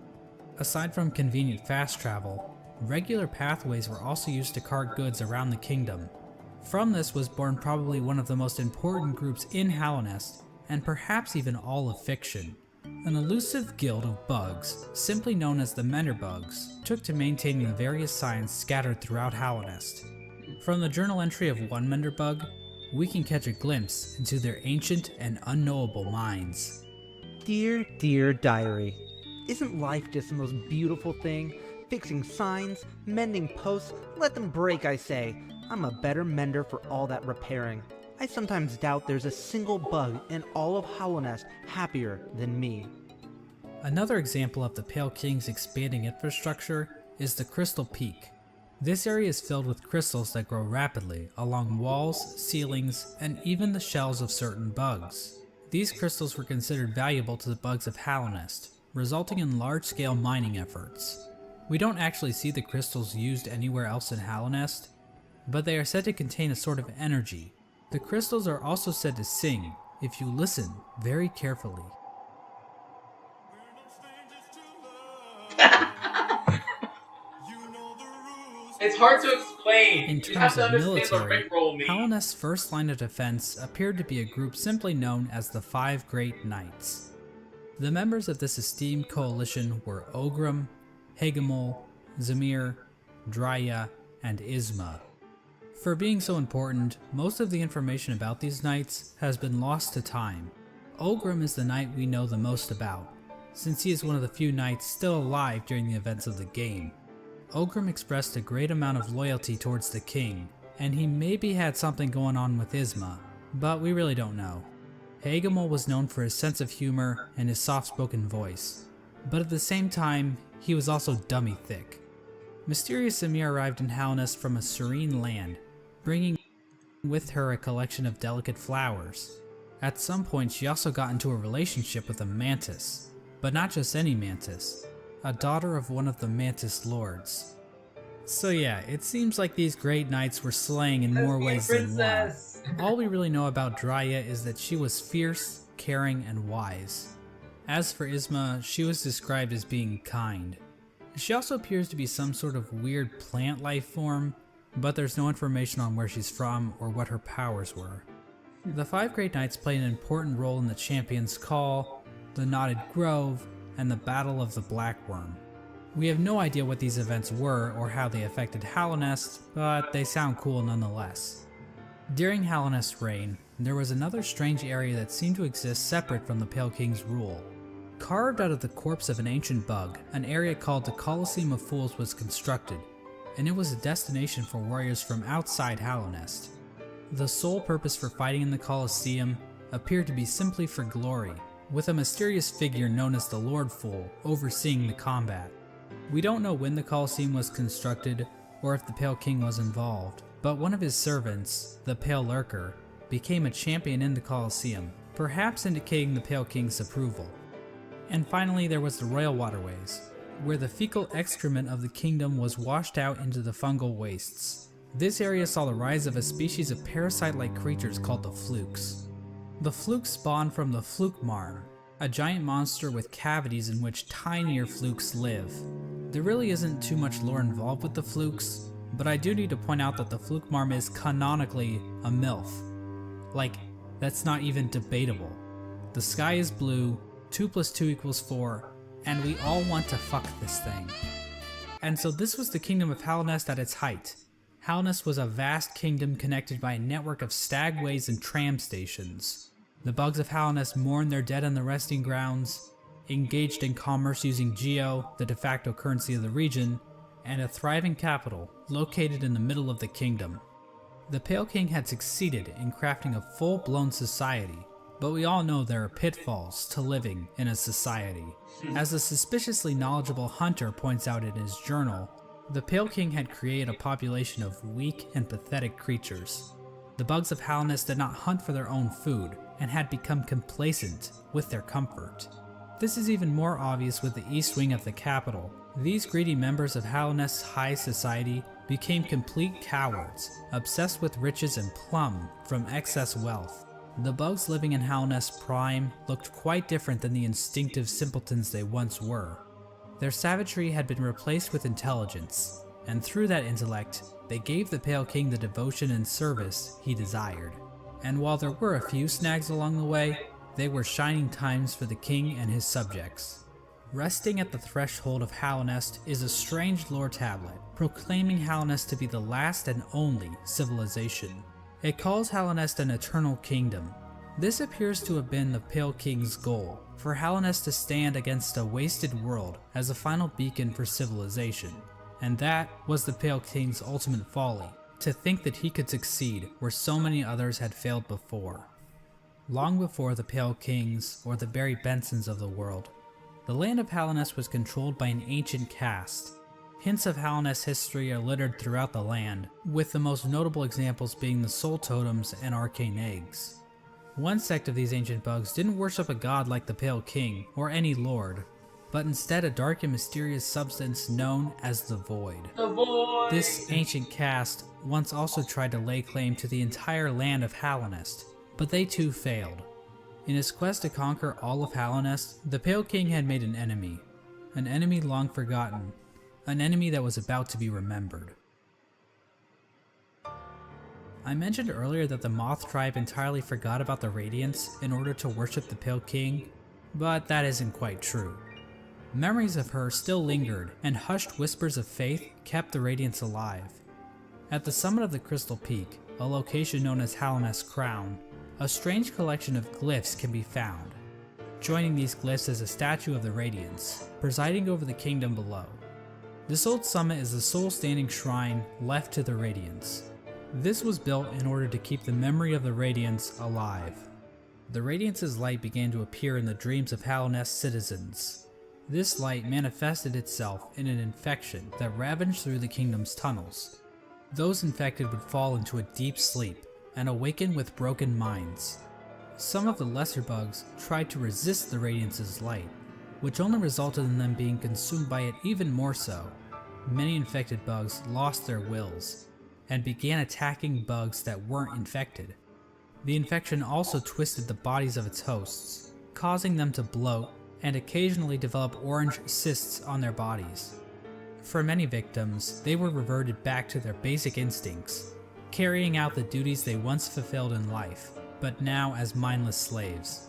Aside from convenient fast travel, regular pathways were also used to cart goods around the kingdom. From this was born probably one of the most important groups in Hallownest, and perhaps even all of fiction. An elusive guild of bugs, simply known as the Menderbugs, took to maintaining the various signs scattered throughout Hallownest. From the journal entry of one Menderbug, we can catch a glimpse into their ancient and unknowable minds. Dear, dear diary, isn't life just the most beautiful thing? Fixing signs, mending posts, let them break, I say. I'm a better mender for all that repairing. I sometimes doubt there's a single bug in all of Hallownest happier than me. Another example of the Pale King's expanding infrastructure is the Crystal Peak. This area is filled with crystals that grow rapidly along walls, ceilings, and even the shells of certain bugs. These crystals were considered valuable to the bugs of Hallownest, resulting in large-scale mining efforts. We don't actually see the crystals used anywhere else in Halonest, but they are said to contain a sort of energy. The crystals are also said to sing, if you listen very carefully. It's hard to explain. In You have terms to of understand the military, Rickroll meme. Halonest's first line of defense appeared to be a group simply known as the Five Great Knights. The members of this esteemed coalition were Ogrim, Hagamol, Zamir, Drya, and Isma. For being so important, most of the information about these knights has been lost to time. Ogrim is the knight we know the most about, since he is one of the few knights still alive during the events of the game. Ogrim expressed a great amount of loyalty towards the king, and he maybe had something going on with Isma, but we really don't know. Hagamol was known for his sense of humor and his soft-spoken voice, but at the same time, he was also dummy thick. Mysterious Samir arrived in Halonest from a serene land, bringing with her a collection of delicate flowers. At some point, she also got into a relationship with a mantis, but not just any mantis, a daughter of one of the mantis lords. So yeah, it seems like these great knights were slaying in more ways than one. All we really know about Drya is that she was fierce, caring, and wise. As for Isma, she was described as being kind. She also appears to be some sort of weird plant life form, but there's no information on where she's from or what her powers were. The Five Great Knights play an important role in the Champion's Call, the Knotted Grove, and the Battle of the Blackworm. We have no idea what these events were or how they affected Halonest, but they sound cool nonetheless. During Halonest's reign, there was another strange area that seemed to exist separate from the Pale King's rule. Carved out of the corpse of an ancient bug, an area called the Colosseum of Fools was constructed, and it was a destination for warriors from outside Halonest. The sole purpose for fighting in the Colosseum appeared to be simply for glory, with a mysterious figure known as the Lord Fool overseeing the combat. We don't know when the Colosseum was constructed or if the Pale King was involved, but one of his servants, the Pale Lurker, became a champion in the Colosseum, perhaps indicating the Pale King's approval. And finally, there was the Royal Waterways, where the fecal excrement of the kingdom was washed out into the fungal wastes. This area saw the rise of a species of parasite-like creatures called the Flukes. The Flukes spawned from the Flukmarn, a giant monster with cavities in which tinier Flukes live. There really isn't too much lore involved with the Flukes, but I do need to point out that the Flukmarn is canonically a MILF. Like, that's not even debatable. The sky is blue, 2 + 2 = 4, and we all want to fuck this thing. And so this was the kingdom of Halonest at its height. Halonest was a vast kingdom connected by a network of stagways and tram stations. The bugs of Halonest mourned their dead on the resting grounds, engaged in commerce using Geo, the de facto currency of the region, and a thriving capital located in the middle of the kingdom. The Pale King had succeeded in crafting a full-blown society, but we all know there are pitfalls to living in a society. As a suspiciously knowledgeable hunter points out in his journal, the Pale King had created a population of weak and pathetic creatures. The bugs of Halonest did not hunt for their own food, and had become complacent with their comfort. This is even more obvious with the east wing of the capital. These greedy members of Halonest's high society became complete cowards, obsessed with riches and plum from excess wealth. The bugs living in Halonest's prime looked quite different than the instinctive simpletons they once were. Their savagery had been replaced with intelligence, and through that intellect, they gave the Pale King the devotion and service he desired. And while there were a few snags along the way, they were shining times for the king and his subjects. Resting at the threshold of Halonest is a strange lore tablet, proclaiming Halonest to be the last and only civilization. It calls Halonest an eternal kingdom. This appears to have been the Pale King's goal, for Halonest to stand against a wasted world as a final beacon for civilization. And that was the Pale King's ultimate folly, to think that he could succeed where so many others had failed before. Long before the Pale Kings or the Barry Bensons of the world, the land of Halonest was controlled by an ancient caste. Hints of Halonest's history are littered throughout the land, with the most notable examples being the Soul Totems and Arcane Eggs. One sect of these ancient bugs didn't worship a god like the Pale King or any lord. but instead a dark and mysterious substance known as the Void. The Void! This ancient caste once also tried to lay claim to the entire land of Halonest, but they too failed. In his quest to conquer all of Halonest, the Pale King had made an enemy long forgotten, an enemy that was about to be remembered. I mentioned earlier that the Moth tribe entirely forgot about the Radiance in order to worship the Pale King, but that isn't quite true. Memories of her still lingered, and hushed whispers of faith kept the Radiance alive. At the summit of the Crystal Peak, a location known as Halonest Crown, a strange collection of glyphs can be found. Joining these glyphs is a statue of the Radiance, presiding over the kingdom below. This old summit is the sole standing shrine left to the Radiance. This was built in order to keep the memory of the Radiance alive. The Radiance's light began to appear in the dreams of Halonest citizens. This light manifested itself in an infection that ravaged through the kingdom's tunnels. Those infected would fall into a deep sleep and awaken with broken minds. Some of the lesser bugs tried to resist the Radiance's light, which only resulted in them being consumed by it even more so. Many infected bugs lost their wills and began attacking bugs that weren't infected. The infection also twisted the bodies of its hosts, causing them to bloat and occasionally develop orange cysts on their bodies. For many victims, they were reverted back to their basic instincts, carrying out the duties they once fulfilled in life, but now as mindless slaves.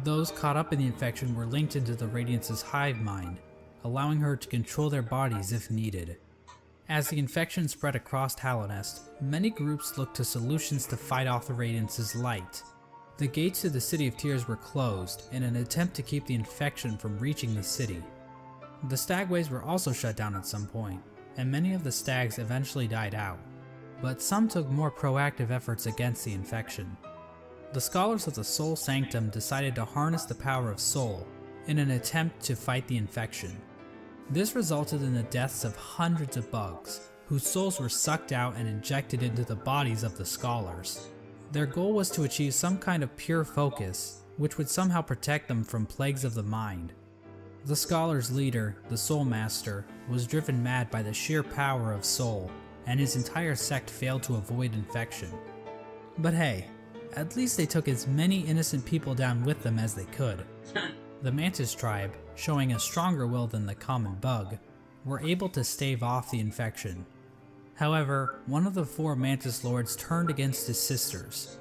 Those caught up in the infection were linked into the Radiance's hive mind, allowing her to control their bodies if needed. As the infection spread across Halonest, many groups looked to solutions to fight off the Radiance's light. The gates to the City of Tears were closed in an attempt to keep the infection from reaching the city. The stagways were also shut down at some point, and many of the stags eventually died out, but some took more proactive efforts against the infection. The scholars of the Soul Sanctum decided to harness the power of Soul in an attempt to fight the infection. This resulted in the deaths of hundreds of bugs, whose souls were sucked out and injected into the bodies of the scholars. Their goal was to achieve some kind of pure focus, which would somehow protect them from plagues of the mind. The scholars' leader, the Soul Master, was driven mad by the sheer power of Soul, and his entire sect failed to avoid infection. But hey, at least they took as many innocent people down with them as they could. The Mantis tribe, showing a stronger will than the common bug, were able to stave off the infection. However, one of the 4 Mantis Lords turned against his sisters.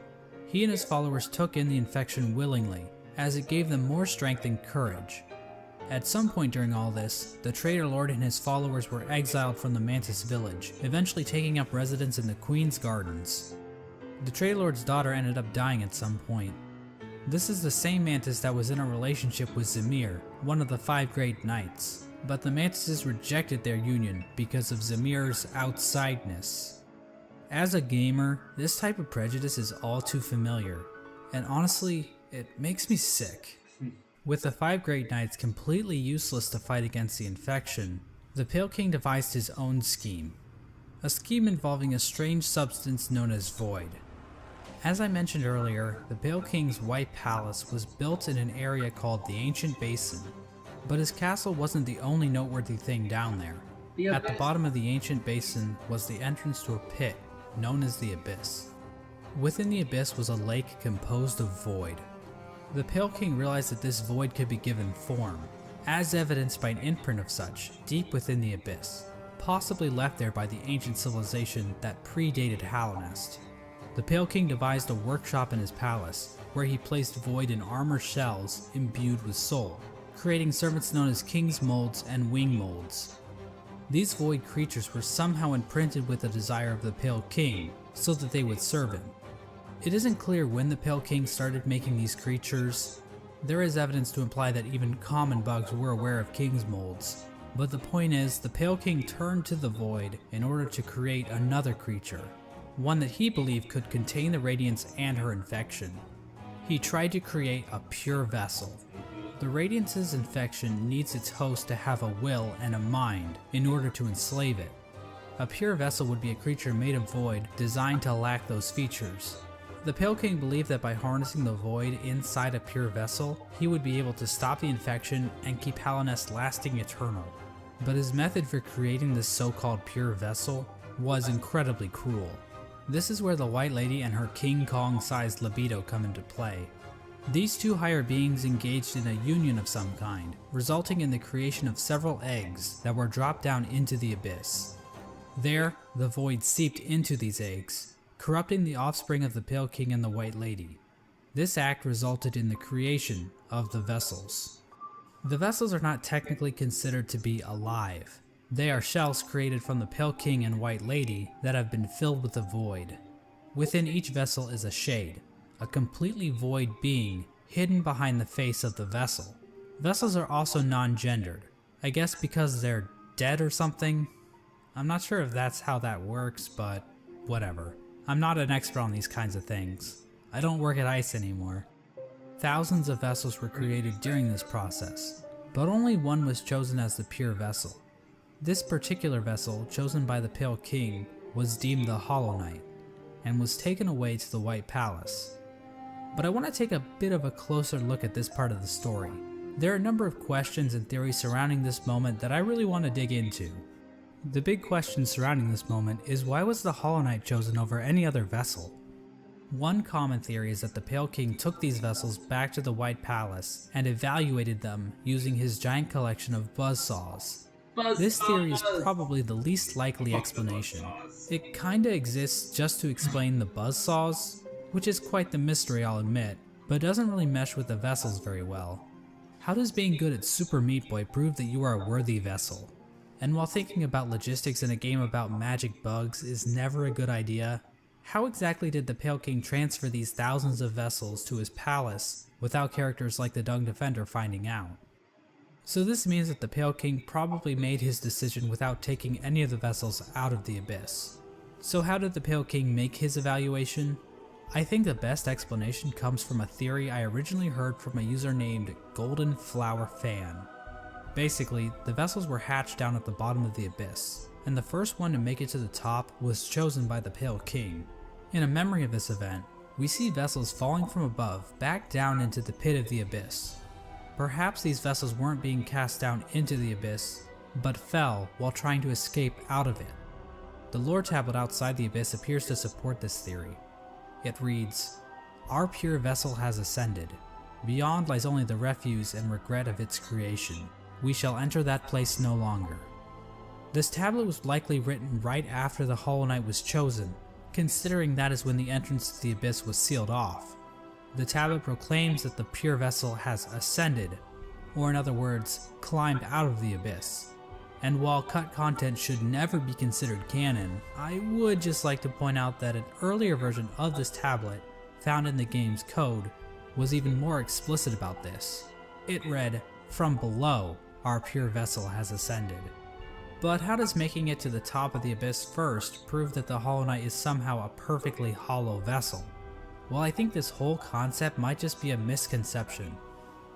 He and his followers took in the infection willingly, as it gave them more strength and courage. At some point during all this, the Traitor Lord and his followers were exiled from the Mantis village, eventually taking up residence in the Queen's Gardens. The Traitor Lord's daughter ended up dying at some point. This is the same Mantis that was in a relationship with Zamir, one of the 5 Great Knights, but the Mantises rejected their union because of Zamir's outsideness. As a gamer, this type of prejudice is all too familiar, and honestly, it makes me sick. With the 5 Great Knights completely useless to fight against the infection, the Pale King devised his own scheme. A scheme involving a strange substance known as Void. As I mentioned earlier, the Pale King's White Palace was built in an area called the Ancient Basin, but his castle wasn't the only noteworthy thing down there. At the bottom of the Ancient Basin was the entrance to a pit known as the Abyss. Within the Abyss was a lake composed of void. The Pale King realized that this void could be given form, as evidenced by an imprint of such deep within the Abyss, possibly left there by the ancient civilization that predated Halonest. The Pale King devised a workshop in his palace, where he placed void in armor shells imbued with soul, creating servants known as King's Molds and Wing Molds. These void creatures were somehow imprinted with the desire of the Pale King, so that they would serve him. It isn't clear when the Pale King started making these creatures. There is evidence to imply that even common bugs were aware of King's Molds, but the point is, the Pale King turned to the void in order to create another creature, one that he believed could contain the Radiance and her infection. He tried to create a pure vessel. The Radiance's infection needs its host to have a will and a mind in order to enslave it. A pure vessel would be a creature made of void designed to lack those features. The Pale King believed that by harnessing the void inside a pure vessel, he would be able to stop the infection and keep Hallownest lasting eternal. But his method for creating this so-called pure vessel was incredibly cruel. This is where the White Lady and her King Kong-sized libido come into play. These two higher beings engaged in a union of some kind, resulting in the creation of several eggs that were dropped down into the abyss. There, the void seeped into these eggs, corrupting the offspring of the Pale King and the White Lady. This act resulted in the creation of the vessels. The vessels are not technically considered to be alive. They are shells created from the Pale King and White Lady that have been filled with the void. Within each vessel is a shade, a completely void being hidden behind the face of the vessel. Vessels are also non-gendered, I guess because they're dead or something? I'm not sure if that's how that works, but whatever. I'm not an expert on these kinds of things. I don't work at ICE anymore. Thousands of vessels were created during this process, but only one was chosen as the pure vessel. This particular vessel, chosen by the Pale King, was deemed the Hollow Knight, and was taken away to the White Palace. But I want to take a bit of a closer look at this part of the story. There are a number of questions and theories surrounding this moment that I really want to dig into. The big question surrounding this moment is, why was the Hollow Knight chosen over any other vessel? One common theory is that the Pale King took these vessels back to the White Palace and evaluated them using his giant collection of buzzsaws. This theory is probably the least likely explanation. It kinda exists just to explain the buzzsaws, which is quite the mystery, I'll admit, but doesn't really mesh with the vessels very well. How does being good at Super Meat Boy prove that you are a worthy vessel? And while thinking about logistics in a game about magic bugs is never a good idea, how exactly did the Pale King transfer these thousands of vessels to his palace without characters like the Dung Defender finding out? So this means that the Pale King probably made his decision without taking any of the vessels out of the abyss. So how did the Pale King make his evaluation? I think the best explanation comes from a theory I originally heard from a user named Golden Flower Fan. Basically, the vessels were hatched down at the bottom of the abyss, and the first one to make it to the top was chosen by the Pale King. In a memory of this event, we see vessels falling from above back down into the pit of the abyss. Perhaps these vessels weren't being cast down into the abyss, but fell while trying to escape out of it. The lore tablet outside the abyss appears to support this theory. It reads, "Our pure vessel has ascended. Beyond lies only the refuse and regret of its creation. We shall enter that place no longer." This tablet was likely written right after the Hollow Knight was chosen, considering that is when the entrance to the abyss was sealed off. The tablet proclaims that the pure vessel has ascended, or in other words, climbed out of the abyss. And while cut content should never be considered canon, I would just like to point out that an earlier version of this tablet, found in the game's code, was even more explicit about this. It read, "From below, our pure vessel has ascended." But how does making it to the top of the abyss first prove that the Hollow Knight is somehow a perfectly hollow vessel? Well, I think this whole concept might just be a misconception.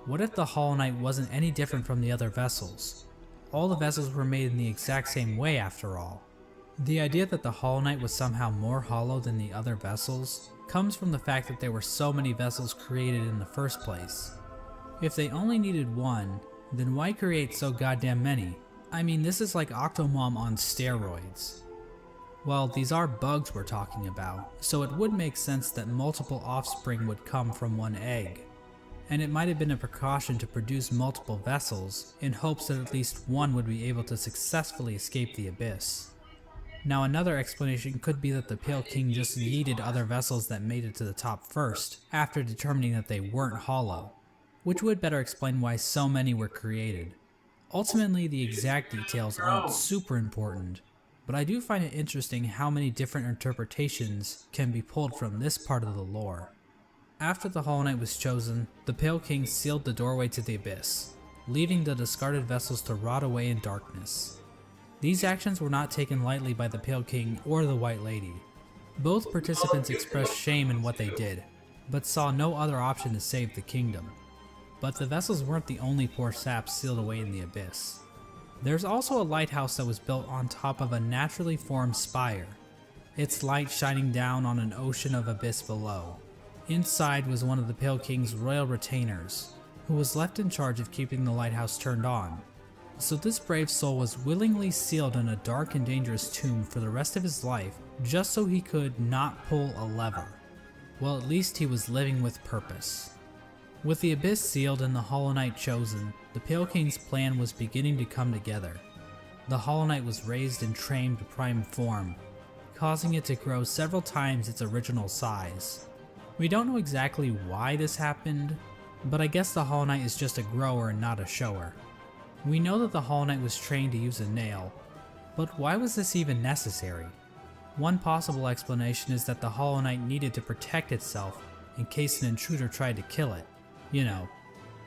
What if the Hollow Knight wasn't any different from the other vessels? All the vessels were made in the exact same way after all. The idea that the Hollow Knight was somehow more hollow than the other vessels comes from the fact that there were so many vessels created in the first place. If they only needed one, then why create so goddamn many? I mean, this is like Octomom on steroids. Well, these are bugs we're talking about, so it would make sense that multiple offspring would come from one egg. And it might have been a precaution to produce multiple vessels in hopes that at least one would be able to successfully escape the abyss. Now another explanation could be that the Pale King just yeeted other vessels that made it to the top first, after determining that they weren't hollow, which would better explain why so many were created. Ultimately, the exact details aren't super important, but I do find it interesting how many different interpretations can be pulled from this part of the lore. After the Hollow Knight was chosen, the Pale King sealed the doorway to the abyss, leaving the discarded vessels to rot away in darkness. These actions were not taken lightly by the Pale King or the White Lady. Both participants expressed shame in what they did, but saw no other option to save the kingdom. But the vessels weren't the only poor saps sealed away in the abyss. There's also a lighthouse that was built on top of a naturally formed spire. its light shining down on an ocean of abyss below. Inside was one of the Pale King's royal retainers, who was left in charge of keeping the lighthouse turned on. So this brave soul was willingly sealed in a dark and dangerous tomb for the rest of his life, just so he could not pull a lever. Well, at least he was living with purpose. With the abyss sealed and the Hollow Knight chosen, the Pale King's plan was beginning to come together. The Hollow Knight was raised and trained to prime form, causing it to grow several times its original size. We don't know exactly why this happened, but I guess the Hollow Knight is just a grower and not a shower. We know that the Hollow Knight was trained to use a nail, but why was this even necessary? One possible explanation is that the Hollow Knight needed to protect itself in case an intruder tried to kill it. You know,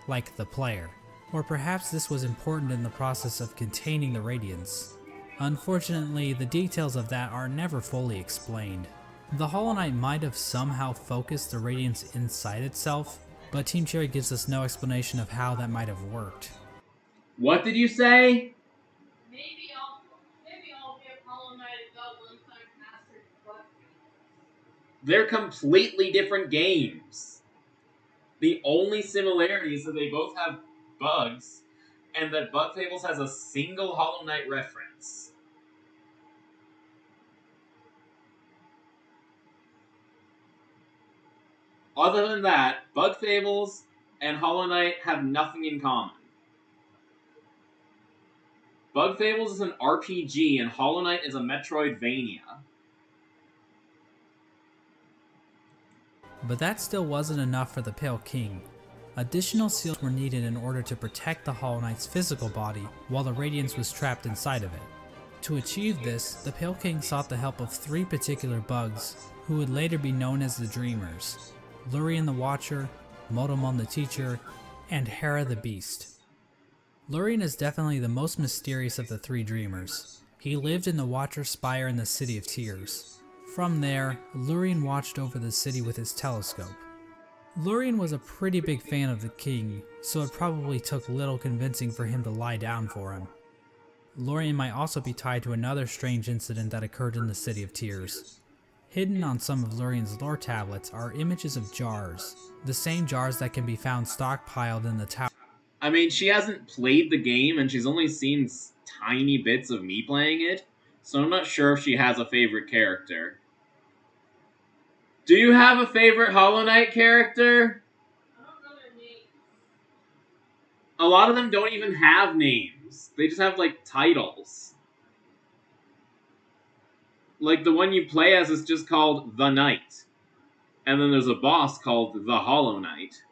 like the player. Or perhaps this was important in the process of containing the Radiance. Unfortunately, the details of that are never fully explained. The Hollow Knight might have somehow focused the Radiance inside itself, but Team Cherry gives us no explanation of how that might have worked. What did you say? Maybe I'll give Hollow Knight a go once I've mastered Bug Fables. They're completely different games. The only similarity is that they both have bugs, and that Bug Fables has a single Hollow Knight reference. Other than that, Bug Fables and Hollow Knight have nothing in common. Bug Fables is an RPG and Hollow Knight is a Metroidvania. But that still wasn't enough for the Pale King. Additional seals were needed in order to protect the Hollow Knight's physical body while the Radiance was trapped inside of it. To achieve this, the Pale King sought the help of 3 particular bugs, who would later be known as the Dreamers: Lurien the Watcher, Motomon the Teacher, and Hera the Beast. Lurien is definitely the most mysterious of the 3 Dreamers. He lived in the Watcher's Spire in the City of Tears. From there, Lurien watched over the city with his telescope. Lurien was a pretty big fan of the king, so it probably took little convincing for him to lie down for him. Lurien might also be tied to another strange incident that occurred in the City of Tears. Hidden on some of Lurien's lore tablets are images of jars, the same jars that can be found stockpiled in the tower. I mean, she hasn't played the game and she's only seen tiny bits of me playing it, so I'm not sure if she has a favorite character. Do you have a favorite Hollow Knight character? I don't know their names. A lot of them don't even have names. They just have, like, titles. Like, the one you play as is just called The Knight. And then there's a boss called the Hollow Knight.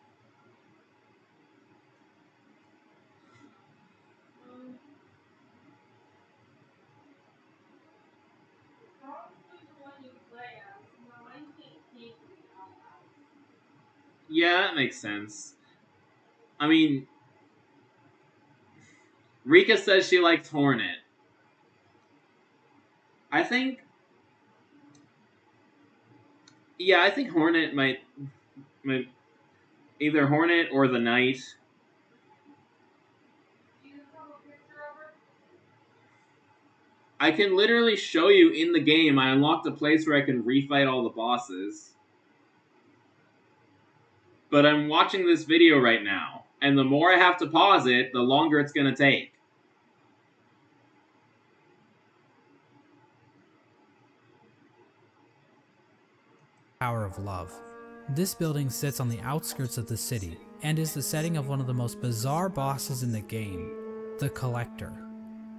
Probably the one you play as. No, I can't think of it out loud. Yeah, that makes sense. I mean, Rika says she likes Hornet. I think Hornet might either Hornet or the Knight. Do you have a picture of her? I can literally show you in the game. I unlocked a place where I can refight all the bosses. But I'm watching this video right now, and the more I have to pause it, the longer it's gonna take. Tower of Love. This building sits on the outskirts of the city, and is the setting of one of the most bizarre bosses in the game, the Collector.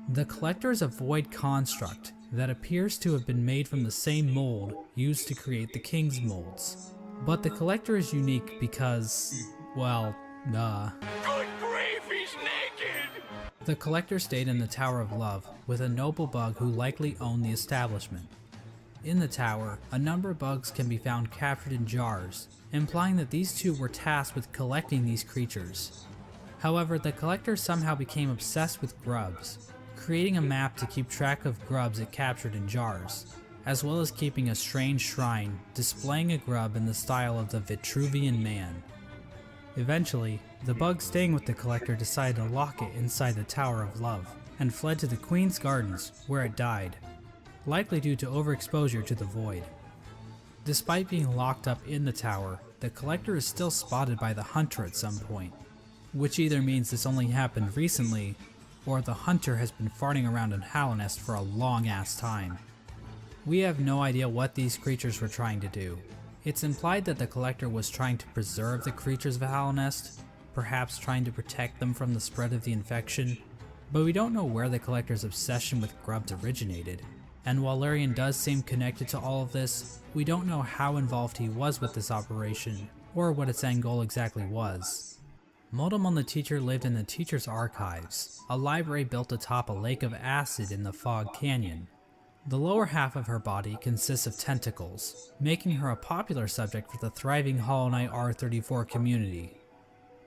The Collector is a void construct that appears to have been made from the same mold used to create the King's molds. But the Collector is unique because, well, Good grief, he's naked! The Collector stayed in the Tower of Love with a noble bug who likely owned the establishment. In the tower, a number of bugs can be found captured in jars, implying that these two were tasked with collecting these creatures. However, the Collector somehow became obsessed with grubs, creating a map to keep track of grubs it captured in jars, as well as keeping a strange shrine displaying a grub in the style of the Vitruvian Man. Eventually, the bug staying with the Collector decided to lock it inside the Tower of Love, and fled to the Queen's Gardens, where it died. likely due to overexposure to the void. Despite being locked up in the tower, the Collector is still spotted by the Hunter at some point, which either means this only happened recently, or the Hunter has been farting around in Hallownest for a long ass time. We have no idea what these creatures were trying to do. It's implied that the Collector was trying to preserve the creatures of Hallownest, perhaps trying to protect them from the spread of the infection, but we don't know where the Collector's obsession with grubs originated, and while Lurian does seem connected to all of this, we don't know how involved he was with this operation, or what its end goal exactly was. Motomon the teacher lived in the Teacher's Archives, a library built atop a lake of acid in the Fog Canyon. The lower half of her body consists of tentacles, making her a popular subject for the thriving Hollow Knight R34 community.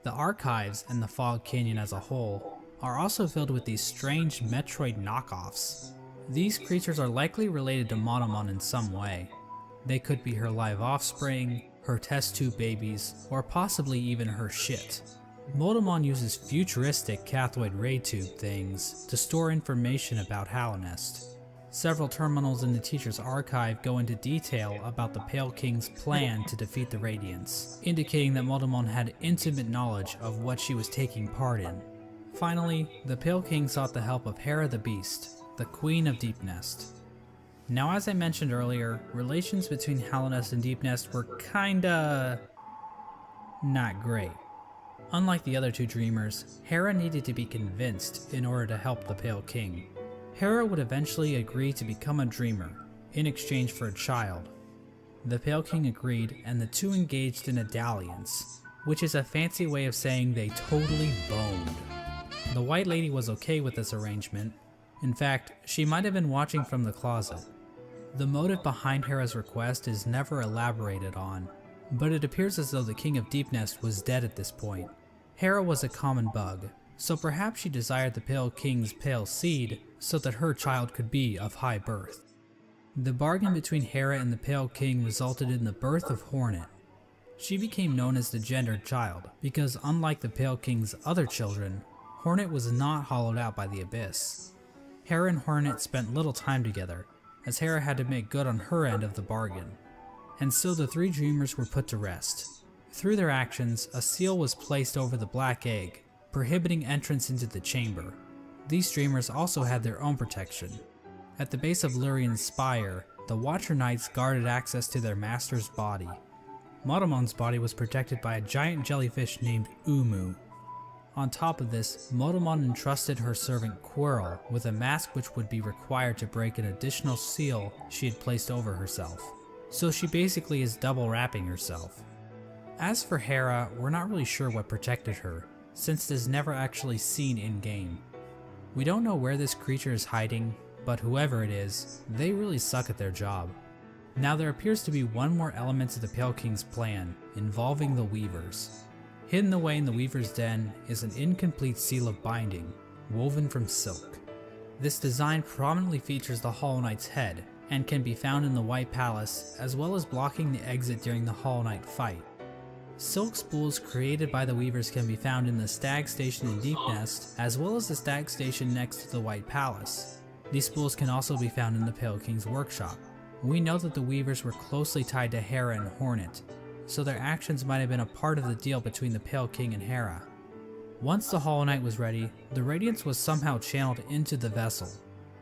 The Archives and the Fog Canyon as a whole are also filled with these strange Metroid knockoffs. These creatures are likely related to Monomon in some way. They could be her live offspring, her test tube babies, or possibly even her shit. Motomon uses futuristic cathoid ray tube things to store information about Hallownest. Several terminals in the Teacher's Archive go into detail about the Pale King's plan to defeat the Radiance, indicating that Motomon had intimate knowledge of what she was taking part in. Finally, the Pale King sought the help of Hera the Beast, the Queen of Deepnest. Now, as I mentioned earlier, relations between Hallownest and Deepnest were kinda not great. Unlike the other two dreamers, Hera needed to be convinced in order to help the Pale King. Hera would eventually agree to become a dreamer, in exchange for a child. The Pale King agreed, and the two engaged in a dalliance, which is a fancy way of saying they totally boned. The White Lady was okay with this arrangement. In fact, she might have been watching from the closet. The motive behind Hera's request is never elaborated on, but it appears as though the King of Deepnest was dead at this point. Hera was a common bug, so perhaps she desired the Pale King's pale seed so that her child could be of high birth. The bargain between Hera and the Pale King resulted in the birth of Hornet. She became known as the gendered child because, unlike the Pale King's other children, Hornet was not hollowed out by the Abyss. Hera and Hornet spent little time together, as Hera had to make good on her end of the bargain. And so the three dreamers were put to rest. Through their actions, a seal was placed over the black egg, prohibiting entrance into the chamber. These dreamers also had their own protection. At the base of Lurian's spire, the Watcher Knights guarded access to their master's body. Motomon's body was protected by a giant jellyfish named Umu. On top of this, Motomon entrusted her servant Quirrell with a mask which would be required to break an additional seal she had placed over herself. So she basically is double wrapping herself. As for Hera, we're not really sure what protected her, since it is never actually seen in-game. We don't know where this creature is hiding, but whoever it is, they really suck at their job. Now there appears to be one more element to the Pale King's plan, involving the Weavers. Hidden away in the Weaver's Den is an incomplete seal of binding, woven from silk. This design prominently features the Hollow Knight's head, and can be found in the White Palace, as well as blocking the exit during the Hollow Knight fight. Silk spools created by the Weavers can be found in the Stag Station in Deepnest, as well as the Stag Station next to the White Palace. These spools can also be found in the Pale King's workshop. We know that the Weavers were closely tied to Hera and Hornet, so their actions might have been a part of the deal between the Pale King and Hera. Once the Hollow Knight was ready, the Radiance was somehow channeled into the vessel,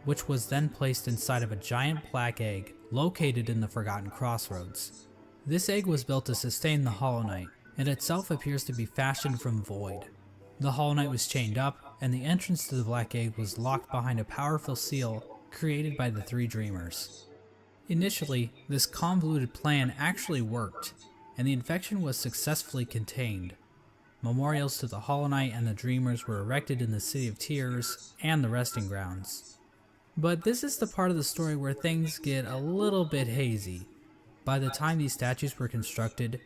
which was then placed inside of a giant black egg located in the Forgotten Crossroads. This egg was built to sustain the Hollow Knight, and itself appears to be fashioned from void. The Hollow Knight was chained up, and the entrance to the black egg was locked behind a powerful seal created by the three dreamers. Initially, this convoluted plan actually worked, and the infection was successfully contained. Memorials to the Hollow Knight and the Dreamers were erected in the City of Tears and the Resting Grounds. But this is the part of the story where things get a little bit hazy. By the time these statues were constructed,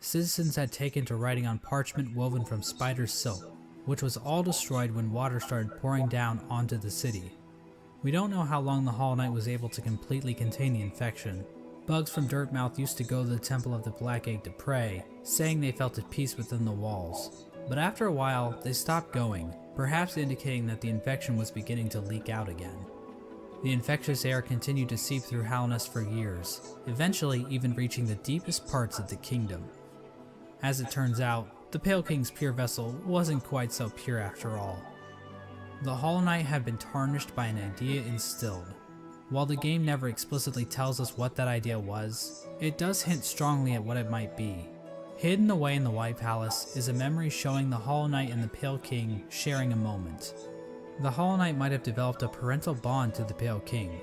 citizens had taken to writing on parchment woven from spider silk, which was all destroyed when water started pouring down onto the city. We don't know how long the Hollow Knight was able to completely contain the infection. Bugs from Dirtmouth used to go to the Temple of the Black Egg to pray, saying they felt at peace within the walls. But after a while, they stopped going, perhaps indicating that the infection was beginning to leak out again. The infectious air continued to seep through Halnest for years, eventually even reaching the deepest parts of the kingdom. As it turns out, the Pale King's pure vessel wasn't quite so pure after all. The Hollow Knight had been tarnished by an idea instilled. While the game never explicitly tells us what that idea was, it does hint strongly at what it might be. Hidden away in the White Palace is a memory showing the Hollow Knight and the Pale King sharing a moment. The Hollow Knight might have developed a parental bond to the Pale King,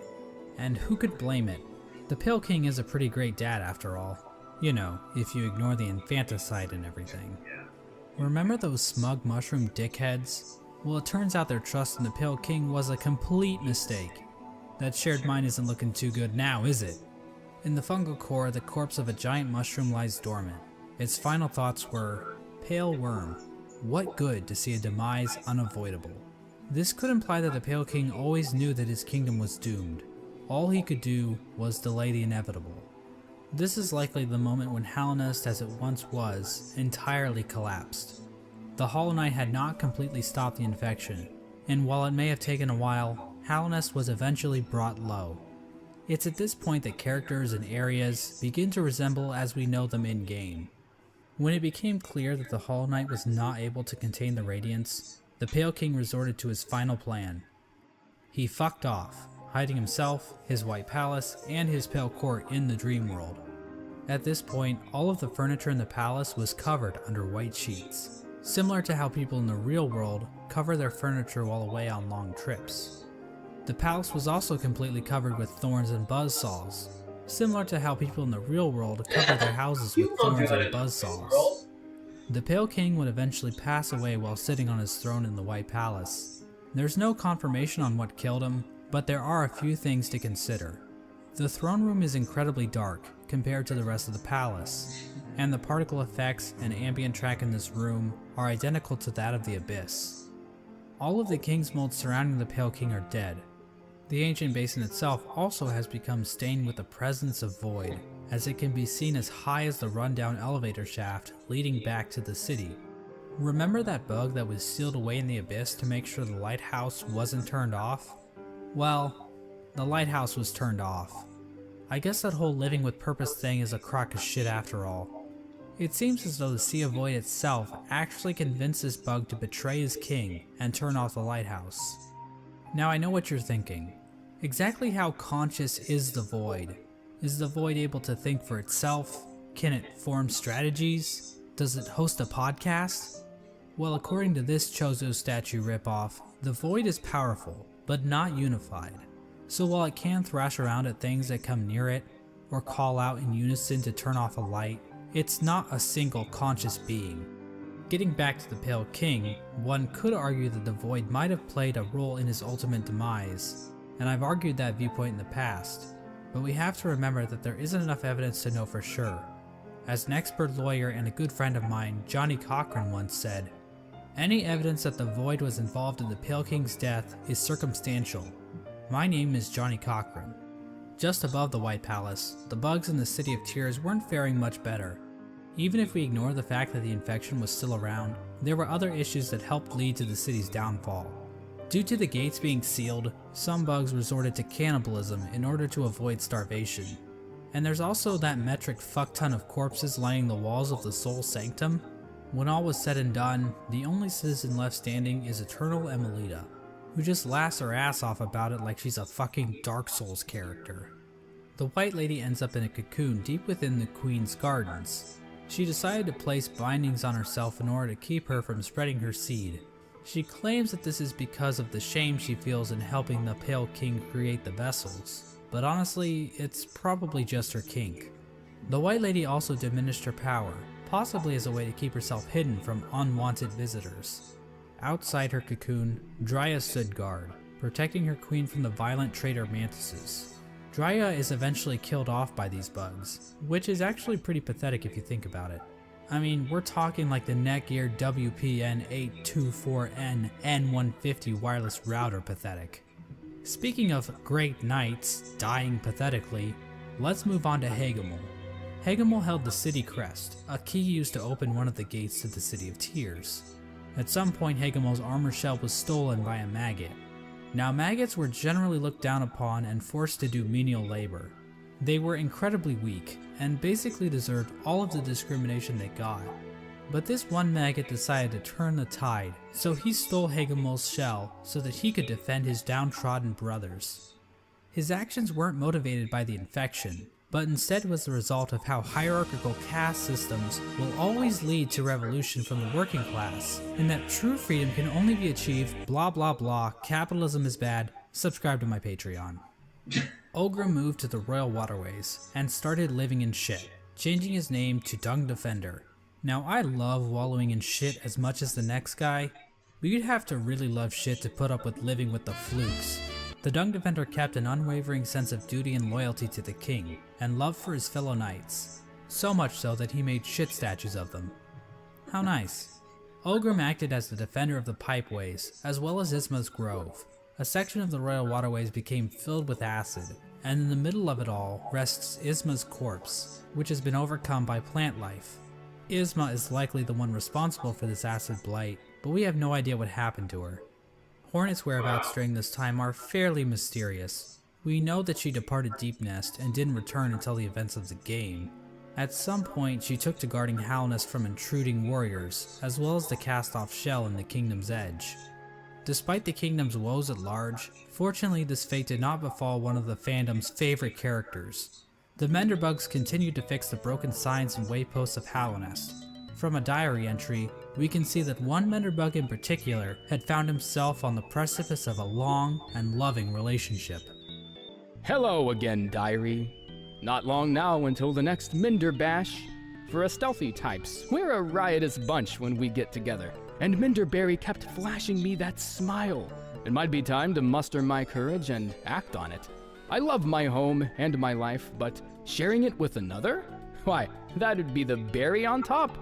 and who could blame it? The Pale King is a pretty great dad after all. You know, if you ignore the infanticide and everything. Remember those smug mushroom dickheads? Well, it turns out their trust in the Pale King was a complete mistake. That shared mind isn't looking too good now, is it? In the fungal core, the corpse of a giant mushroom lies dormant. Its final thoughts were, "Pale worm, what good to see a demise unavoidable?" This could imply that the Pale King always knew that his kingdom was doomed. All he could do was delay the inevitable. This is likely the moment when Halnest, as it once was, entirely collapsed. The Hollow Knight had not completely stopped the infection, and while it may have taken a while, Halnest was eventually brought low. It's at this point that characters and areas begin to resemble as we know them in-game. When it became clear that the Hollow Knight was not able to contain the Radiance, the Pale King resorted to his final plan. He fucked off, hiding himself, his White Palace, and his Pale Court in the Dream World. At this point, all of the furniture in the palace was covered under white sheets, similar to how people in the real world cover their furniture while away on long trips. The palace was also completely covered with thorns and buzzsaws, similar to how people in the real world cover their houses with thorns and buzzsaws. The Pale King would eventually pass away while sitting on his throne in the White Palace. There's no confirmation on what killed him, but there are a few things to consider. The throne room is incredibly dark compared to the rest of the palace, and the particle effects and ambient track in this room are identical to that of the Abyss. All of the king's molds surrounding the Pale King are dead. The ancient basin itself also has become stained with the presence of void, as it can be seen as high as the rundown elevator shaft leading back to the city. Remember that bug that was sealed away in the Abyss to make sure the lighthouse wasn't turned off? Well, the lighthouse was turned off. I guess that whole living with purpose thing is a crock of shit after all. It seems as though the Sea of Void itself actually convinced this bug to betray his king and turn off the lighthouse. Now I know what you're thinking. Exactly how conscious is the Void? Is the Void able to think for itself? Can it form strategies? Does it host a podcast? Well, according to this Chozo statue ripoff, the Void is powerful, but not unified. So while it can thrash around at things that come near it, or call out in unison to turn off a light, it's not a single conscious being. Getting back to the Pale King, one could argue that the Void might have played a role in his ultimate demise, and I've argued that viewpoint in the past, but we have to remember that there isn't enough evidence to know for sure. As an expert lawyer and a good friend of mine, Johnny Cochran, once said, "Any evidence that the Void was involved in the Pale King's death is circumstantial. My name is Johnny Cochran." Just above the White Palace, the bugs in the City of Tears weren't faring much better. Even if we ignore the fact that the infection was still around, there were other issues that helped lead to the city's downfall. Due to the gates being sealed, some bugs resorted to cannibalism in order to avoid starvation. And there's also that metric fuckton of corpses lining the walls of the Soul Sanctum. When all was said and done, the only citizen left standing is Eternal Emelita, who just laughs her ass off about it like she's a fucking Dark Souls character. The White Lady ends up in a cocoon deep within the Queen's gardens. She decided to place bindings on herself in order to keep her from spreading her seed. She claims that this is because of the shame she feels in helping the Pale King create the vessels, but honestly, it's probably just her kink. The White Lady also diminished her power, possibly as a way to keep herself hidden from unwanted visitors. Outside her cocoon, Drya stood guard, protecting her queen from the violent traitor mantises. Drya is eventually killed off by these bugs, which is actually pretty pathetic if you think about it. I mean, we're talking like the Netgear WPN824N N150 wireless router pathetic. Speaking of great knights dying pathetically, let's move on to Hegemel. Hegemel held the City Crest, a key used to open one of the gates to the City of Tears. At some point, Hegemel's armor shell was stolen by a maggot. Now, maggots were generally looked down upon and forced to do menial labor. They were incredibly weak, and basically deserved all of the discrimination they got. But this one maggot decided to turn the tide, so he stole Hegemo's shell so that he could defend his downtrodden brothers. His actions weren't motivated by the infection, but instead was the result of how hierarchical caste systems will always lead to revolution from the working class, and that true freedom can only be achieved blah blah blah, capitalism is bad, subscribe to my Patreon. Ogre moved to the Royal Waterways and started living in shit, changing his name to Dung Defender. Now I love wallowing in shit as much as the next guy, but you'd have to really love shit to put up with living with the flukes. The Dung Defender kept an unwavering sense of duty and loyalty to the king, and love for his fellow knights, so much so that he made shit statues of them. How nice. Ogrim acted as the defender of the pipeways, as well as Isma's Grove. A section of the Royal Waterways became filled with acid, and in the middle of it all rests Isma's corpse, which has been overcome by plant life. Isma is likely the one responsible for this acid blight, but we have no idea what happened to her. Hornet's whereabouts during this time are fairly mysterious. We know that she departed Deep Nest and didn't return until the events of the game. At some point, she took to guarding Halnest from intruding warriors, as well as the cast-off shell in the Kingdom's Edge. Despite the Kingdom's woes at large, fortunately this fate did not befall one of the fandom's favorite characters. The Menderbugs continued to fix the broken signs and wayposts of Halnest. From a diary entry, we can see that one Menderbug in particular had found himself on the precipice of a long and loving relationship. Hello again, diary. Not long now until the next Minder Bash. For us stealthy types, we're a riotous bunch when we get together, and Minderberry kept flashing me that smile. It might be time to muster my courage and act on it. I love my home and my life, but sharing it with another? Why, that'd be the berry on top.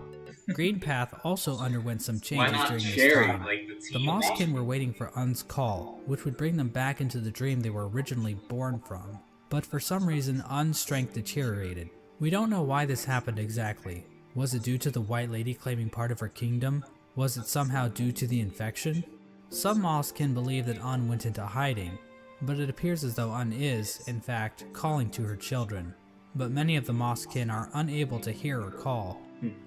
Greenpath also underwent some Why changes not during share this time. like the The team? Mosskin were waiting for Un's call, which would bring them back into the dream they were originally born from. But for some reason, Un's strength deteriorated. We don't know why this happened exactly. Was it due to the White Lady claiming part of her kingdom? Was it somehow due to the infection? Some Mosskin believe that Un went into hiding, but it appears as though Un is, in fact, calling to her children. But many of the Mosskin are unable to hear her call.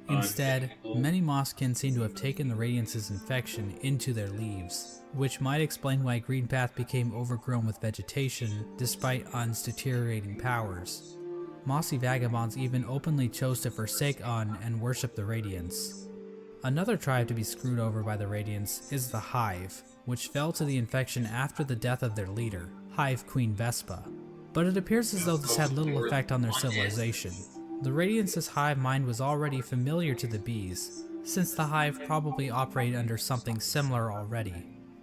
Instead, many Mosskin seem to have taken the Radiance's infection into their leaves, which might explain why Greenpath became overgrown with vegetation despite Un's deteriorating powers. Mossy vagabonds even openly chose to forsake Un and worship the Radiance. Another tribe to be screwed over by the Radiance is the Hive, which fell to the infection after the death of their leader, Hive Queen Vespa. But it appears as though this had little effect on their civilization. The Radiance's hive mind was already familiar to the bees, since the hive probably operated under something similar already.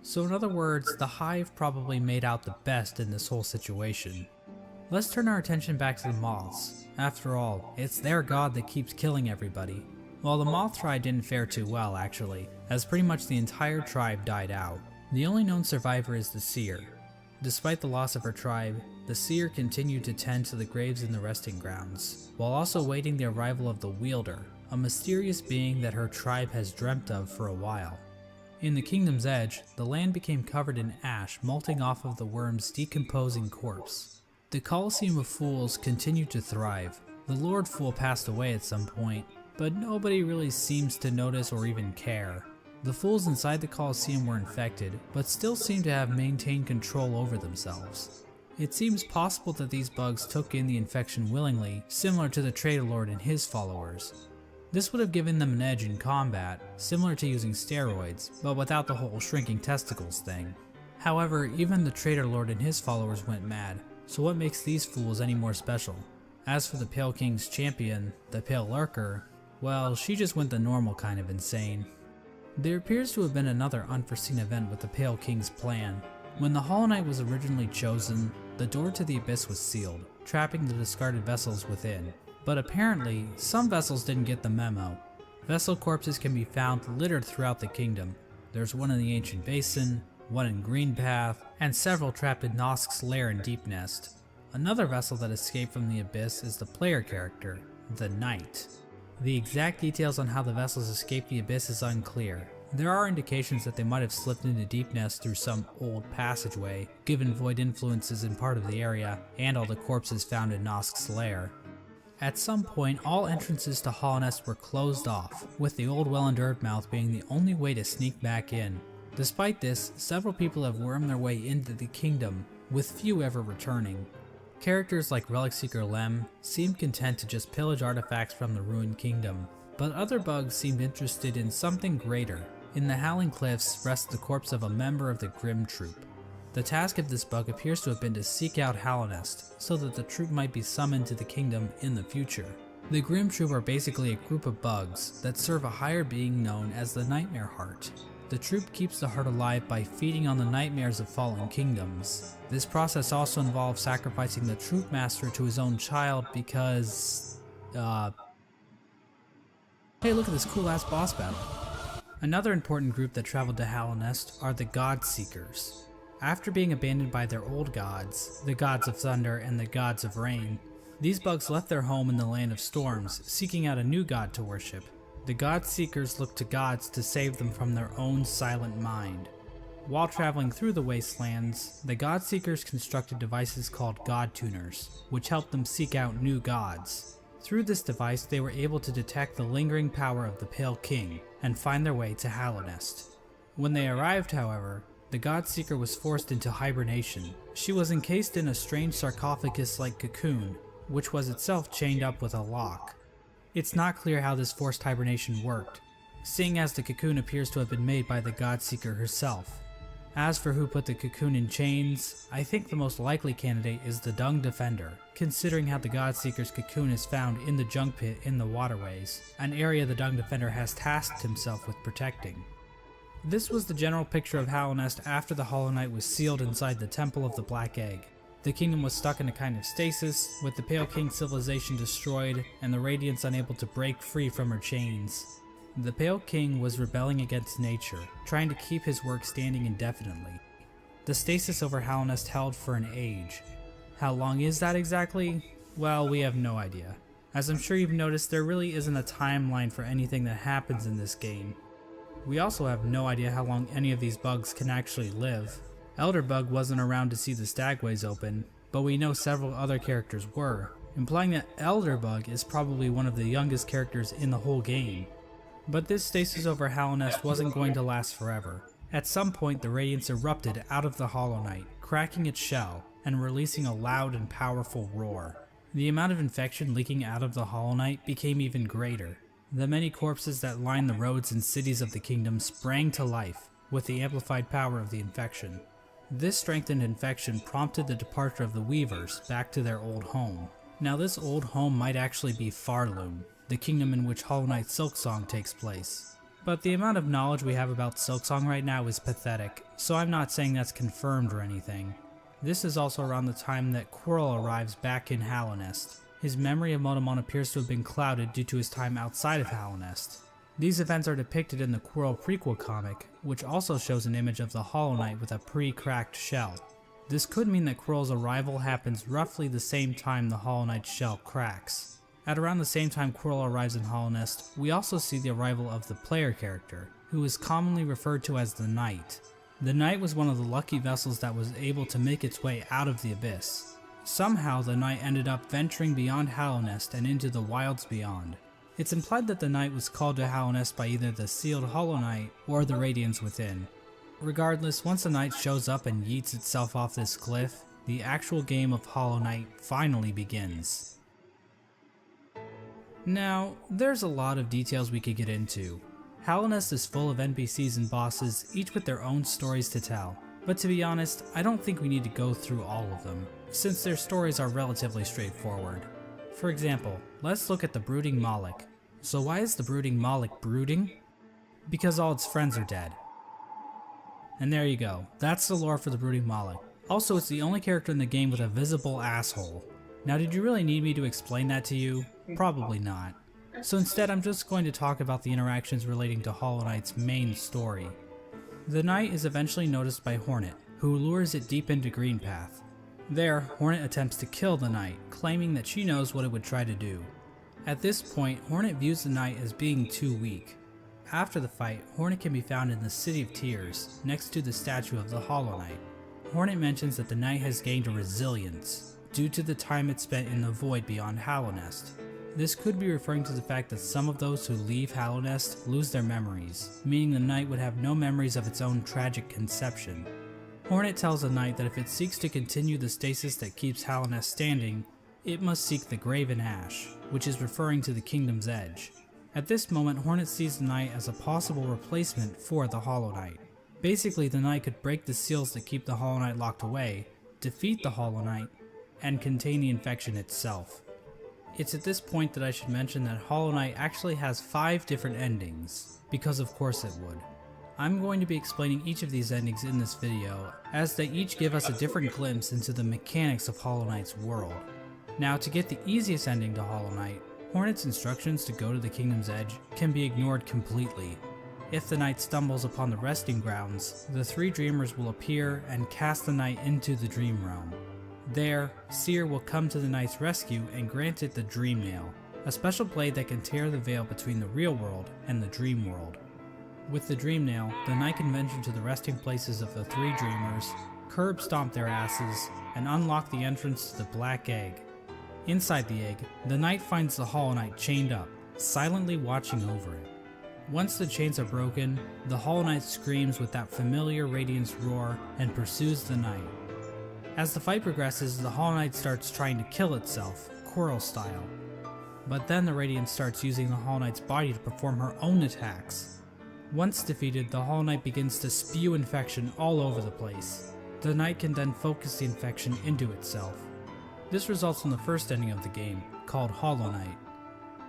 So in other words, the hive probably made out the best in this whole situation. Let's turn our attention back to the moths. After all, it's their god that keeps killing everybody. Well, the moth tribe didn't fare too well actually, as pretty much the entire tribe died out. The only known survivor is the seer. Despite the loss of her tribe, the seer continued to tend to the graves in the resting grounds, while also waiting the arrival of the wielder, a mysterious being that her tribe has dreamt of for a while. In the Kingdom's Edge, the land became covered in ash molting off of the worm's decomposing corpse. The Colosseum of Fools continued to thrive. The Lord Fool passed away at some point, but nobody really seems to notice or even care. The fools inside the Colosseum were infected, but still seem to have maintained control over themselves. It seems possible that these bugs took in the infection willingly, similar to the Traitor Lord and his followers. This would have given them an edge in combat, similar to using steroids, but without the whole shrinking testicles thing. However, even the Traitor Lord and his followers went mad, so what makes these fools any more special? As for the Pale King's champion, the Pale Lurker, well, she just went the normal kind of insane. There appears to have been another unforeseen event with the Pale King's plan. When the Hollow Knight was originally chosen, the door to the Abyss was sealed, trapping the discarded vessels within. But apparently, some vessels didn't get the memo. Vessel corpses can be found littered throughout the kingdom. There's one in the Ancient Basin, one in Greenpath, and several trapped in Nosk's lair in Deep Nest. Another vessel that escaped from the Abyss is the player character, the Knight. The exact details on how the vessels escaped the Abyss is unclear. There are indications that they might have slipped into Deep Nest through some old passageway, given void influences in part of the area, and all the corpses found in Nosk's lair. At some point, all entrances to Hollow Nest were closed off, with the old well in Dirtmouth being the only way to sneak back in. Despite this, several people have wormed their way into the kingdom, with few ever returning. Characters like Relic Seeker Lem seemed content to just pillage artifacts from the ruined kingdom, but other bugs seemed interested in something greater. In the Howling Cliffs rests the corpse of a member of the Grim Troop. The task of this bug appears to have been to seek out Hollow Nest, so that the troop might be summoned to the kingdom in the future. The Grim Troop are basically a group of bugs that serve a higher being known as the Nightmare Heart. The troop keeps the heart alive by feeding on the nightmares of fallen kingdoms. This process also involves sacrificing the troop master to his own child because... Hey, look at this cool ass boss battle. Another important group that traveled to Hollow Nest are the God Seekers. After being abandoned by their old gods, the gods of thunder and the gods of rain, these bugs left their home in the Land of Storms, seeking out a new god to worship. The God Seekers looked to gods to save them from their own silent mind. While traveling through the wastelands, the God Seekers constructed devices called God Tuners, which helped them seek out new gods. Through this device, they were able to detect the lingering power of the Pale King and find their way to Hollow Nest. When they arrived, however, the God Seeker was forced into hibernation. She was encased in a strange sarcophagus-like cocoon, which was itself chained up with a lock. It's not clear how this forced hibernation worked, seeing as the cocoon appears to have been made by the God Seeker herself. As for who put the cocoon in chains, I think the most likely candidate is the Dung Defender, considering how the God Seeker's cocoon is found in the junk pit in the waterways, an area the Dung Defender has tasked himself with protecting. This was the general picture of Hollow Nest after the Hollow Knight was sealed inside the Temple of the Black Egg. The kingdom was stuck in a kind of stasis, with the Pale King civilization destroyed and the Radiance unable to break free from her chains. The Pale King was rebelling against nature, trying to keep his work standing indefinitely. The stasis over Hollow Nest held for an age. How long is that exactly? Well, we have no idea. As I'm sure you've noticed, there really isn't a timeline for anything that happens in this game. We also have no idea how long any of these bugs can actually live. Elderbug wasn't around to see the stagways open, but we know several other characters were, implying that Elderbug is probably one of the youngest characters in the whole game. But this stasis over Hollow Nest wasn't going to last forever. At some point, the Radiance erupted out of the Hollow Knight, cracking its shell and releasing a loud and powerful roar. The amount of infection leaking out of the Hollow Knight became even greater. The many corpses that lined the roads and cities of the kingdom sprang to life with the amplified power of the infection. This strengthened infection prompted the departure of the Weavers back to their old home. Now this old home might actually be Farloom, the kingdom in which Hollow Knight Silksong takes place. But the amount of knowledge we have about Silksong right now is pathetic, so I'm not saying that's confirmed or anything. This is also around the time that Quirrell arrives back in Hollow Nest. His memory of Motomon appears to have been clouded due to his time outside of Hollow Nest. These events are depicted in the Quirrell prequel comic, which also shows an image of the Hollow Knight with a pre-cracked shell. This could mean that Quirrell's arrival happens roughly the same time the Hollow Knight's shell cracks. At around the same time Quirrell arrives in Hollow Nest, we also see the arrival of the player character, who is commonly referred to as the Knight. The Knight was one of the lucky vessels that was able to make its way out of the abyss. Somehow the Knight ended up venturing beyond Hollow Nest and into the wilds beyond. It's implied that the Knight was called to Hollow Nest by either the sealed Hollow Knight or the Radiance within. Regardless, once the Knight shows up and yeets itself off this cliff, the actual game of Hollow Knight finally begins. Now, there's a lot of details we could get into. Hollow Nest is full of NPCs and bosses, each with their own stories to tell. But to be honest, I don't think we need to go through all of them, since their stories are relatively straightforward. For example, let's look at the Brooding Moloch. So why is the Brooding Moloch brooding? Because all its friends are dead. And there you go, that's the lore for the Brooding Moloch. Also, it's the only character in the game with a visible asshole. Now, did you really need me to explain that to you? Probably not. So instead, I'm just going to talk about the interactions relating to Hollow Knight's main story. The Knight is eventually noticed by Hornet, who lures it deep into Greenpath. There, Hornet attempts to kill the Knight, claiming that she knows what it would try to do. At this point, Hornet views the Knight as being too weak. After the fight, Hornet can be found in the City of Tears, next to the statue of the Hollow Knight. Hornet mentions that the knight has gained a resilience, due to the time it spent in the void beyond Hallownest. This could be referring to the fact that some of those who leave Hallownest lose their memories, meaning the knight would have no memories of its own tragic conception. Hornet tells the knight that if it seeks to continue the stasis that keeps Hallownest standing, it must seek the Graven Ash, which is referring to the Kingdom's Edge. At this moment, Hornet sees the knight as a possible replacement for the Hollow Knight. Basically, the knight could break the seals that keep the Hollow Knight locked away, defeat the Hollow Knight, and contain the infection itself. It's at this point that I should mention that Hollow Knight actually has 5 different endings, because of course it would. I'm going to be explaining each of these endings in this video, as they each give us a different glimpse into the mechanics of Hollow Knight's world. Now, to get the easiest ending to Hollow Knight, Hornet's instructions to go to the Kingdom's Edge can be ignored completely. If the knight stumbles upon the resting grounds, the 3 dreamers will appear and cast the knight into the dream realm. There, Seer will come to the knight's rescue and grant it the Dream Nail, a special blade that can tear the veil between the real world and the dream world. With the Dream Nail, the knight can venture to the resting places of the 3 dreamers, curb stomp their asses, and unlock the entrance to the Black Egg. Inside the egg, the knight finds the Hollow Knight chained up, silently watching over it. Once the chains are broken, the Hollow Knight screams with that familiar Radiance roar and pursues the knight. As the fight progresses, the Hollow Knight starts trying to kill itself, Coral style. But then the Radiance starts using the Hollow Knight's body to perform her own attacks. Once defeated, the Hollow Knight begins to spew infection all over the place. The knight can then focus the infection into itself. This results in the first ending of the game, called Hollow Knight.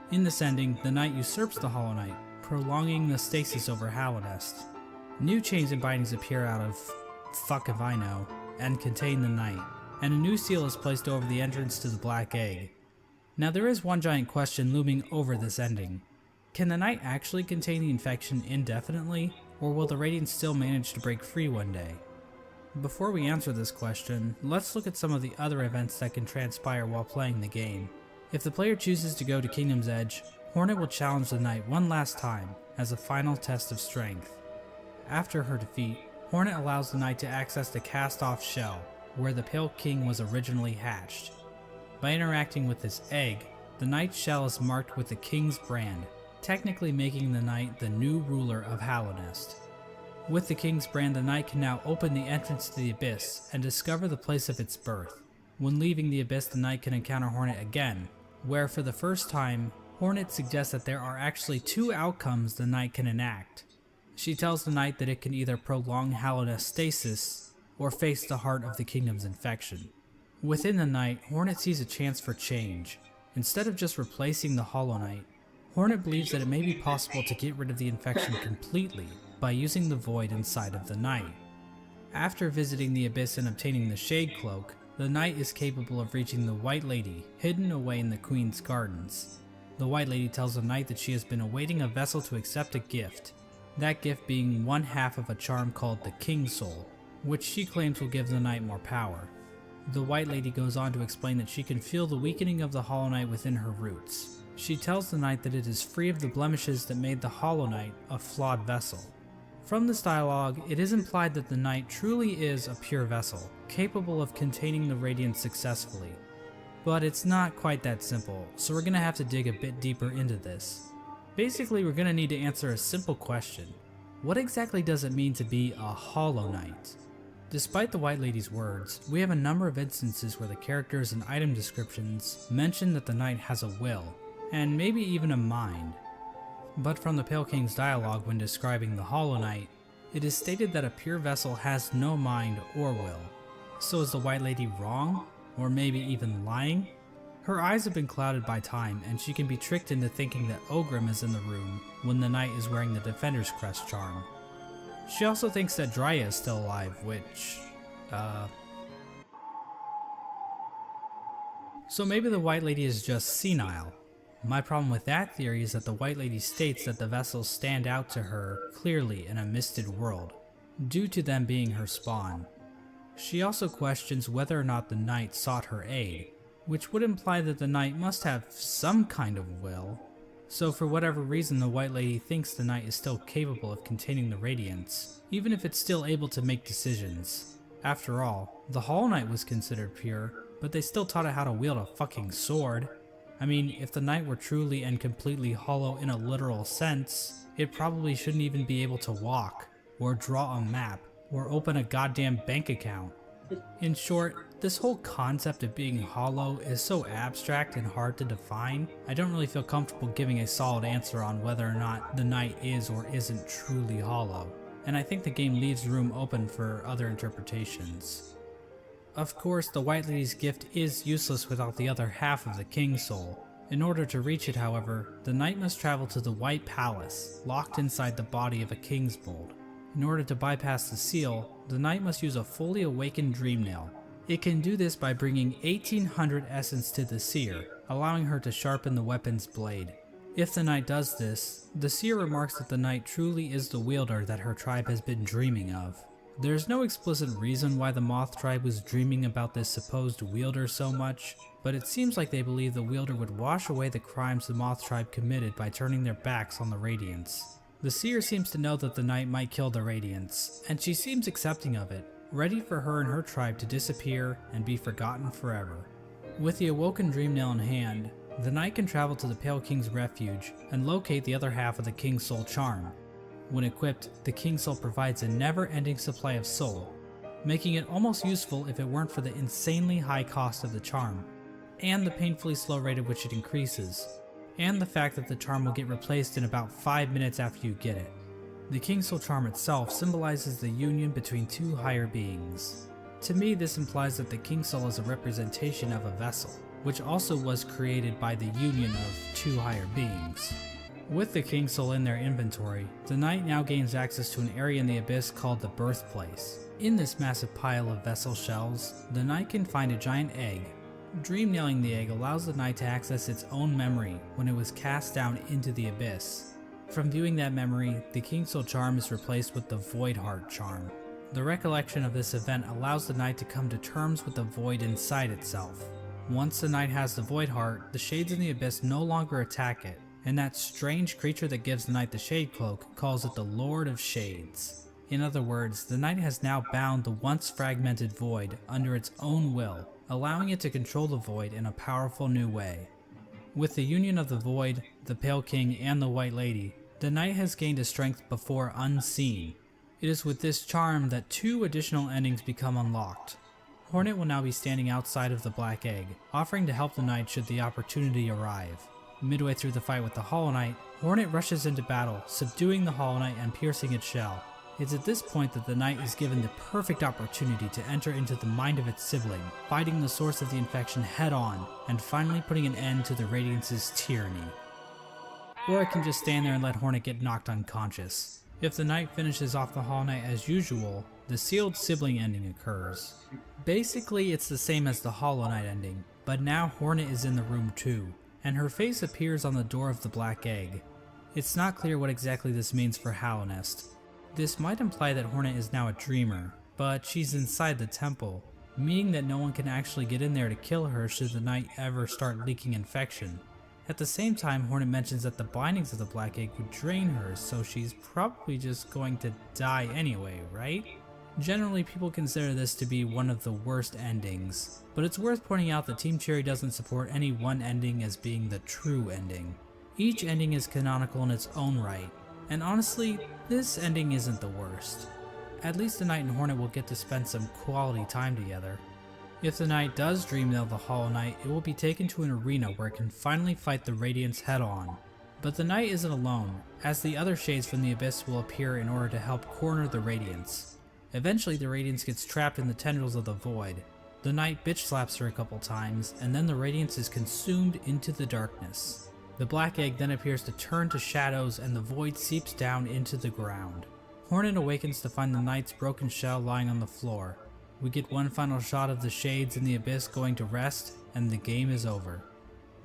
In this ending, the knight usurps the Hollow Knight, prolonging the stasis over Hallownest. New chains and bindings appear out of fuck if I know, and contain the knight, and a new seal is placed over the entrance to the Black Egg. Now there is one giant question looming over this ending. Can the knight actually contain the infection indefinitely, or will the Radiance still manage to break free one day? Before we answer this question, let's look at some of the other events that can transpire while playing the game. If the player chooses to go to Kingdom's Edge, Hornet will challenge the knight one last time as a final test of strength. After her defeat, Hornet allows the knight to access the cast-off shell, where the Pale King was originally hatched. By interacting with this egg, the knight's shell is marked with the King's brand, technically making the knight the new ruler of Hallownest. With the King's brand, the knight can now open the entrance to the Abyss and discover the place of its birth. When leaving the Abyss, the knight can encounter Hornet again, where for the first time, Hornet suggests that there are actually 2 outcomes the knight can enact. She tells the knight that it can either prolong Hallownest stasis, or face the heart of the Kingdom's infection. Within the knight, Hornet sees a chance for change. Instead of just replacing the Hollow Knight, Hornet believes that it may be possible to get rid of the infection completely by using the void inside of the knight. After visiting the Abyss and obtaining the Shade Cloak, the knight is capable of reaching the White Lady, hidden away in the Queen's Gardens. The White Lady tells the knight that she has been awaiting a vessel to accept a gift, that gift being 1/2 of a charm called the King Soul, which she claims will give the knight more power. The White Lady goes on to explain that she can feel the weakening of the Hollow Knight within her roots. She tells the knight that it is free of the blemishes that made the Hollow Knight a flawed vessel. From this dialogue, it is implied that the knight truly is a pure vessel, capable of containing the Radiance successfully. But it's not quite that simple, so we're going to have to dig a bit deeper into this. Basically, we're going to need to answer a simple question. What exactly does it mean to be a Hollow Knight? Despite the White Lady's words, we have a number of instances where the characters and item descriptions mention that the knight has a will, and maybe even a mind. But from the Pale King's dialogue when describing the Hollow Knight, it is stated that a pure vessel has no mind or will. So is the White Lady wrong? Or maybe even lying? Her eyes have been clouded by time, and she can be tricked into thinking that Ogrim is in the room when the knight is wearing the Defender's Crest charm. She also thinks that Dryia is still alive, which, So maybe the White Lady is just senile. My problem with that theory is that the White Lady states that the vessels stand out to her clearly in a misted world, due to them being her spawn. She also questions whether or not the knight sought her aid, which would imply that the knight must have some kind of will. So for whatever reason, the White Lady thinks the Knight is still capable of containing the Radiance, even if it's still able to make decisions. After all, the Hollow Knight was considered pure, but they still taught it how to wield a fucking sword. I mean, if the Knight were truly and completely hollow in a literal sense, it probably shouldn't even be able to walk, or draw a map, or open a goddamn bank account. In short, this whole concept of being hollow is so abstract and hard to define, I don't really feel comfortable giving a solid answer on whether or not the Knight is or isn't truly hollow, and I think the game leaves room open for other interpretations. Of course, the White Lady's gift is useless without the other half of the King's Soul. In order to reach it, however, the Knight must travel to the White Palace, locked inside the body of a King's Bold. In order to bypass the seal, the Knight must use a fully awakened Dream Nail. It can do this by bringing 1800 essence to the Seer, allowing her to sharpen the weapon's blade. If the Knight does this, the Seer remarks that the Knight truly is the wielder that her tribe has been dreaming of. There's no explicit reason why the Moth tribe was dreaming about this supposed wielder so much, but it seems like they believe the wielder would wash away the crimes the Moth tribe committed by turning their backs on the Radiance. The Seer seems to know that the Knight might kill the Radiance, and she seems accepting of it, ready for her and her tribe to disappear and be forgotten forever. With the awoken Dream Nail in hand, the Knight can travel to the Pale King's refuge and locate the other half of the King's Soul charm. When equipped, the King's Soul provides a never-ending supply of soul, making it almost useful if it weren't for the insanely high cost of the charm, and the painfully slow rate at which it increases, and the fact that the charm will get replaced in about 5 minutes after you get it. The King's Soul charm itself symbolizes the union between two higher beings. To me, this implies that the King's Soul is a representation of a vessel, which also was created by the union of two higher beings. With the King's Soul in their inventory, the Knight now gains access to an area in the Abyss called the Birthplace. In this massive pile of vessel shells, the Knight can find a giant egg. Dream nailing the egg allows the Knight to access its own memory when it was cast down into the Abyss. From viewing that memory, the King's Soul charm is replaced with the Void Heart charm. The recollection of this event allows the Knight to come to terms with the void inside itself. Once the Knight has the Void Heart, the Shades in the Abyss no longer attack it, and that strange creature that gives the Knight the Shade Cloak calls it the Lord of Shades. In other words, the Knight has now bound the once fragmented void under its own will, allowing it to control the void in a powerful new way. With the union of the void, the Pale King, and the White Lady, the Knight has gained a strength before unseen. It is with this charm that 2 additional endings become unlocked. Hornet will now be standing outside of the Black Egg, offering to help the Knight should the opportunity arrive. Midway through the fight with the Hollow Knight, Hornet rushes into battle, subduing the Hollow Knight and piercing its shell. It's at this point that the Knight is given the perfect opportunity to enter into the mind of its sibling, fighting the source of the infection head on, and finally putting an end to the Radiance's tyranny. Or it can just stand there and let Hornet get knocked unconscious. If the Knight finishes off the Hollow Knight as usual, the sealed sibling ending occurs. Basically, it's the same as the Hollow Knight ending, but now Hornet is in the room too, and her face appears on the door of the Black Egg. It's not clear what exactly this means for Hallownest. This might imply that Hornet is now a dreamer, but she's inside the temple, meaning that no one can actually get in there to kill her should the Knight ever start leaking infection. At the same time, Hornet mentions that the bindings of the Black Egg would drain her, so she's probably just going to die anyway, right? Generally, people consider this to be one of the worst endings, but it's worth pointing out that Team Cherry doesn't support any one ending as being the true ending. Each ending is canonical in its own right, and honestly, this ending isn't the worst. At least the Knight and Hornet will get to spend some quality time together. If the Knight does dream nail the Hollow Knight, it will be taken to an arena where it can finally fight the Radiance head on. But the Knight isn't alone, as the other Shades from the Abyss will appear in order to help corner the Radiance. Eventually the Radiance gets trapped in the tendrils of the Void. The Knight bitch slaps her a couple times, and then the Radiance is consumed into the darkness. The Black Egg then appears to turn to shadows and the Void seeps down into the ground. Hornet awakens to find the Knight's broken shell lying on the floor. We get one final shot of the Shades in the Abyss going to rest, and the game is over.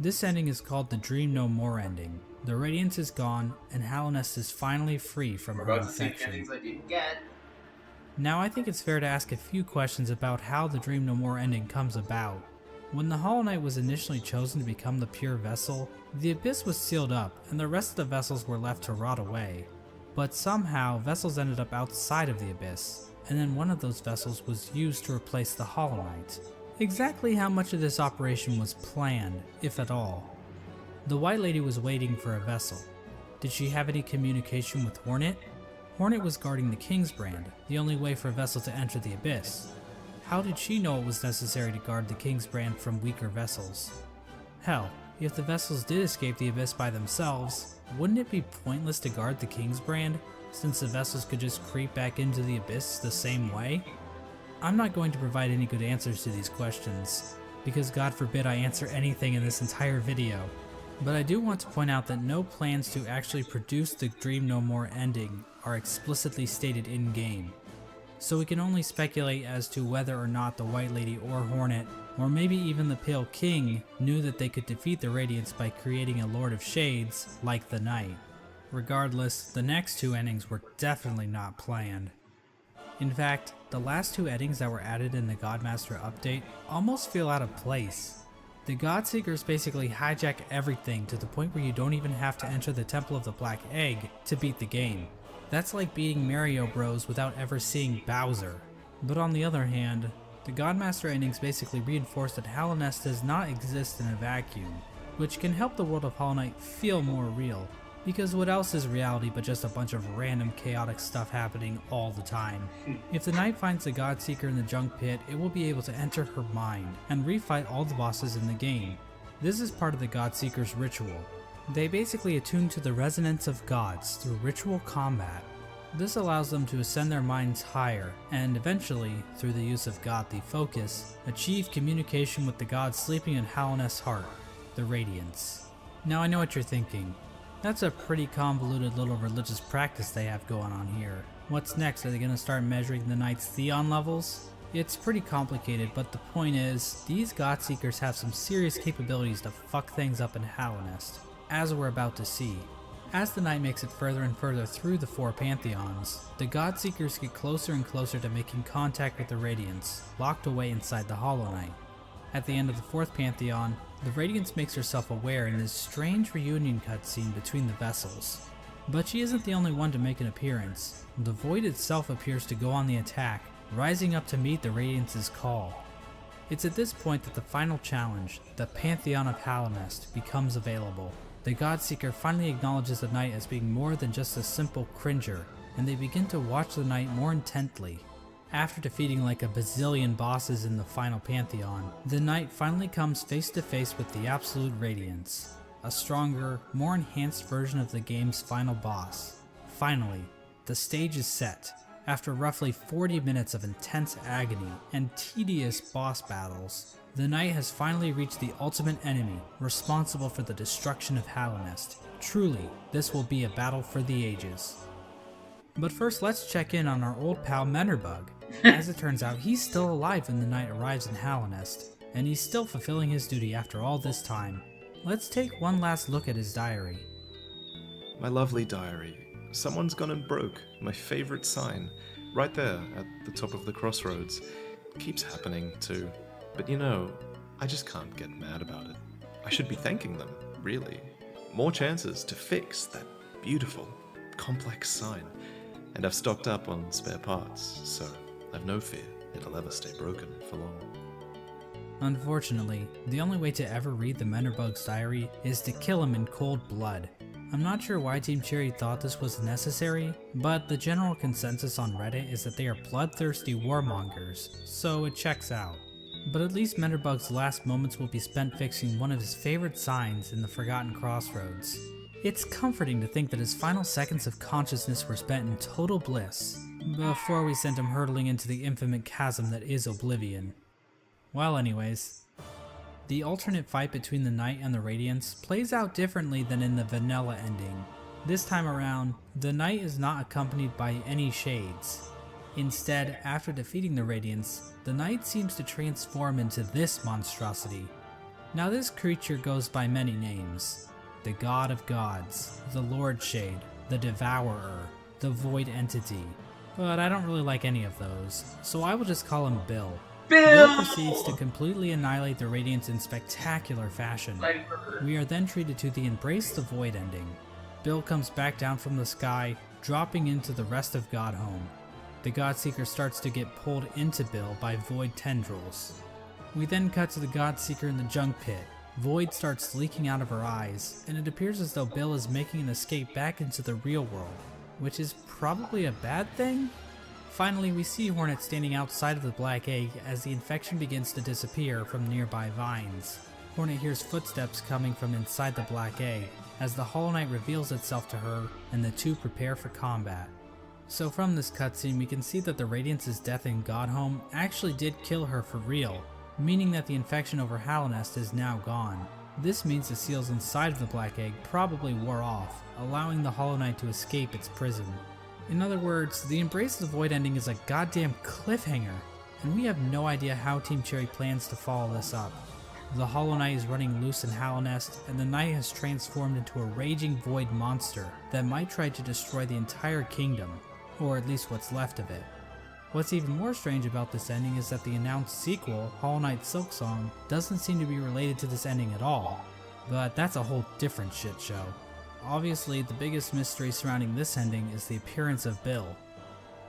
This ending is called the Dream No More ending. The Radiance is gone, and Hallownest is finally free from her infection. I didn't get. Now I think it's fair to ask a few questions about how the Dream No More ending comes about. When the Hollow Knight was initially chosen to become the pure vessel, the Abyss was sealed up and the rest of the vessels were left to rot away. But somehow, vessels ended up outside of the Abyss, and then one of those vessels was used to replace the Hollow Knight. Exactly how much of this operation was planned, if at all? The White Lady was waiting for a vessel. Did she have any communication with Hornet? Hornet was guarding the King's Brand, the only way for a vessel to enter the Abyss. How did she know it was necessary to guard the King's Brand from weaker vessels? Hell, if the vessels did escape the Abyss by themselves, wouldn't it be pointless to guard the King's Brand, since the vessels could just creep back into the Abyss the same way? I'm not going to provide any good answers to these questions, because God forbid I answer anything in this entire video. But I do want to point out that no plans to actually produce the Dream No More ending are explicitly stated in-game. So we can only speculate as to whether or not the White Lady or Hornet, or maybe even the Pale King, knew that they could defeat the Radiance by creating a Lord of Shades like the Knight. Regardless, the next two endings were definitely not planned. In fact, the last two endings that were added in the Godmaster update almost feel out of place. The Godseekers basically hijack everything to the point where you don't even have to enter the Temple of the Black Egg to beat the game. That's like beating Mario Bros without ever seeing Bowser. But on the other hand, the Godmaster endings basically reinforce that Hallownest does not exist in a vacuum, which can help the world of Hollow Knight feel more real, because what else is reality but just a bunch of random chaotic stuff happening all the time? If the Knight finds the Godseeker in the Junk Pit, it will be able to enter her mind and refight all the bosses in the game. This is part of the Godseeker's ritual. They basically attune to the resonance of gods through ritual combat. This allows them to ascend their minds higher, and eventually, through the use of godly focus, achieve communication with the god sleeping in Hallownest's heart, the Radiance. Now I know what you're thinking. That's a pretty convoluted little religious practice they have going on here. What's next? Are they going to start measuring the Knight's Theon levels? It's pretty complicated, but the point is, these Godseekers have some serious capabilities to fuck things up in Hallownest, as we're about to see. As the Knight makes it further and further through the four Pantheons, the Godseekers get closer and closer to making contact with the Radiance, locked away inside the Hollow Knight. At the end of the fourth Pantheon, the Radiance makes herself aware in this strange reunion cutscene between the vessels. But she isn't the only one to make an appearance. The Void itself appears to go on the attack, rising up to meet the Radiance's call. It's at this point that the final challenge, the Pantheon of Hallownest, becomes available. The Godseeker finally acknowledges the Knight as being more than just a simple cringer, and they begin to watch the Knight more intently. After defeating like a bazillion bosses in the final Pantheon, the Knight finally comes face to face with the Absolute Radiance, a stronger, more enhanced version of the game's final boss. Finally, the stage is set. After roughly 40 minutes of intense agony and tedious boss battles, the Knight has finally reached the ultimate enemy, responsible for the destruction of Hallownest. Truly, this will be a battle for the ages. But first, let's check in on our old pal Menderbug. As it turns out, he's still alive when the Knight arrives in Hallownest, and he's still fulfilling his duty after all this time. Let's take one last look at his diary. My lovely diary. Someone's gone and broke my favorite sign, right there at the top of the crossroads. It keeps happening too. But you know, I just can't get mad about it. I should be thanking them, really. More chances to fix that beautiful, complex sign. And I've stocked up on spare parts, so I've no fear it'll ever stay broken for long. Unfortunately, the only way to ever read the Menderbug's diary is to kill him in cold blood. I'm not sure why Team Cherry thought this was necessary, but the general consensus on Reddit is that they are bloodthirsty warmongers, so it checks out. But at least Menderbug's last moments will be spent fixing one of his favorite signs in the Forgotten Crossroads. It's comforting to think that his final seconds of consciousness were spent in total bliss, before we sent him hurtling into the infinite chasm that is Oblivion. Well anyways, the alternate fight between the Knight and the Radiance plays out differently than in the vanilla ending. This time around, the Knight is not accompanied by any shades. Instead, after defeating the Radiance, the Knight seems to transform into this monstrosity. Now this creature goes by many names. The God of Gods, the Lord Shade, the Devourer, the Void Entity. But I don't really like any of those, so I will just call him Bill. Bill proceeds to completely annihilate the Radiance in spectacular fashion. We are then treated to the Embrace the Void ending. Bill comes back down from the sky, dropping into the rest of Godhome. The Godseeker starts to get pulled into Bill by Void tendrils. We then cut to the Godseeker in the junk pit. Void starts leaking out of her eyes, and it appears as though Bill is making an escape back into the real world, which is probably a bad thing? Finally, we see Hornet standing outside of the Black Egg as the infection begins to disappear from nearby vines. Hornet hears footsteps coming from inside the Black Egg as the Hollow Knight reveals itself to her and the two prepare for combat. So from this cutscene we can see that the Radiance's death in Godhome actually did kill her for real, meaning that the infection over Hallownest is now gone. This means the seals inside of the Black Egg probably wore off, allowing the Hollow Knight to escape its prison. In other words, the Embrace the Void ending is a goddamn cliffhanger, and we have no idea how Team Cherry plans to follow this up. The Hollow Knight is running loose in Hallownest, and the Knight has transformed into a raging void monster that might try to destroy the entire kingdom, or at least what's left of it. What's even more strange about this ending is that the announced sequel, Hollow Knight Silksong, doesn't seem to be related to this ending at all, but that's a whole different shit show. Obviously, the biggest mystery surrounding this ending is the appearance of Bill.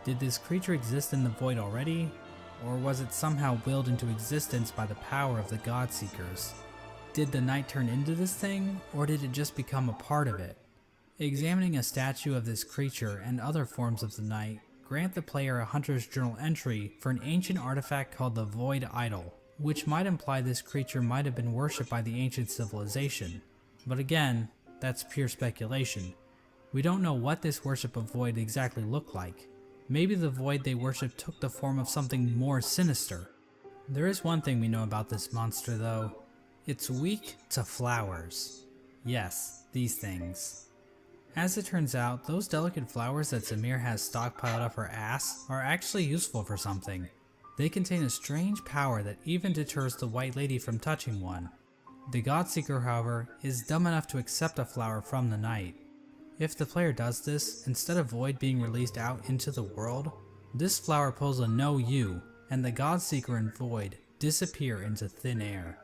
Did this creature exist in the void already, or was it somehow willed into existence by the power of the Godseekers? Did the Knight turn into this thing, or did it just become a part of it? Examining a statue of this creature and other forms of the Knight grant the player a Hunter's Journal entry for an ancient artifact called the Void Idol, which might imply this creature might have been worshipped by the ancient civilization. But again, that's pure speculation. We don't know what this worship of Void exactly looked like. Maybe the Void they worship took the form of something more sinister. There is one thing we know about this monster though. It's weak to flowers. Yes, these things. As it turns out, those delicate flowers that Zamir has stockpiled up her ass are actually useful for something. They contain a strange power that even deters the White Lady from touching one. The Godseeker, however, is dumb enough to accept a flower from the Knight. If the player does this, instead of Void being released out into the world, this flower pulls a no you, and the Godseeker and Void disappear into thin air.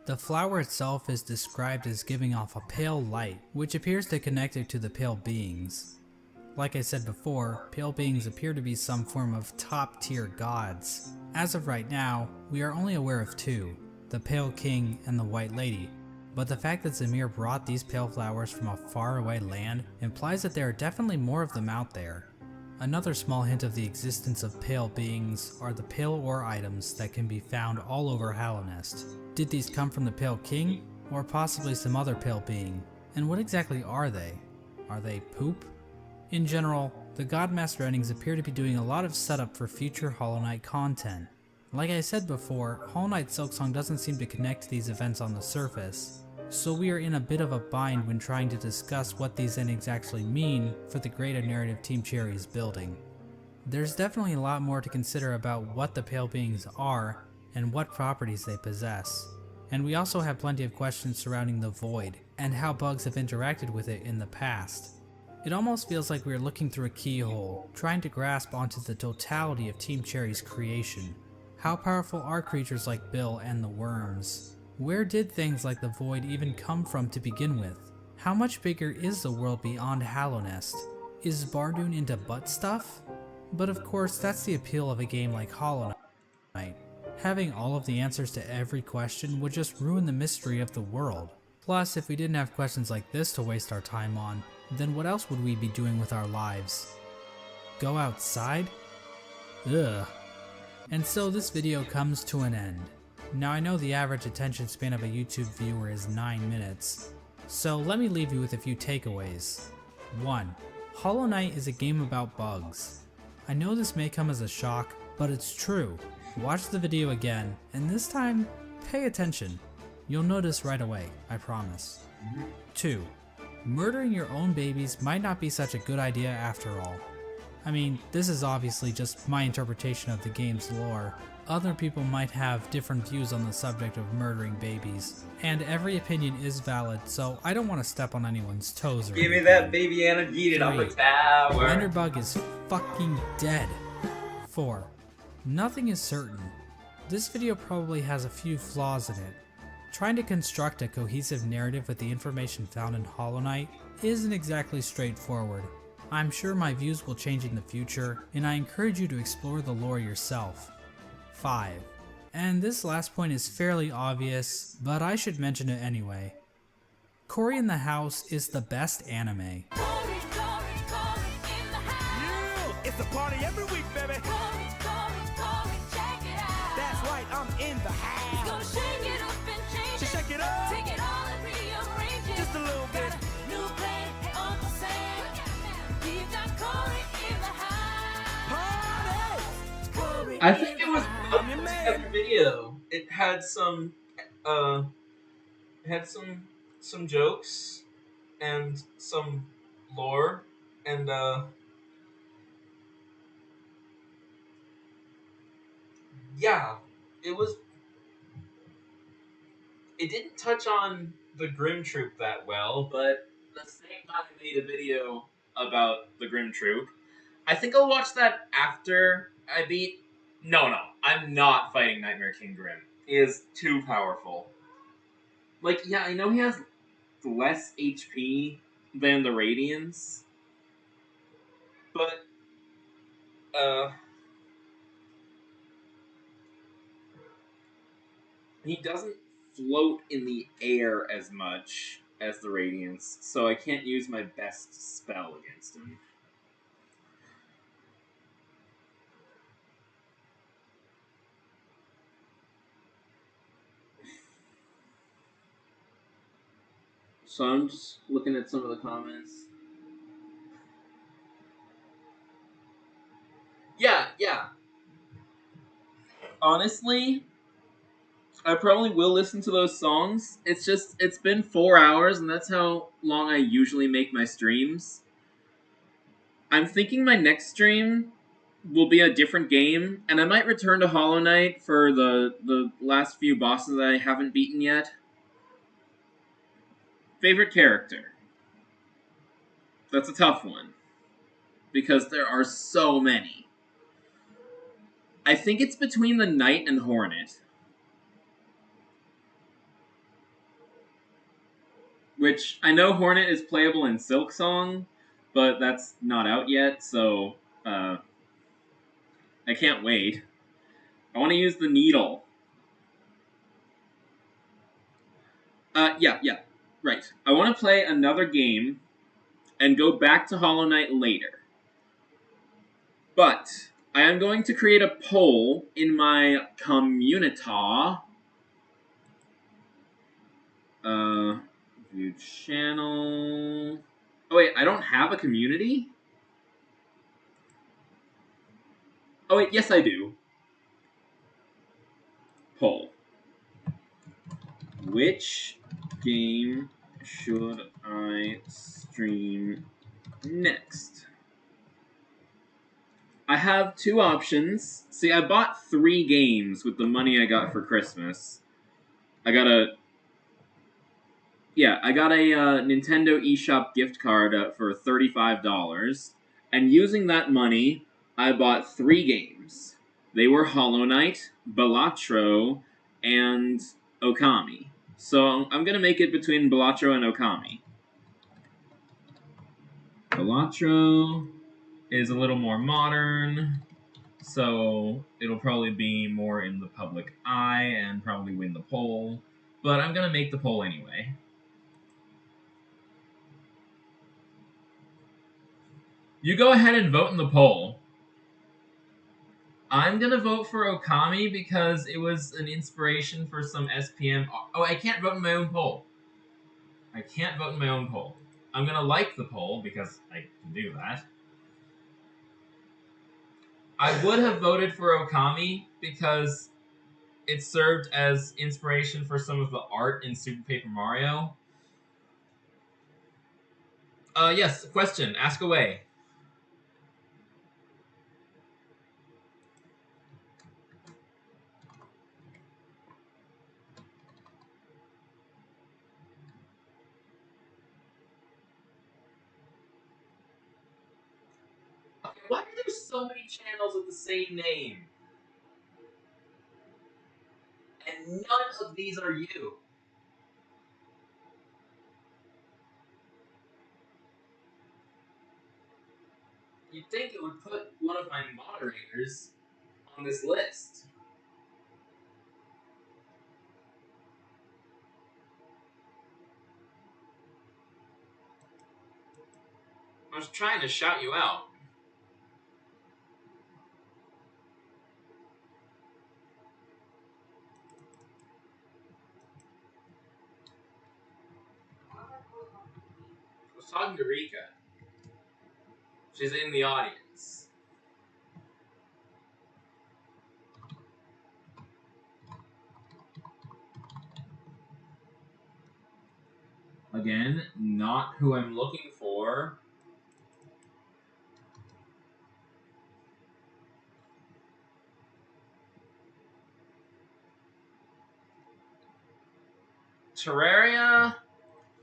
The flower itself is described as giving off a pale light, which appears to connect it to the pale beings. Like I said before, pale beings appear to be some form of top-tier gods. As of right now, we are only aware of two, the Pale King and the White Lady, but the fact that Zamir brought these pale flowers from a faraway land implies that there are definitely more of them out there. Another small hint of the existence of pale beings are the pale ore items that can be found all over Hallownest. Did these come from the Pale King, or possibly some other pale being? And what exactly are they? Are they poop? In general, the Godmaster endings appear to be doing a lot of setup for future Hollow Knight content. Like I said before, Hollow Knight Silksong doesn't seem to connect to these events on the surface, so we are in a bit of a bind when trying to discuss what these endings actually mean for the greater narrative Team Cherry is building. There's definitely a lot more to consider about what the Pale Beings are and what properties they possess, and we also have plenty of questions surrounding the Void and how bugs have interacted with it in the past. It almost feels like we are looking through a keyhole, trying to grasp onto the totality of Team Cherry's creation. How powerful are creatures like Bill and the worms? Where did things like the Void even come from to begin with? How much bigger is the world beyond Hallownest? Is Bardoon into butt stuff? But of course, that's the appeal of a game like Hollow Knight. Having all of the answers to every question would just ruin the mystery of the world. Plus, if we didn't have questions like this to waste our time on, then what else would we be doing with our lives? Go outside? Ugh. And so this video comes to an end. Now I know the average attention span of a YouTube viewer is 9 minutes, so let me leave you with a few takeaways. 1. Hollow Knight is a game about bugs. I know this may come as a shock, but it's true. Watch the video again, and this time, pay attention. You'll notice right away, I promise. 2. Murdering your own babies might not be such a good idea after all. I mean, this is obviously just my interpretation of the game's lore. Other people might have different views on the subject of murdering babies, and every opinion is valid, so I don't want to step on anyone's toes or Give me anything. that baby Anna, eat it off a tower. Enderbug is fucking dead. 4. Nothing is certain. This video probably has a few flaws in it. Trying to construct a cohesive narrative with the information found in Hollow Knight isn't exactly straightforward. I'm sure my views will change in the future, and I encourage you to explore the lore yourself. 5. And this last point is fairly obvious, but I should mention it anyway. Cory in the House is the best anime. It's a party every week, baby. That's right, I'm in the house. Gonna shake it up and change it. Shake it up. Take it all and rearrange it. Just a little bit. Got a new play on the sand. We've got Cory in the house. Party. I think it was I'm your man. every video. It had some jokes and some lore and yeah, it didn't touch on the Grim Troop that well, but at the same time I made a video about the Grim Troop. I think I'll watch that after I beat... No, I'm not fighting Nightmare King Grim. He is too powerful. Like, yeah, I know he has less HP than the Radiance, but, he doesn't float in the air as much as the Radiance, so I can't use my best spell against him. So I'm just looking at some of the comments. Yeah. Honestly, I probably will listen to those songs. It's been 4 hours, and that's how long I usually make my streams. I'm thinking my next stream will be a different game, and I might return to Hollow Knight for the last few bosses that I haven't beaten yet. Favorite character? That's a tough one, because there are so many. I think it's between the Knight and Hornet. Which, I know Hornet is playable in Silksong, but that's not out yet, so, I can't wait. I want to use the Needle. Yeah, right. I want to play another game and go back to Hollow Knight later. But I am going to create a poll in my community. View channel. Oh wait, I don't have a community? Oh wait, yes I do. Poll. Which game should I stream next? I have 2 options. See, I bought 3 games with the money I got for Christmas. I got a Nintendo eShop gift card for $35, and using that money, I bought 3 games. They were Hollow Knight, Balatro, and Okami. So I'm gonna make it between Balatro and Okami. Balatro is a little more modern, so it'll probably be more in the public eye and probably win the poll. But I'm gonna make the poll anyway. You go ahead and vote in the poll. I'm gonna vote for Okami because it was an inspiration for some SPM. Oh, I can't vote in my own poll. I'm gonna like the poll because I can do that. I would have voted for Okami because it served as inspiration for some of the art in Super Paper Mario. Yes, question. Ask away. Okay, why are there so many channels with the same name? And none of these are you. You'd think it would put one of my moderators on this list. I was trying to shout you out. I was talking to Rika. She's in the audience. Again, not who I'm looking for. Terraria,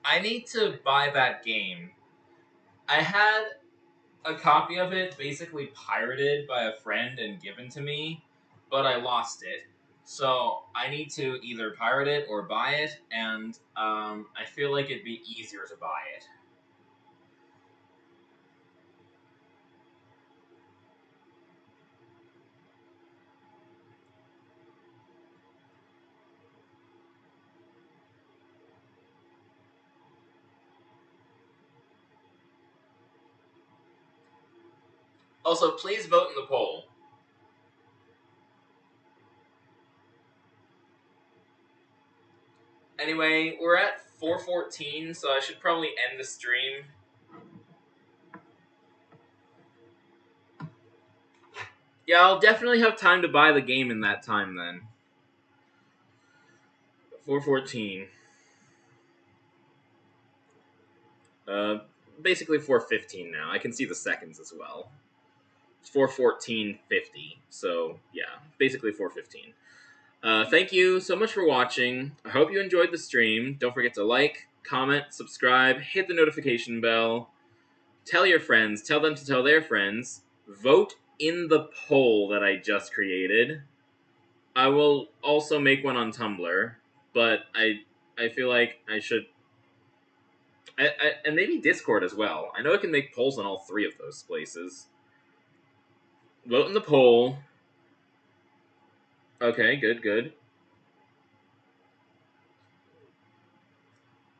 I need to buy that game. I had a copy of it basically pirated by a friend and given to me, but I lost it. So I need to either pirate it or buy it, and I feel like it'd be easier to buy it. Also, please vote in the poll. Anyway, we're at 4:14, so I should probably end the stream. Yeah, I'll definitely have time to buy the game in that time then. 4:14. Basically 4:15 now. I can see the seconds as well. It's 4:14:50. So yeah, basically 4:15. Thank you so much for watching. I hope you enjoyed the stream. Don't forget to like, comment, subscribe, hit the notification bell. Tell your friends. Tell them to tell their friends. Vote in the poll that I just created. I will also make one on Tumblr, but I feel like I should. And maybe Discord as well. I know I can make polls on all three of those places. Vote in the poll. Okay, good.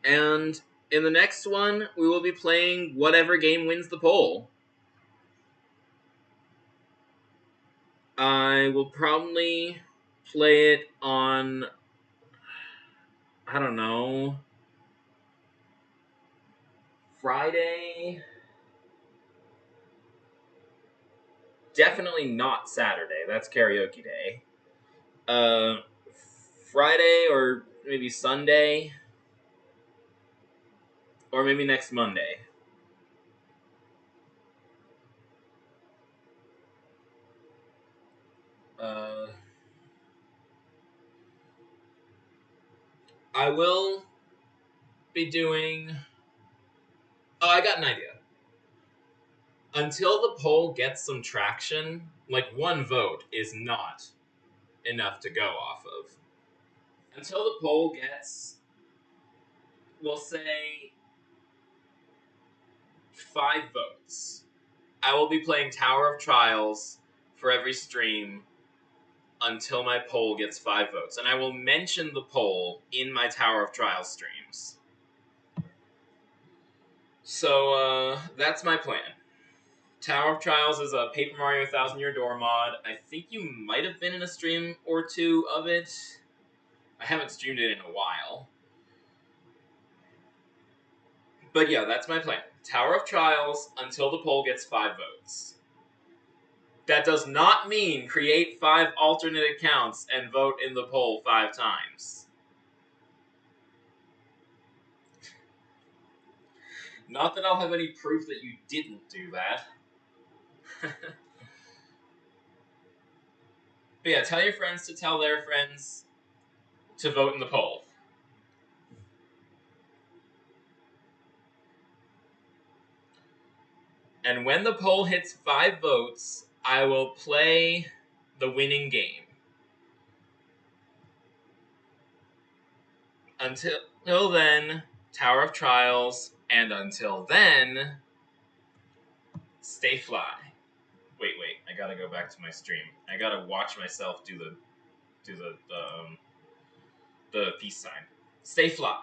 And in the next one, we will be playing whatever game wins the poll. I will probably play it on, I don't know, Friday. Definitely not Saturday. That's karaoke day. Friday or maybe Sunday. Or maybe next Monday. I will be doing... Oh, I got an idea. Until the poll gets some traction, like one vote is not enough to go off of. Until the poll gets, we'll say, 5 votes, I will be playing Tower of Trials for every stream until my poll gets 5 votes. And I will mention the poll in my Tower of Trials streams. So, that's my plan. Tower of Trials is a Paper Mario 1000 Year Door mod. I think you might have been in a stream or two of it. I haven't streamed it in a while. But yeah, that's my plan. Tower of Trials until the poll gets 5 votes. That does not mean create 5 alternate accounts and vote in the poll 5 times. Not that I'll have any proof that you didn't do that. But yeah, tell your friends to tell their friends to vote in the poll. And when the poll hits 5 votes, I will play the winning game. until then, Tower of Trials, and until then, stay fly. Wait, I gotta go back to my stream. I gotta watch myself do the peace sign. Stay fly.